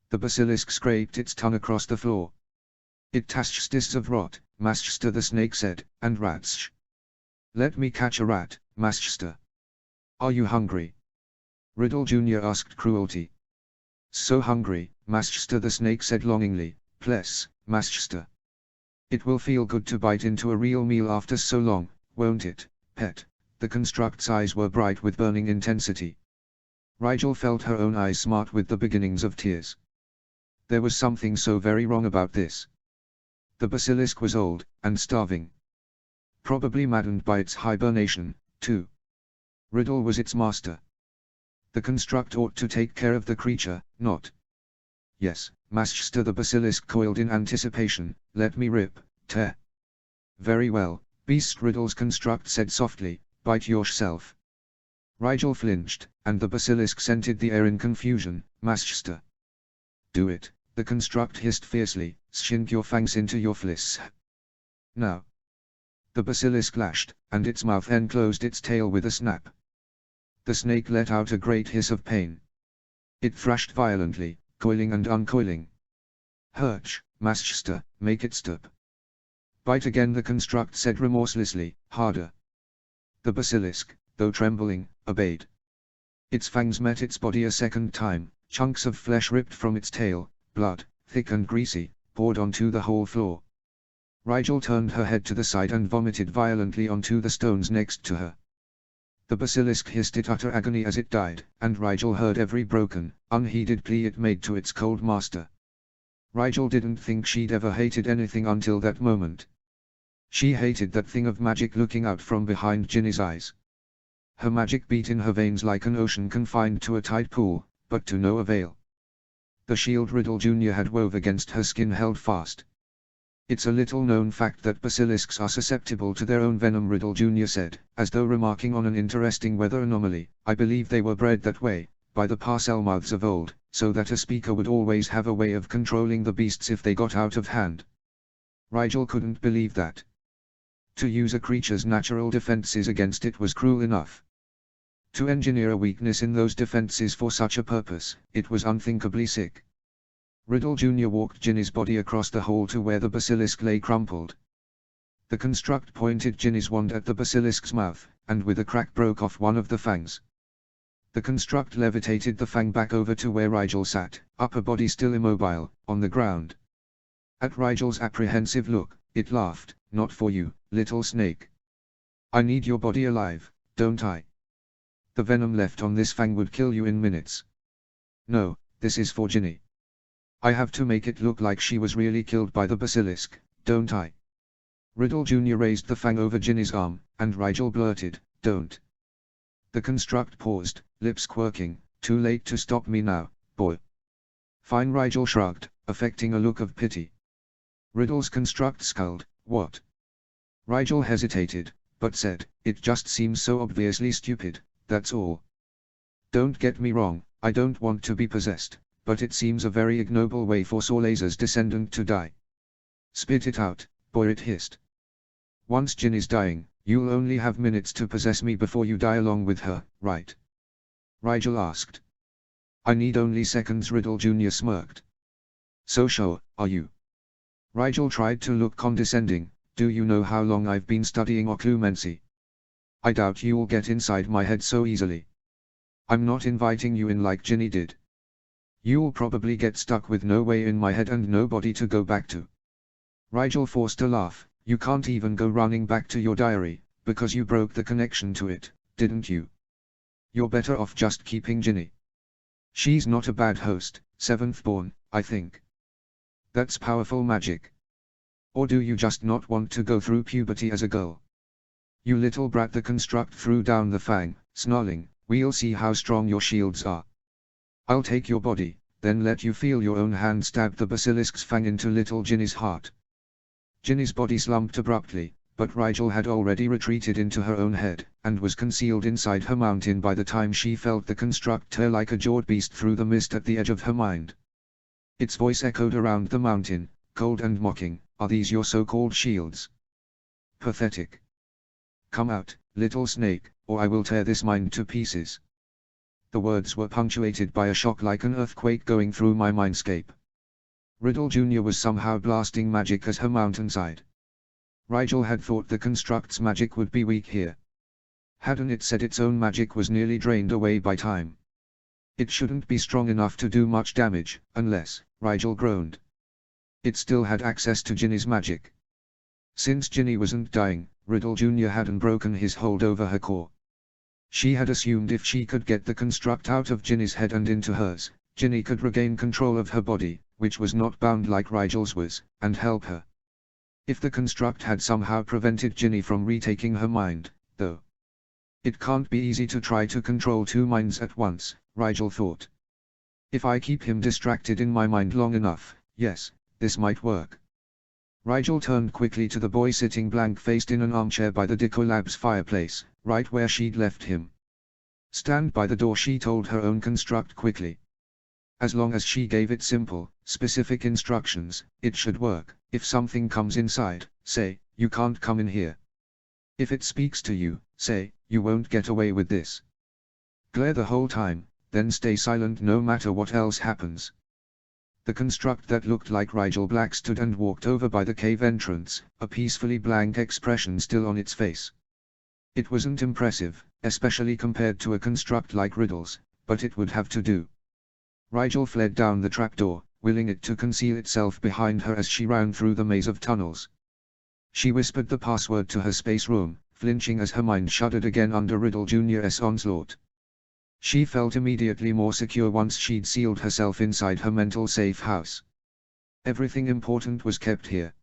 The basilisk scraped its tongue across the floor. It tasks of rot, Master, the snake said, and rats. Let me catch a rat, Master. Are you hungry? Riddle Jr. asked cruelty. So hungry, Master, the snake said longingly, bless, Master. It will feel good to bite into a real meal after so long, won't it, pet? The construct's eyes were bright with burning intensity. Rigel felt her own eyes smart with the beginnings of tears. There was something so very wrong about this. The basilisk was old, and starving. Probably maddened by its hibernation, too. Riddle was its master. The construct ought to take care of the creature, not. Yes, Master, the basilisk coiled in anticipation, let me rip, tear. Very well, Beast Riddle's construct said softly, bite yourself. Rigel flinched, and the basilisk scented the air in confusion. Master. Do it, the construct hissed fiercely, sink your fangs into your flesh. Now. The basilisk lashed, and its mouth enclosed its tail with a snap. The snake let out a great hiss of pain. It thrashed violently, coiling and uncoiling. Hurch, Master, make it stop. Bite again, the construct said remorselessly, harder. The basilisk, though trembling, obeyed. Its fangs met its body a second time, chunks of flesh ripped from its tail, blood, thick and greasy, poured onto the whole floor. Rigel turned her head to the side and vomited violently onto the stones next to her. The basilisk hissed in utter agony as it died, and Rigel heard every broken, unheeded plea it made to its cold master. Rigel didn't think she'd ever hated anything until that moment. She hated that thing of magic looking out from behind Ginny's eyes. Her magic beat in her veins like an ocean confined to a tide pool, but to no avail. The shield Riddle Jr. had wove against her skin held fast. It's a little-known fact that basilisks are susceptible to their own venom, Riddle Jr. said, as though remarking on an interesting weather anomaly. I believe they were bred that way, by the parselmouths of old, so that a speaker would always have a way of controlling the beasts if they got out of hand. Rigel couldn't believe that. To use a creature's natural defenses against it was cruel enough. To engineer a weakness in those defenses for such a purpose, it was unthinkably sick. Riddle Jr. walked Ginny's body across the hall to where the basilisk lay crumpled. The construct pointed Ginny's wand at the basilisk's mouth, and with a crack broke off one of the fangs. The construct levitated the fang back over to where Rigel sat, upper body still immobile, on the ground. At Rigel's apprehensive look, it laughed, not for you, little snake. I need your body alive, don't I? The venom left on this fang would kill you in minutes. No, this is for Ginny. I have to make it look like she was really killed by the basilisk, don't I? Riddle Jr. raised the fang over Ginny's arm, and Rigel blurted, don't. The construct paused, lips quirking, too late to stop me now, boy. Fine, Rigel shrugged, affecting a look of pity. Riddle's construct scowled, what? Rigel hesitated, but said, it just seems so obviously stupid, that's all. Don't get me wrong, I don't want to be possessed, but it seems a very ignoble way for Sorlaser's descendant to die. Spit it out, boy, it hissed. Once Jin is dying, you'll only have minutes to possess me before you die along with her, right? Rigel asked. I need only seconds, Riddle Jr. smirked. So sure, are you? Rigel tried to look condescending. Do you know how long I've been studying occlumency? I doubt you'll get inside my head so easily. I'm not inviting you in like Ginny did. You'll probably get stuck with no way in my head and nobody to go back to. Rigel forced a laugh. You can't even go running back to your diary, because you broke the connection to it, didn't you? You're better off just keeping Ginny. She's not a bad host, seventh born, I think. That's powerful magic. Or do you just not want to go through puberty as a girl? You little brat, the construct threw down the fang, snarling, we'll see how strong your shields are. I'll take your body, then let you feel your own hand stab the basilisk's fang into little Ginny's heart. Ginny's body slumped abruptly, but Rigel had already retreated into her own head, and was concealed inside her mountain by the time she felt the construct tear like a jawed beast through the mist at the edge of her mind. Its voice echoed around the mountain, cold and mocking, are these your so-called shields? Pathetic. Come out, little snake, or I will tear this mind to pieces. The words were punctuated by a shock like an earthquake going through my mindscape. Riddle Jr. was somehow blasting magic as her mountainside. Rigel had thought the construct's magic would be weak here. Hadn't it said its own magic was nearly drained away by time? It shouldn't be strong enough to do much damage, unless, Rigel groaned. It still had access to Ginny's magic. Since Ginny wasn't dying, Riddle Jr. hadn't broken his hold over her core. She had assumed if she could get the construct out of Ginny's head and into hers, Ginny could regain control of her body, which was not bound like Rigel's was, and help her. If the construct had somehow prevented Ginny from retaking her mind, though. It can't be easy to try to control two minds at once, Rigel thought. If I keep him distracted in my mind long enough, yes, this might work. Rigel turned quickly to the boy sitting blank-faced in an armchair by the Dicolab's fireplace, right where she'd left him. Stand by the door, she told her own construct quickly. As long as she gave it simple, specific instructions, it should work. If something comes inside, say, you can't come in here. If it speaks to you, say, you won't get away with this. Glare the whole time, then stay silent no matter what else happens. The construct that looked like Rigel Black stood and walked over by the cave entrance, a peacefully blank expression still on its face. It wasn't impressive, especially compared to a construct like Riddle's, but it would have to do. Rigel fled down the trapdoor, willing it to conceal itself behind her as she ran through the maze of tunnels. She whispered the password to her space room, flinching as her mind shuddered again under Riddle Jr.'s onslaught. She felt immediately more secure once she'd sealed herself inside her mental safe house. Everything important was kept here.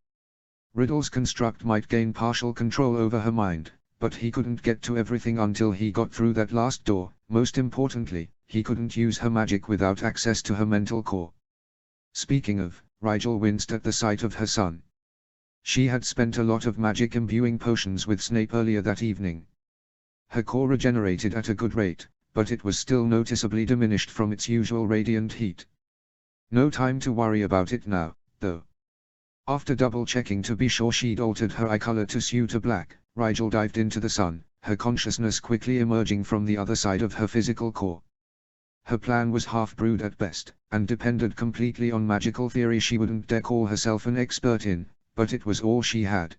Riddle's construct might gain partial control over her mind, but he couldn't get to everything until he got through that last door. Most importantly, he couldn't use her magic without access to her mental core. Speaking of, Rigel winced at the sight of her son. She had spent a lot of magic imbuing potions with Snape earlier that evening. Her core regenerated at a good rate, but it was still noticeably diminished from its usual radiant heat. No time to worry about it now, though. After double-checking to be sure she'd altered her eye color to suit a black, Rigel dived into the sun, her consciousness quickly emerging from the other side of her physical core. Her plan was half-brewed at best, and depended completely on magical theory she wouldn't dare call herself an expert in, but it was all she had.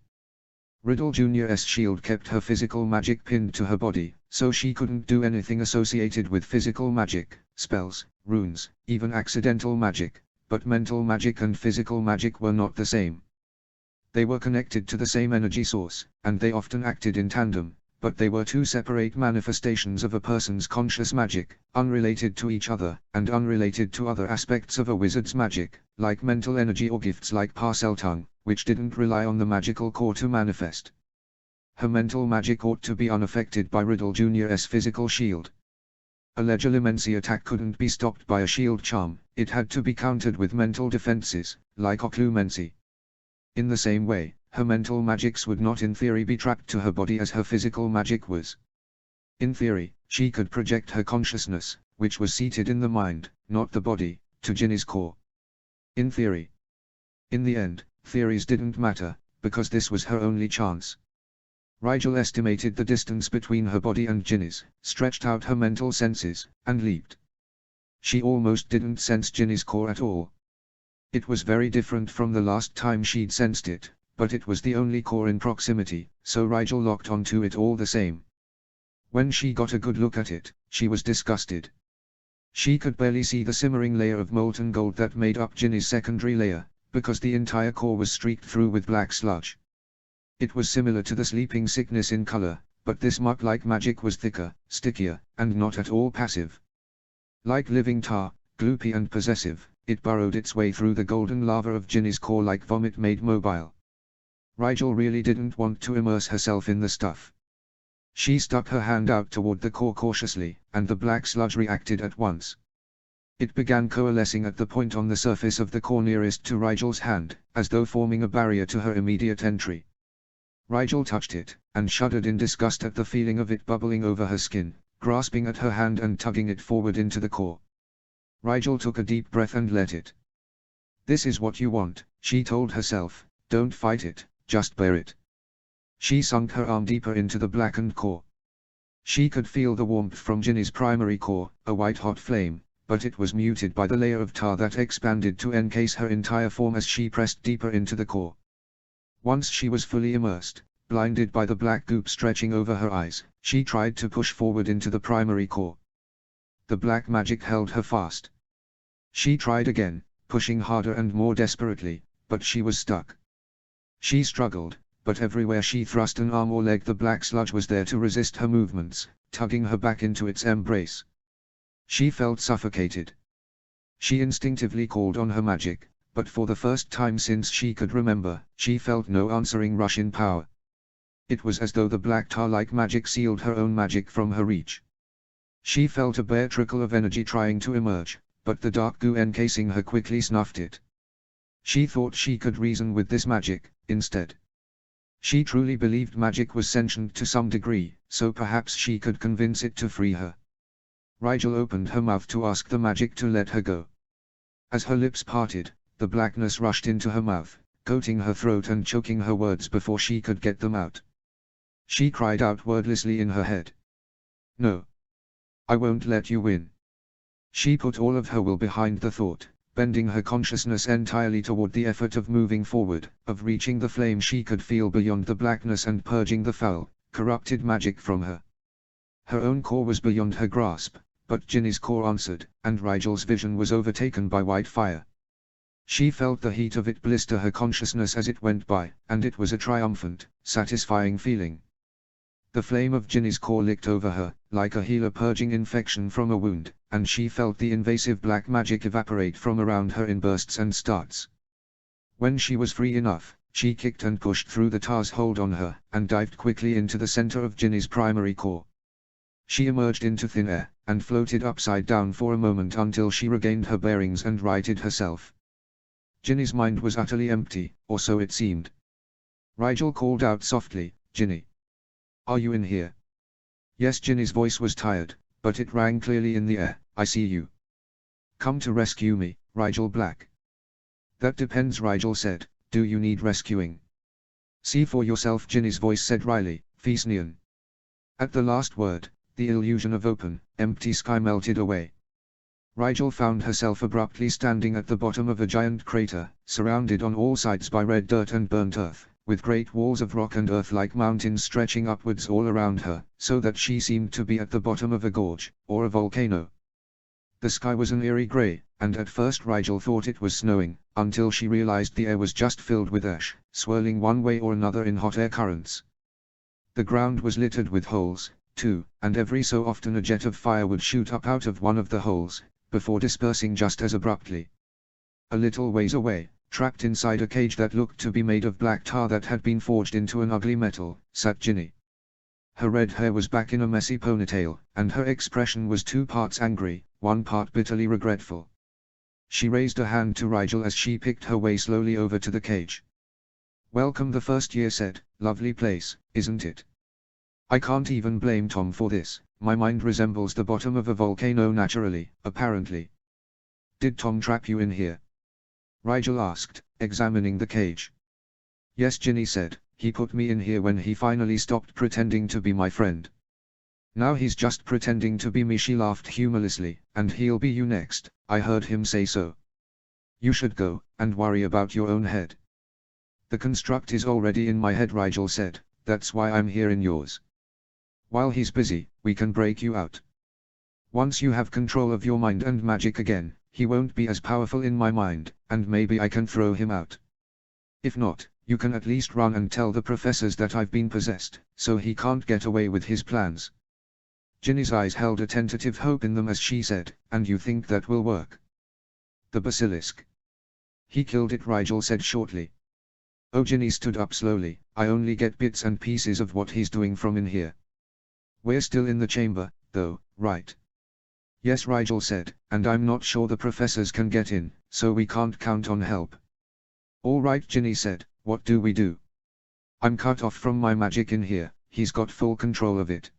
Riddle Jr.'s shield kept her physical magic pinned to her body, so she couldn't do anything associated with physical magic, spells, runes, even accidental magic, but mental magic and physical magic were not the same. They were connected to the same energy source, and they often acted in tandem, but they were two separate manifestations of a person's conscious magic, unrelated to each other, and unrelated to other aspects of a wizard's magic, like mental energy or gifts like Parseltongue, which didn't rely on the magical core to manifest. Her mental magic ought to be unaffected by Riddle Jr.'s physical shield. A Legilimency attack couldn't be stopped by a shield charm, it had to be countered with mental defenses, like occlumency. In the same way, her mental magics would not in theory be trapped to her body as her physical magic was. In theory, she could project her consciousness, which was seated in the mind, not the body, to Ginny's core. In theory. In the end, theories didn't matter, because this was her only chance. Rigel estimated the distance between her body and Ginny's, stretched out her mental senses, and leaped. She almost didn't sense Ginny's core at all. It was very different from the last time she'd sensed it, but it was the only core in proximity, so Rigel locked onto it all the same. When she got a good look at it, she was disgusted. She could barely see the simmering layer of molten gold that made up Ginny's secondary layer, because the entire core was streaked through with black sludge. It was similar to the sleeping sickness in color, but this muck-like magic was thicker, stickier, and not at all passive. Like living tar, gloopy and possessive, it burrowed its way through the golden lava of Ginny's core like vomit made mobile. Rigel really didn't want to immerse herself in the stuff. She stuck her hand out toward the core cautiously, and the black sludge reacted at once. It began coalescing at the point on the surface of the core nearest to Rigel's hand, as though forming a barrier to her immediate entry. Rigel touched it, and shuddered in disgust at the feeling of it bubbling over her skin, grasping at her hand and tugging it forward into the core. Rigel took a deep breath and let it. "This is what you want," she told herself, "don't fight it, just bear it." She sunk her arm deeper into the blackened core. She could feel the warmth from Ginny's primary core, a white-hot flame, but it was muted by the layer of tar that expanded to encase her entire form as she pressed deeper into the core. Once she was fully immersed, blinded by the black goop stretching over her eyes, she tried to push forward into the primary core. The black magic held her fast. She tried again, pushing harder and more desperately, but she was stuck. She struggled, but everywhere she thrust an arm or leg the black sludge was there to resist her movements, tugging her back into its embrace. She felt suffocated. She instinctively called on her magic, but for the first time since she could remember, she felt no answering rush in power. It was as though the black tar-like magic sealed her own magic from her reach. She felt a bare trickle of energy trying to emerge, but the dark goo encasing her quickly snuffed it. She thought she could reason with this magic, instead. She truly believed magic was sentient to some degree, so perhaps she could convince it to free her. Rigel opened her mouth to ask the magic to let her go. As her lips parted, the blackness rushed into her mouth, coating her throat and choking her words before she could get them out. She cried out wordlessly in her head. "No. I won't let you win." She put all of her will behind the thought, bending her consciousness entirely toward the effort of moving forward, of reaching the flame she could feel beyond the blackness and purging the foul, corrupted magic from her. Her own core was beyond her grasp, but Ginny's core answered, and Rigel's vision was overtaken by white fire. She felt the heat of it blister her consciousness as it went by, and it was a triumphant, satisfying feeling. The flame of Ginny's core licked over her, like a healer purging infection from a wound, and she felt the invasive black magic evaporate from around her in bursts and starts. When she was free enough, she kicked and pushed through the tar's hold on her, and dived quickly into the center of Ginny's primary core. She emerged into thin air, and floated upside down for a moment until she regained her bearings and righted herself. Ginny's mind was utterly empty, or so it seemed. Rigel called out softly, "Ginny. Are you in here?" Yes, Ginny's voice was tired, but it rang clearly in the air. "I see you. Come to rescue me, Rigel Black." "That depends," Rigel said. "Do you need rescuing?" "See for yourself," Ginny's voice said wryly, "Fesnian." At the last word, the illusion of open, empty sky melted away. Rigel found herself abruptly standing at the bottom of a giant crater, surrounded on all sides by red dirt and burnt earth, with great walls of rock and earth like mountains stretching upwards all around her, so that she seemed to be at the bottom of a gorge, or a volcano. The sky was an eerie grey, and at first Rigel thought it was snowing, until she realized the air was just filled with ash, swirling one way or another in hot air currents. The ground was littered with holes, too, and every so often a jet of fire would shoot up out of one of the holes, before dispersing just as abruptly. A little ways away, trapped inside a cage that looked to be made of black tar that had been forged into an ugly metal, sat Ginny. Her red hair was back in a messy ponytail, and her expression was 2 parts angry, 1 part bitterly regretful. She raised a hand to Rigel as she picked her way slowly over to the cage. "Welcome," the first year said. "Lovely place, isn't it? I can't even blame Tom for this. My mind resembles the bottom of a volcano naturally, apparently." "Did Tom trap you in here?" Rigel asked, examining the cage. "Yes," Ginny said. he put me in here when he finally stopped pretending to be my friend. Now he's just pretending to be me." She laughed humorlessly. "And he'll be you next," I heard him say so. "You should go, and worry about your own head." "The construct is already in my head," Rigel said, "that's why I'm here in yours. While he's busy, we can break you out. Once you have control of your mind and magic again, he won't be as powerful in my mind, and maybe I can throw him out. If not, you can at least run and tell the professors that I've been possessed, so he can't get away with his plans." Ginny's eyes held a tentative hope in them as she said, "And you think that will work?" "The basilisk. He killed it," Rigel said shortly. "Oh." Ginny stood up slowly. "I only get bits and pieces of what he's doing from in here." "We're still in the chamber, though, right?" "Yes," Rigel said, "and I'm not sure the professors can get in, so we can't count on help." "All right," Ginny said, "what do we do?" "I'm cut off from my magic in here, he's got full control of it."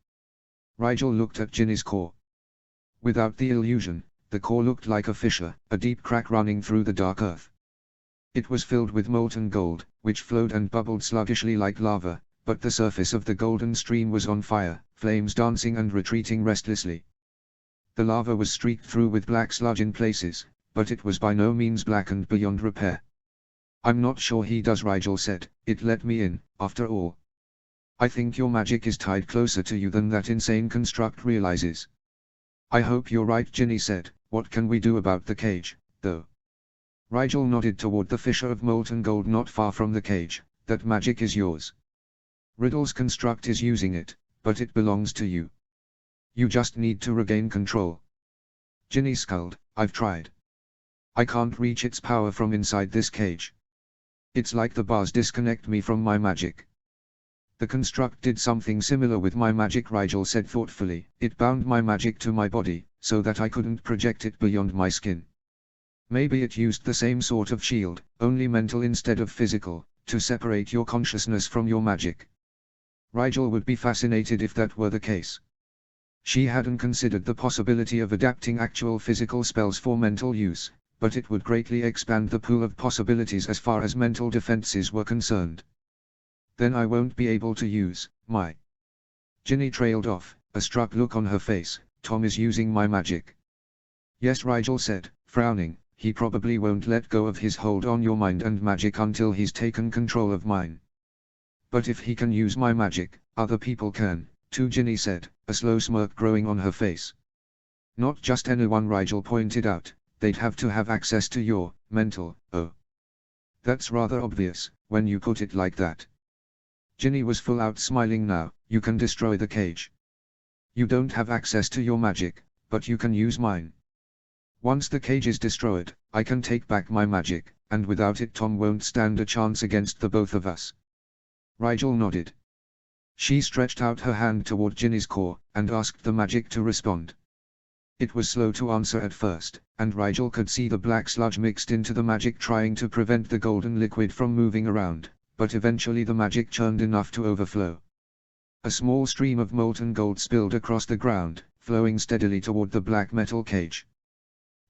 Rigel looked at Ginny's core. Without the illusion, the core looked like a fissure, a deep crack running through the dark earth. It was filled with molten gold, which flowed and bubbled sluggishly like lava, but the surface of the golden stream was on fire, flames dancing and retreating restlessly. The lava was streaked through with black sludge in places, but it was by no means blackened beyond repair. "I'm not sure he does," Rigel said. "It let me in, after all. I think your magic is tied closer to you than that insane construct realizes." "I hope you're right," Ginny said. "What can we do about the cage, though?" Rigel nodded toward the fissure of molten gold not far from the cage. "That magic is yours. Riddle's construct is using it, but it belongs to you. You just need to regain control." Ginny scowled. "I've tried. I can't reach its power from inside this cage. It's like the bars disconnect me from my magic." "The construct did something similar with my magic," Rigel said thoughtfully. "It bound my magic to my body, so that I couldn't project it beyond my skin. Maybe it used the same sort of shield, only mental instead of physical, to separate your consciousness from your magic." Rigel would be fascinated if that were the case. She hadn't considered the possibility of adapting actual physical spells for mental use, but it would greatly expand the pool of possibilities as far as mental defenses were concerned. "Then I won't be able to use my..." Ginny trailed off, a struck look on her face. "Tom is using my magic." "Yes," Rigel said, frowning. "He probably won't let go of his hold on your mind and magic until he's taken control of mine. But if he can use my magic, other people can, too," Ginny said, a slow smirk growing on her face. "Not just anyone," Rigel pointed out. "They'd have to have access to your mental..." "Oh. That's rather obvious, when you put it like that." Ginny was full out smiling now. "You can destroy the cage. You don't have access to your magic, but you can use mine. Once the cage is destroyed, I can take back my magic, and without it Tom won't stand a chance against the both of us." Rigel nodded. She stretched out her hand toward Ginny's core, and asked the magic to respond. It was slow to answer at first, and Rigel could see the black sludge mixed into the magic trying to prevent the golden liquid from moving around, but eventually the magic churned enough to overflow. A small stream of molten gold spilled across the ground, flowing steadily toward the black metal cage.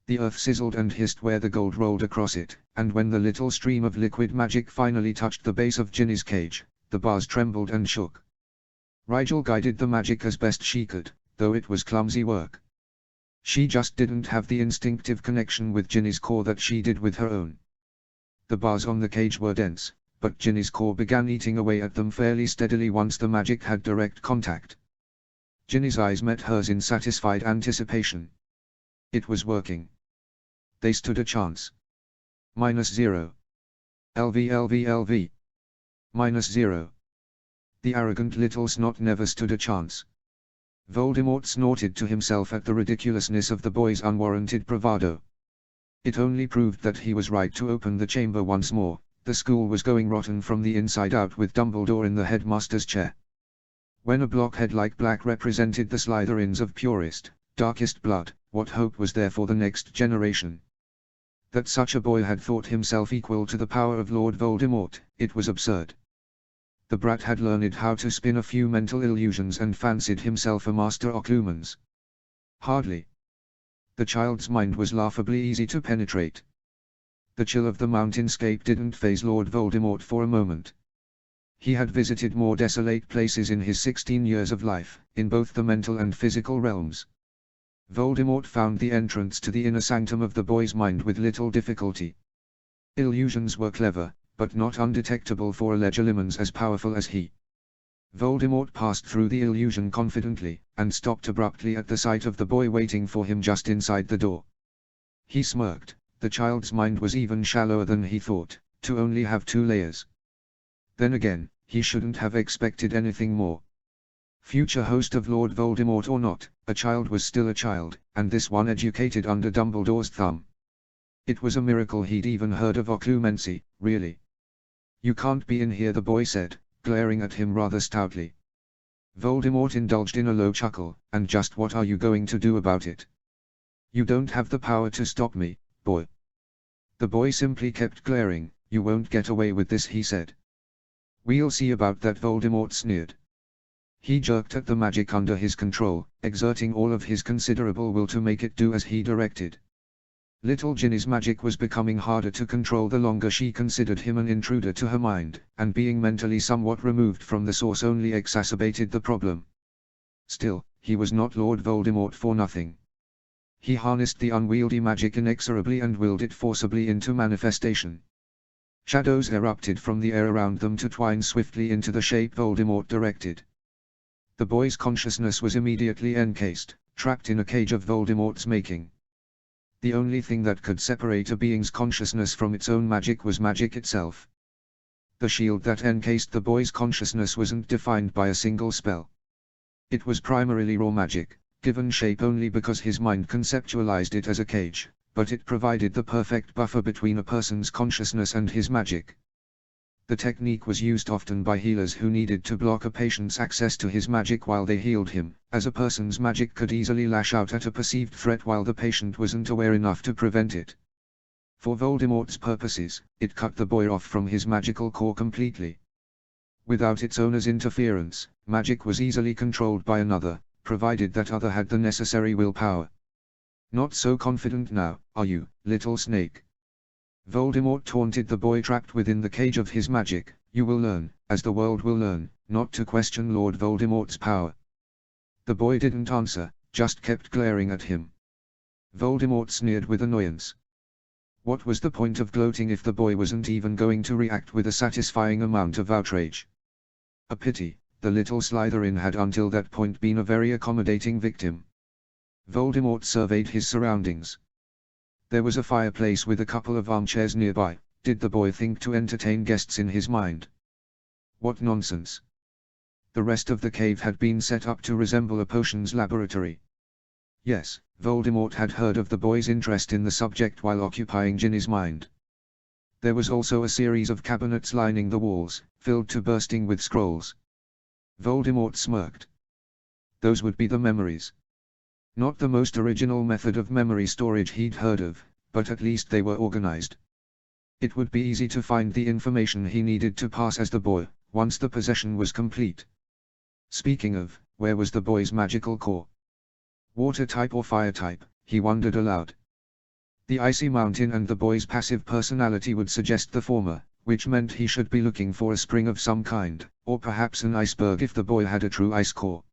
The earth sizzled and hissed where the gold rolled across it, and when the little stream of liquid magic finally touched the base of Ginny's cage, the bars trembled and shook. Rigel guided the magic as best she could, though it was clumsy work. She just didn't have the instinctive connection with Ginny's core that she did with her own. The bars on the cage were dense, but Ginny's core began eating away at them fairly steadily once the magic had direct contact. Ginny's eyes met hers in satisfied anticipation. It was working. They stood a chance. -0. LV. -0. The arrogant little snot never stood a chance. Voldemort snorted to himself at the ridiculousness of the boy's unwarranted bravado. It only proved that he was right to open the chamber once more. The school was going rotten from the inside out with Dumbledore in the headmaster's chair. When a blockhead like Black represented the Slytherins of purest, darkest blood, what hope was there for the next generation? That such a boy had thought himself equal to the power of Lord Voldemort, it was absurd. The brat had learned how to spin a few mental illusions and fancied himself a master occlumens. Hardly. The child's mind was laughably easy to penetrate. The chill of the mountainscape didn't faze Lord Voldemort for a moment. He had visited more desolate places in his 16 years of life, in both the mental and physical realms. Voldemort found the entrance to the inner sanctum of the boy's mind with little difficulty. Illusions were clever, but not undetectable for a legilimens as powerful as he. Voldemort passed through the illusion confidently, and stopped abruptly at the sight of the boy waiting for him just inside the door. He smirked. The child's mind was even shallower than he thought, to only have 2 layers. Then again, he shouldn't have expected anything more. Future host of Lord Voldemort or not, a child was still a child, and this one educated under Dumbledore's thumb. It was a miracle he'd even heard of occlumency, really. "You can't be in here," the boy said, glaring at him rather stoutly. Voldemort indulged in a low chuckle. "And just what are you going to do about it?" "You don't have the power to stop me, boy." The boy simply kept glaring. "You won't get away with this," he said. "We'll see about that," Voldemort sneered. He jerked at the magic under his control, exerting all of his considerable will to make it do as he directed. Little Ginny's magic was becoming harder to control the longer she considered him an intruder to her mind, and being mentally somewhat removed from the source only exacerbated the problem. Still, he was not Lord Voldemort for nothing. He harnessed the unwieldy magic inexorably and willed it forcibly into manifestation. Shadows erupted from the air around them to twine swiftly into the shape Voldemort directed. The boy's consciousness was immediately encased, trapped in a cage of Voldemort's making. The only thing that could separate a being's consciousness from its own magic was magic itself. The shield that encased the boy's consciousness wasn't defined by a single spell. It was primarily raw magic, given shape only because his mind conceptualized it as a cage, but it provided the perfect buffer between a person's consciousness and his magic. The technique was used often by healers who needed to block a patient's access to his magic while they healed him, as a person's magic could easily lash out at a perceived threat while the patient wasn't aware enough to prevent it. For Voldemort's purposes, it cut the boy off from his magical core completely. Without its owner's interference, magic was easily controlled by another, provided that other had the necessary willpower. "Not so confident now, are you, little snake?" Voldemort taunted the boy trapped within the cage of his magic. "You will learn, as the world will learn, not to question Lord Voldemort's power." The boy didn't answer, just kept glaring at him. Voldemort sneered with annoyance. What was the point of gloating if the boy wasn't even going to react with a satisfying amount of outrage? A pity, the little Slytherin had until that point been a very accommodating victim. Voldemort surveyed his surroundings. There was a fireplace with a couple of armchairs nearby. Did the boy think to entertain guests in his mind? What nonsense. The rest of the cave had been set up to resemble a potions laboratory. Yes, Voldemort had heard of the boy's interest in the subject while occupying Ginny's mind. There was also a series of cabinets lining the walls, filled to bursting with scrolls. Voldemort smirked. Those would be the memories. Not the most original method of memory storage he'd heard of, but at least they were organized. It would be easy to find the information he needed to pass as the boy, once the possession was complete. Speaking of, where was the boy's magical core? Water type or fire type, he wondered aloud. The icy mountain and the boy's passive personality would suggest the former, which meant he should be looking for a spring of some kind, or perhaps an iceberg if the boy had a true ice core.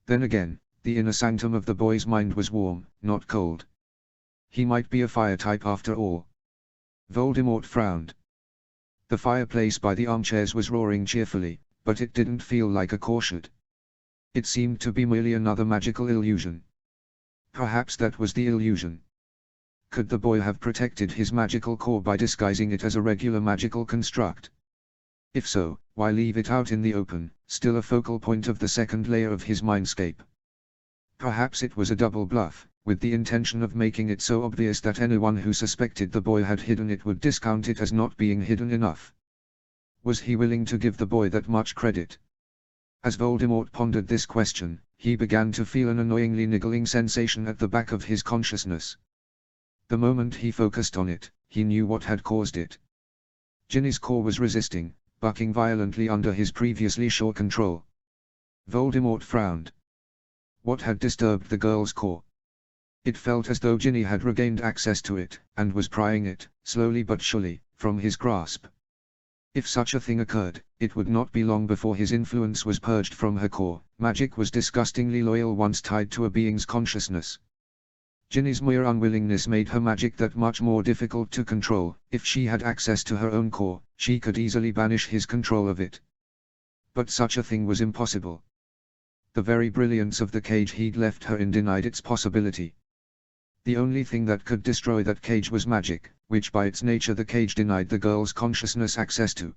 Then again, the inner sanctum of the boy's mind was warm, not cold. He might be a fire type after all. Voldemort frowned. The fireplace by the armchairs was roaring cheerfully, but it didn't feel like a core should. It seemed to be merely another magical illusion. Perhaps that was the illusion. Could the boy have protected his magical core by disguising it as a regular magical construct? If so, why leave it out in the open, still a focal point of the second layer of his mindscape? Perhaps it was a double bluff, with the intention of making it so obvious that anyone who suspected the boy had hidden it would discount it as not being hidden enough. Was he willing to give the boy that much credit? As Voldemort pondered this question, he began to feel an annoyingly niggling sensation at the back of his consciousness. The moment he focused on it, he knew what had caused it. Ginny's core was resisting, bucking violently under his previously sure control. Voldemort frowned. What had disturbed the girl's core? It felt as though Ginny had regained access to it, and was prying it, slowly but surely, from his grasp. If such a thing occurred, it would not be long before his influence was purged from her core. Magic was disgustingly loyal once tied to a being's consciousness. Ginny's mere unwillingness made her magic that much more difficult to control. If she had access to her own core, she could easily banish his control of it. But such a thing was impossible. The very brilliance of the cage he'd left her in denied its possibility. The only thing that could destroy that cage was magic, which by its nature the cage denied the girl's consciousness access to.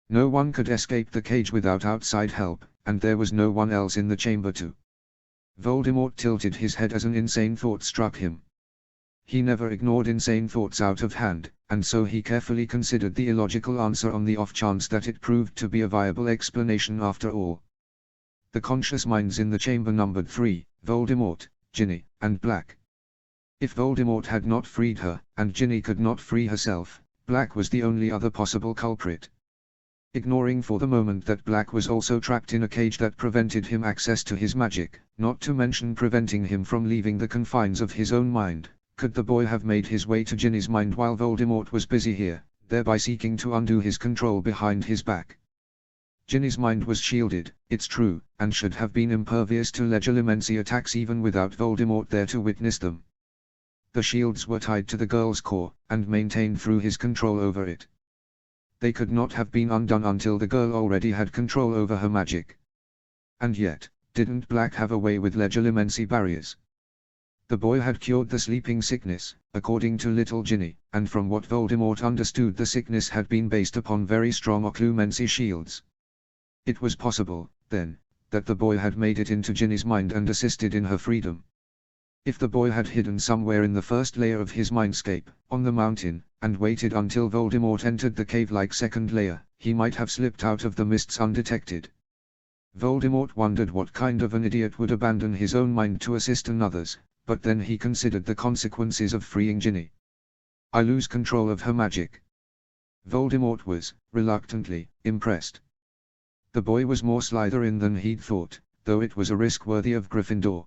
No one could escape the cage without outside help, and there was no one else in the chamber to. Voldemort tilted his head as an insane thought struck him. He never ignored insane thoughts out of hand, and so he carefully considered the illogical answer on the off chance that it proved to be a viable explanation after all. The conscious minds in the chamber numbered 3, Voldemort, Ginny, and Black. If Voldemort had not freed her, and Ginny could not free herself, Black was the only other possible culprit. Ignoring for the moment that Black was also trapped in a cage that prevented him access to his magic, not to mention preventing him from leaving the confines of his own mind, could the boy have made his way to Ginny's mind while Voldemort was busy here, thereby seeking to undo his control behind his back? Ginny's mind was shielded, it's true, and should have been impervious to legilimency attacks even without Voldemort there to witness them. The shields were tied to the girl's core, and maintained through his control over it. They could not have been undone until the girl already had control over her magic. And yet, didn't Black have a way with legilimency barriers? The boy had cured the sleeping sickness, according to little Ginny, and from what Voldemort understood the sickness had been based upon very strong occlumency shields. It was possible, then, that the boy had made it into Ginny's mind and assisted in her freedom. If the boy had hidden somewhere in the first layer of his mindscape, on the mountain, and waited until Voldemort entered the cave-like second layer, he might have slipped out of the mists undetected. Voldemort wondered what kind of an idiot would abandon his own mind to assist another's, but then he considered the consequences of freeing Ginny. I lose control of her magic. Voldemort was, reluctantly, impressed. The boy was more Slytherin than he'd thought, though it was a risk worthy of Gryffindor.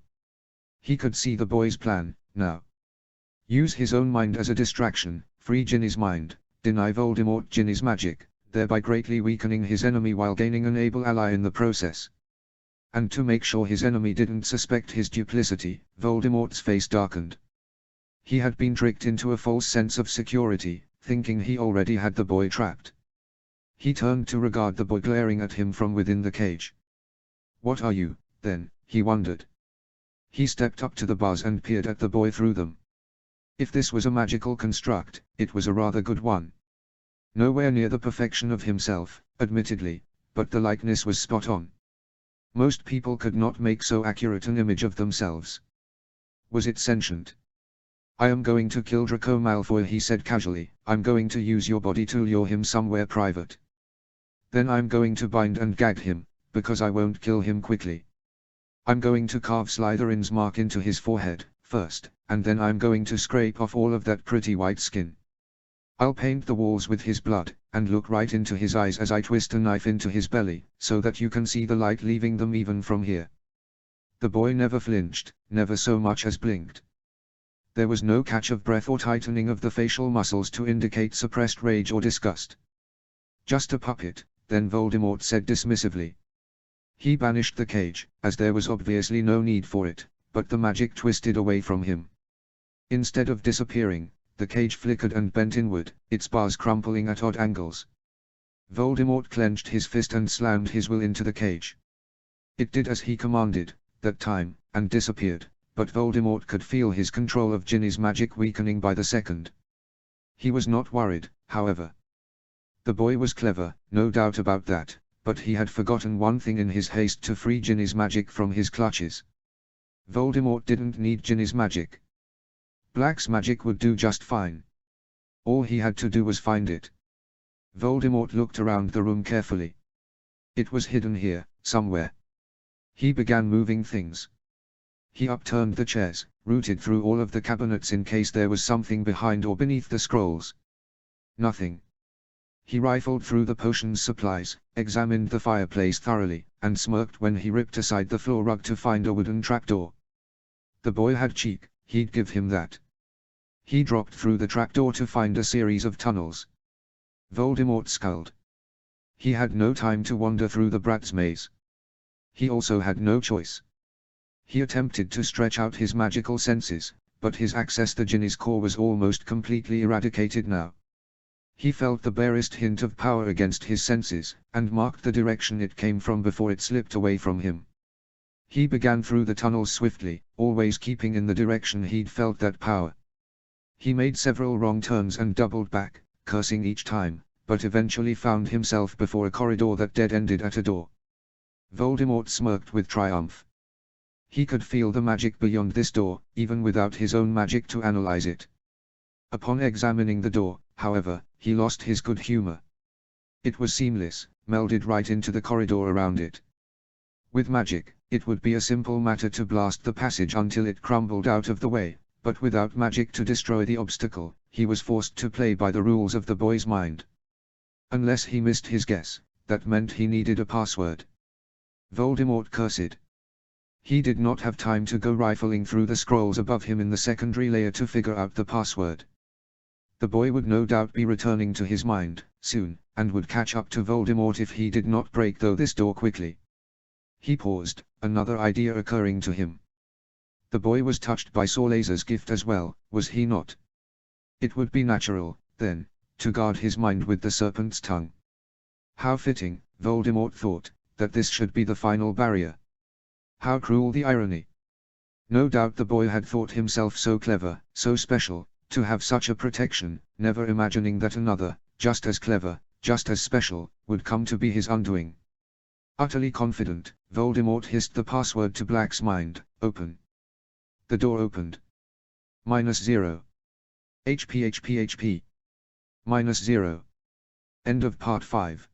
He could see the boy's plan, now. Use his own mind as a distraction, free Ginny's mind, deny Voldemort Ginny's magic, thereby greatly weakening his enemy while gaining an able ally in the process. And to make sure his enemy didn't suspect his duplicity, Voldemort's face darkened. He had been tricked into a false sense of security, thinking he already had the boy trapped. He turned to regard the boy glaring at him from within the cage. What are you, then, he wondered. He stepped up to the bars and peered at the boy through them. If this was a magical construct, it was a rather good one. Nowhere near the perfection of himself, admittedly, but the likeness was spot on. Most people could not make so accurate an image of themselves. Was it sentient? I am going to kill Draco Malfoy, he said casually. I'm going to use your body to lure him somewhere private. Then I'm going to bind and gag him, because I won't kill him quickly. I'm going to carve Slytherin's mark into his forehead, first, and then I'm going to scrape off all of that pretty white skin. I'll paint the walls with his blood, and look right into his eyes as I twist a knife into his belly, so that you can see the light leaving them even from here. The boy never flinched, never so much as blinked. There was no catch of breath or tightening of the facial muscles to indicate suppressed rage or disgust. Just a puppet, then Voldemort said dismissively. He banished the cage, as there was obviously no need for it, but the magic twisted away from him. Instead of disappearing, the cage flickered and bent inward, its bars crumpling at odd angles. Voldemort clenched his fist and slammed his will into the cage. It did as he commanded, that time, and disappeared, but Voldemort could feel his control of Ginny's magic weakening by the second. He was not worried, however. The boy was clever, no doubt about that, but he had forgotten one thing in his haste to free Ginny's magic from his clutches. Voldemort didn't need Ginny's magic. Black's magic would do just fine. All he had to do was find it. Voldemort looked around the room carefully. It was hidden here, somewhere. He began moving things. He upturned the chairs, rooted through all of the cabinets in case there was something behind or beneath the scrolls. Nothing. He rifled through the potions supplies, examined the fireplace thoroughly, and smirked when he ripped aside the floor rug to find a wooden trapdoor. The boy had cheek, he'd give him that. He dropped through the trapdoor to find a series of tunnels. Voldemort scowled. He had no time to wander through the brat's maze. He also had no choice. He attempted to stretch out his magical senses, but his access to Jinni's core was almost completely eradicated now. He felt the barest hint of power against his senses, and marked the direction it came from before it slipped away from him. He began through the tunnels swiftly, always keeping in the direction he'd felt that power. He made several wrong turns and doubled back, cursing each time, but eventually found himself before a corridor that dead-ended at a door. Voldemort smirked with triumph. He could feel the magic beyond this door, even without his own magic to analyze it. Upon examining the door, however, he lost his good humor. It was seamless, melded right into the corridor around it. With magic, it would be a simple matter to blast the passage until it crumbled out of the way, but without magic to destroy the obstacle, he was forced to play by the rules of the boy's mind. Unless he missed his guess, that meant he needed a password. Voldemort cursed. He did not have time to go rifling through the scrolls above him in the secondary layer to figure out the password. The boy would no doubt be returning to his mind, soon, and would catch up to Voldemort if he did not break through this door quickly. He paused, another idea occurring to him. The boy was touched by Sorlaser's gift as well, was he not? It would be natural, then, to guard his mind with the serpent's tongue. How fitting, Voldemort thought, that this should be the final barrier. How cruel the irony. No doubt the boy had thought himself so clever, so special, to have such a protection, never imagining that another, just as clever, just as special, would come to be his undoing. Utterly confident, Voldemort hissed the password to Black's mind, open. The door opened. -0. HP HP HP. -0. End of part 5.